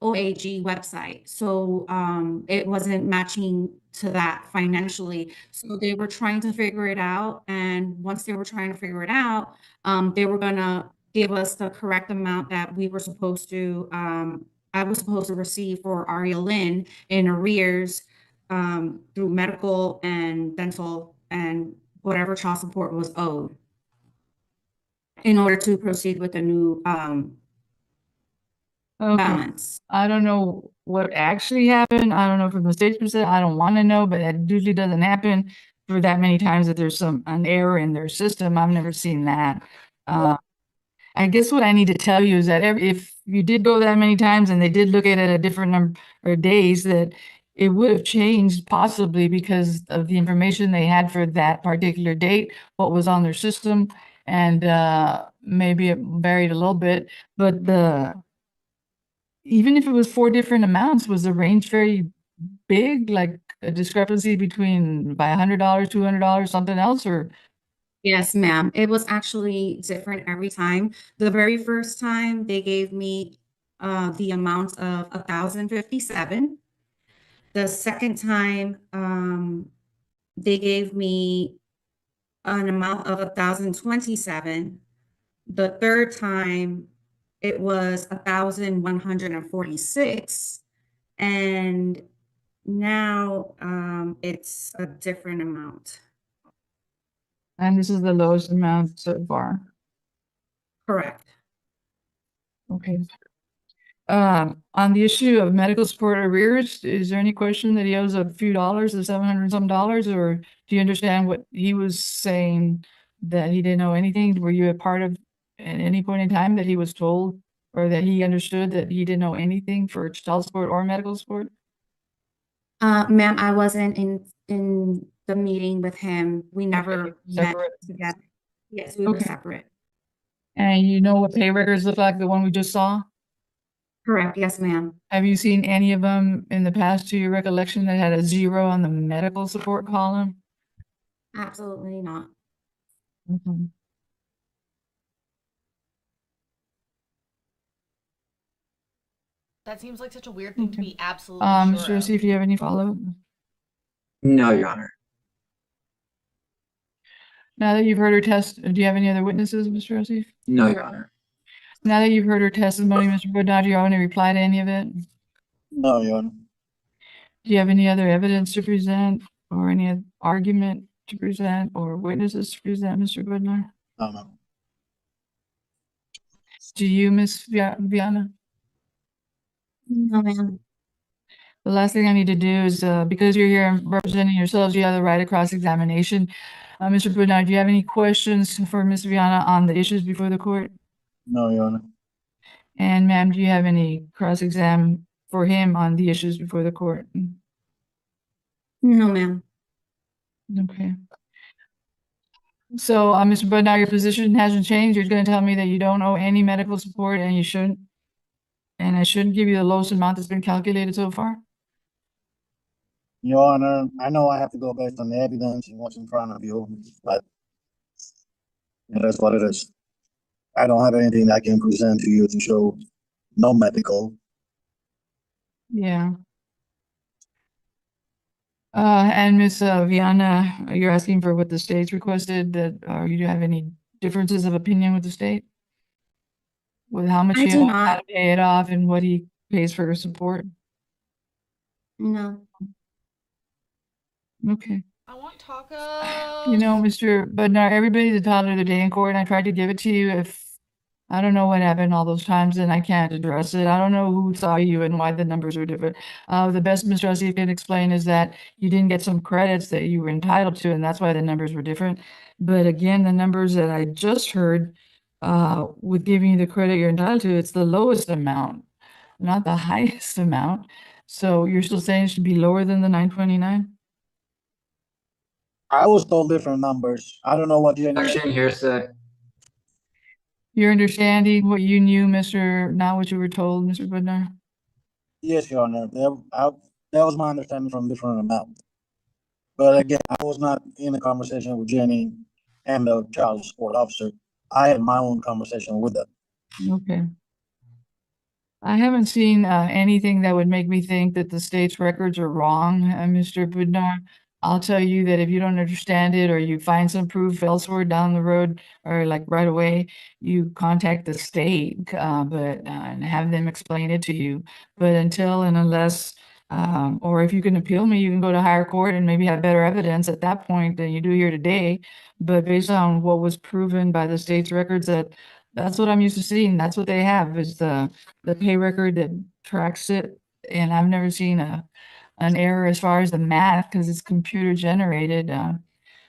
Speaker 15: OAG website. So it wasn't matching to that financially. So they were trying to figure it out. And once they were trying to figure it out, they were gonna give us the correct amount that we were supposed to I was supposed to receive for Aria Lynn in arrears through medical and dental and whatever child support was owed in order to proceed with the new
Speaker 13: Okay,
Speaker 15: balance.
Speaker 13: I don't know what actually happened, I don't know from the state's perspective, I don't wanna know, but it usually doesn't happen for that many times that there's an error in their system, I've never seen that. I guess what I need to tell you is that if you did go that many times and they did look at it at a different number of days, that it would have changed possibly because of the information they had for that particular date, what was on their system, and maybe it varied a little bit, but even if it was 4 different amounts, was the range very big, like a discrepancy between by $100, $200, something else, or?
Speaker 15: Yes, ma'am. It was actually different every time. The very first time they gave me the amount of 1,057. The second time they gave me an amount of 1,027. The third time it was 1,146. And now it's a different amount.
Speaker 13: And this is the lowest amount so far.
Speaker 15: Correct.
Speaker 13: Okay. On the issue of medical support arrears, is there any question that he owes a few dollars, the 700 some dollars, or do you understand what he was saying, that he didn't know anything? Were you a part of at any point in time that he was told or that he understood that he didn't know anything for child support or medical support?
Speaker 15: Ma'am, I wasn't in the meeting with him. We never met
Speaker 13: Separate.
Speaker 15: together. Yes, we were
Speaker 13: Okay.
Speaker 15: separate.
Speaker 13: And you know what pay records look like, the one we just saw?
Speaker 15: Correct. Yes, ma'am.
Speaker 13: Have you seen any of them in the past, to your recollection, that had a 0 on the medical support column?
Speaker 15: Absolutely not.
Speaker 13: Mhm.
Speaker 3: That seems like such a weird thing to
Speaker 13: Okay.
Speaker 3: be absolutely
Speaker 13: Mr.
Speaker 3: sure of.
Speaker 13: Rossi, if you have any follow-up?
Speaker 14: No, Your Honor.
Speaker 13: Now that you've heard her do you have any other witnesses, Mr. Rossi?
Speaker 14: No, Your Honor.
Speaker 13: Now that you've heard her testimony, Mr. Bodnar, do you have any reply to any of it?
Speaker 12: No, Your Honor.
Speaker 13: Do you have any other evidence to present or any argument to present or witnesses to present, Mr. Bodnar?
Speaker 12: No, no.
Speaker 13: Do you, Ms. Viana?
Speaker 15: No, ma'am.
Speaker 13: The last thing I need to do is, because you're here and representing yourselves, you have the right of cross-examination. Mr. Bodnar, do you have any questions for Ms. Viana on the issues before the court?
Speaker 12: No, Your Honor.
Speaker 13: And ma'am, do you have any cross-exam for him on the issues before the court?
Speaker 15: No, ma'am.
Speaker 13: Okay. So, Mr. Budnar, your position hasn't changed. You're gonna tell me that you don't owe any medical support and you shouldn't, and I shouldn't give you the lowest amount that's been calculated so far?
Speaker 12: Your Honor, I know I have to go based on the evidence and what's in front of you, but it is what it is. I don't have anything I can present to you to show no medical.
Speaker 13: Yeah. And Ms. Viana, you're asking for what the state's requested, that, you do have any differences of opinion with the state? With how much
Speaker 15: I
Speaker 13: he
Speaker 15: do
Speaker 13: owes, how
Speaker 15: not.
Speaker 13: to pay it off, and what he pays for her support?
Speaker 15: No.
Speaker 13: Okay.
Speaker 3: I want tacos.
Speaker 13: You know, Mr. Budnar, everybody's entitled to their day in court, and I tried to give it to you. If I don't know what happened all those times, and I can't address it. I don't know who saw you and why the numbers were different. The best Mr. Rossi can explain is that you didn't get some credits that you were entitled to, and that's why the numbers were different. But again, the numbers that I just heard, with giving you the credit you're entitled to, it's the lowest amount, not the highest amount. So you're still saying it should be lower than the 929?
Speaker 12: I was told different numbers. I don't know what Jenny.
Speaker 14: Action hearsay.
Speaker 13: You're understanding what you knew, not what you were told, Mr. Budnar?
Speaker 12: Yes, Your Honor. That was my understanding from different amount. But again, I was not in a conversation with Jenny and the child support officer. I had my own conversation with them.
Speaker 13: Okay. I haven't seen anything that would make me think that the state's records are wrong, Mr. Budnar. I'll tell you that if you don't understand it or you find some proof elsewhere down the road or like right away, you contact the state, and have them explain it to you. But until and unless, or if you can appeal me, you can go to higher court and maybe have better evidence at that point than you do here today. But based on what was proven by the state's records, that's what I'm used to seeing. That's what they have is the pay record that tracks it. And I've never seen an error as far as the math because it's computer generated.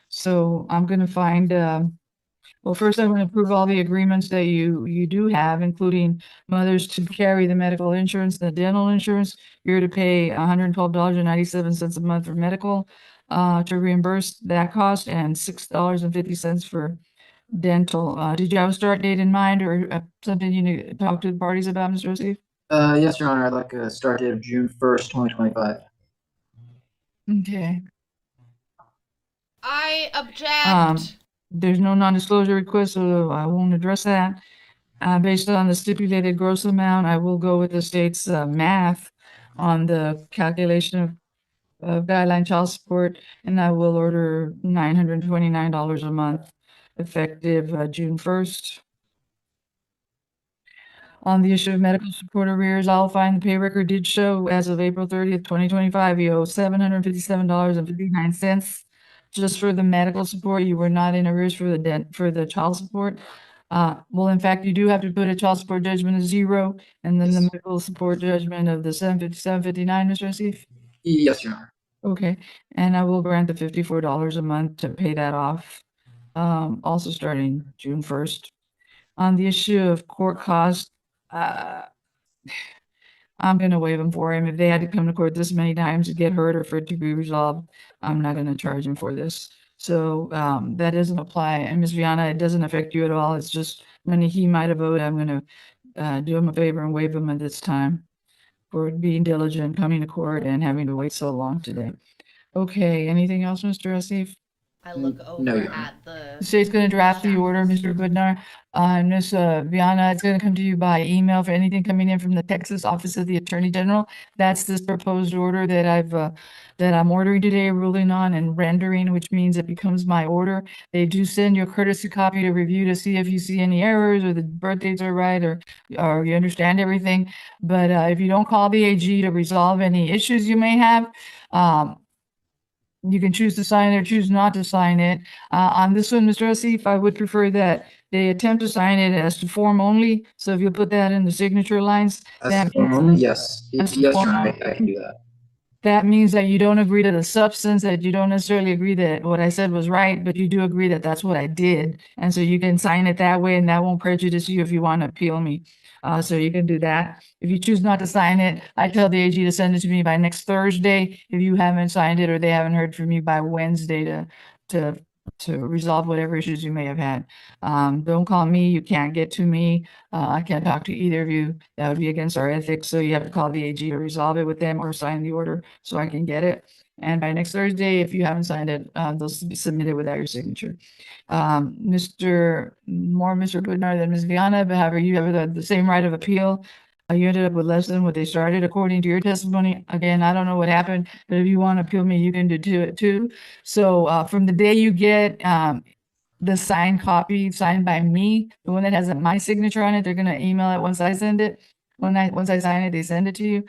Speaker 13: So I'm going to find, well, first I'm going to approve all the agreements that you do have, including mothers to carry the medical insurance, the dental insurance. You're to pay $112.97 a month for medical, to reimburse that cost, and $6.50 for dental. Did you have a start date in mind or something you need to talk to the parties about, Mr. Rossi?
Speaker 14: Yes, Your Honor, I'd like a start date of June 1st, 2025.
Speaker 13: Okay.
Speaker 3: I object.
Speaker 13: There's no non-disclosure request, so I won't address that. Based on the stipulated gross amount, I will go with the state's math on the calculation of guideline child support, and I will order $929 a month effective June 1st. On the issue of medical support arrears, I'll find the pay record did show as of April 30th, 2025, you owe $757.59 just for the medical support. You were not in arrears for the child support. Well, in fact, you do have to put a child support judgment of 0 and then the
Speaker 14: Yes.
Speaker 13: medical support judgment of the $757.59, Mr. Asif.
Speaker 14: Yes, Your Honor.
Speaker 13: Okay, and I will grant the $54 a month to pay that off, also starting June 1st. On the issue of court costs, I'm gonna waive them for him. If they had to come to court this many times to get hurt or for it to be resolved, I'm not gonna charge him for this. So, that doesn't apply. And Ms. Viana, it doesn't affect you at all. It's just money he might have owed. I'm gonna, do him a favor and waive him at this time for being diligent, coming to court and having to wait so long today. Okay, anything else, Mr. Asif?
Speaker 3: I look
Speaker 14: No,
Speaker 3: over
Speaker 14: Your Honor.
Speaker 3: at the.
Speaker 13: The state's gonna draft the order, Mr. Budnar. Ms. Viana, it's gonna come to you by email for anything coming in from the Texas Office of the Attorney General. That's this proposed order that that I'm ordering today, ruling on and rendering, which means it becomes my order. They do send you a courtesy copy to review to see if you see any errors or the birth dates are right or you understand everything. But if you don't call the AG to resolve any issues you may have, you can choose to sign it or choose not to sign it. On this one, Mr. Asif, I would prefer that they attempt to sign it as to form only. So if you put that in the signature lines,
Speaker 14: As
Speaker 13: that
Speaker 14: to form
Speaker 13: means,
Speaker 14: only, yes.
Speaker 13: as to
Speaker 14: Yes,
Speaker 13: form
Speaker 14: Your Honor,
Speaker 13: only.
Speaker 14: I can do that.
Speaker 13: That means that you don't agree to the substance, that you don't necessarily agree that what I said was right, but you do agree that that's what I did. And so you can sign it that way and that won't prejudice you if you want to appeal me. So you can do that. If you choose not to sign it, I tell the AG to send it to me by next Thursday. If you haven't signed it or they haven't heard from you by Wednesday to resolve whatever issues you may have had. Don't call me. You can't get to me. I can't talk to either of you. That would be against our ethics. So you have to call the AG to resolve it with them or sign the order so I can get it. And by next Thursday, if you haven't signed it, they'll be submitted without your signature. Mr. Budnar than Ms. Viana, but however, you have the same right of appeal. You ended up with less than what they started according to your testimony. Again, I don't know what happened, but if you want to appeal me, you can do it too. So from the day you get the signed copy signed by me, the one that has my signature on it, they're gonna email it once I send it. Once I sign it, they send it to you.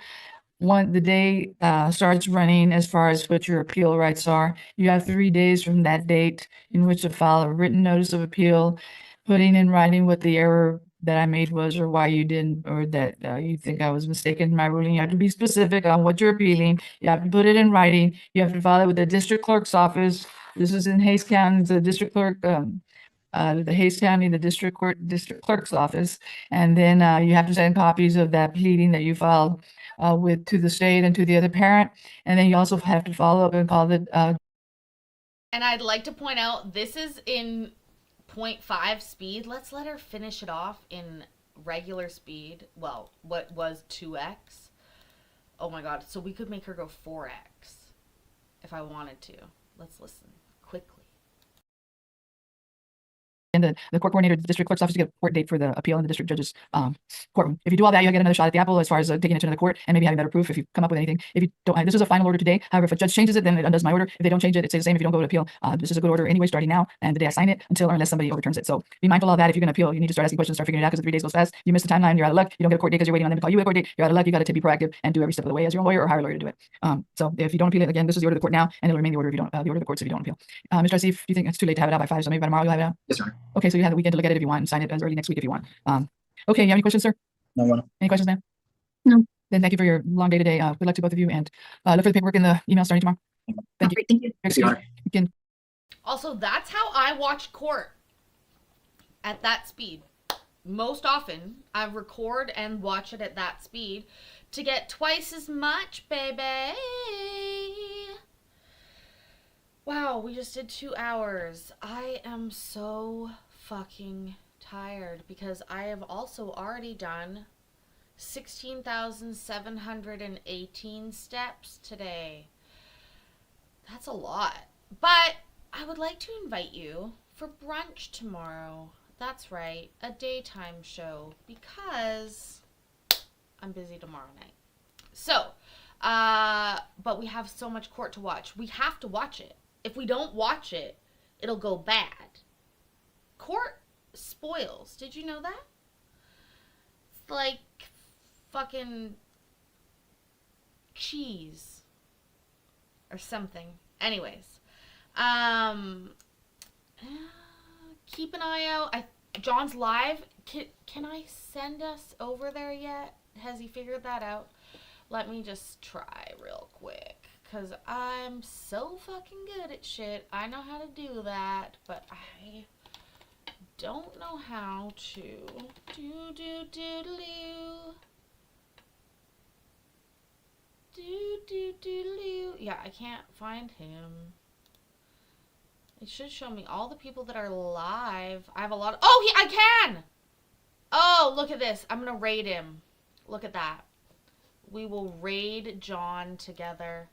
Speaker 13: The day starts running as far as what your appeal rights are. You have 3 days from that date in which to file a written notice of appeal, putting in writing what the error that I made was, or why you didn't, or that you think I was mistaken in my ruling. You have to be specific on what you're appealing. You have to put it in writing. You have to file it with the district clerk's office. This is in Hays County, the district clerk, the Hays County, the district clerk's office. And then you have to send copies of that pleading that you filed to the state and to the other parent. And then you also have to follow up and call the
Speaker 3: And I'd like to point out, this is in 0.5 speed. Let's let her finish it off in regular speed. Well, what was 2x? Oh my god, so we could make her go 4x if I wanted to. Let's listen quickly.
Speaker 13: and the court coordinator, the district clerk's office to get a court date for the appeal in the district judge's courtroom. If you do all that, you'll get another shot at the apple as far as taking it to another court and maybe having better proof if you come up with anything. If you don't, this is a final order today. However, if a judge changes it, then it undoes my order. If they don't change it, it stays the same. If you don't go to appeal, this is a good order anyway, starting now and the day I sign it, until or unless somebody overturns it. So be mindful of that. If you're going to appeal, you need to start asking questions, start figuring it out, because the 3 days goes fast. You miss the timeline, you're out of luck. You don't get a court date because you're waiting on them to call you a court date. You're out of luck. You got to be proactive and do every step of the way as your own lawyer, or hire a lawyer to do it. So if you don't appeal it, again, this is the order of the court now, and it'll remain the order if you don't the order of the courts if you don't appeal. Mr. Asif, do you think it's too late to have it out by 5? So maybe by tomorrow you'll have it out.
Speaker 14: Yes, sir.
Speaker 13: Okay, so you have the weekend to look at it if you want, and sign it as early next week if you want. Okay, you have any questions, sir?
Speaker 12: No one.
Speaker 13: Any questions, ma'am?
Speaker 15: No.
Speaker 13: Then thank you for your long day today. Good luck to both of you, and look for the paperwork in the email starting tomorrow. Thank you.
Speaker 15: Thank you.
Speaker 14: Yes, Your Honor.
Speaker 13: You can
Speaker 3: Also, that's how I watch court, at that speed. Most often, I record and watch it at that speed to get twice as much, baby. Wow, we just did 2 hours. I am so fucking tired because I have also already done 16,718 steps today. That's a lot. But I would like to invite you for brunch tomorrow. That's right, a daytime show, because I'm busy tomorrow night. So, but we have so much court to watch. We have to watch it. If we don't watch it, it'll go bad. Court spoils. Did you know that? It's like fucking cheese or something. Anyways, keep an eye out. John's live. Can I send us over there yet? Has he figured that out? Let me just try real quick, because I'm so fucking good at shit. I know how to do that, but I don't know how to yeah, I can't find him. It should show me all the people that are live. I have a lot of, oh, I can. Oh, look at this. I'm gonna raid him. Look at that. We will raid John together.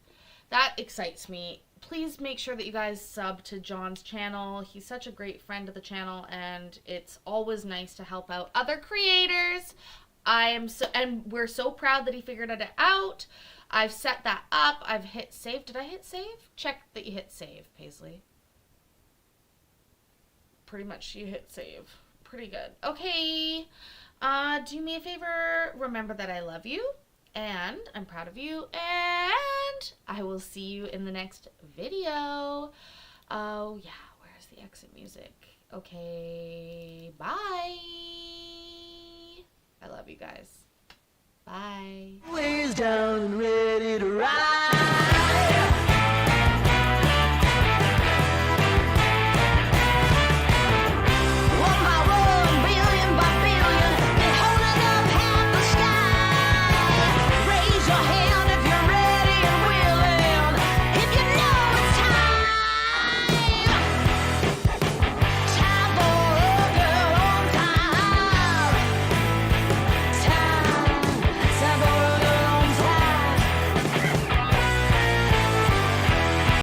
Speaker 3: That excites me. Please make sure that you guys sub to John's channel. He's such a great friend of the channel, and it's always nice to help out other creators. And we're so proud that he figured it out. I've set that up. I've hit save. Did I hit save? Check that you hit save, Paisley. Pretty much you hit save. Pretty good. Okay. Do me a favor. Remember that I love you. And I'm proud of you, and I will see you in the next video. Oh yeah, where's the exit music? Okay, bye. I love you guys. Bye.
Speaker 2: Ways down and ready to ride.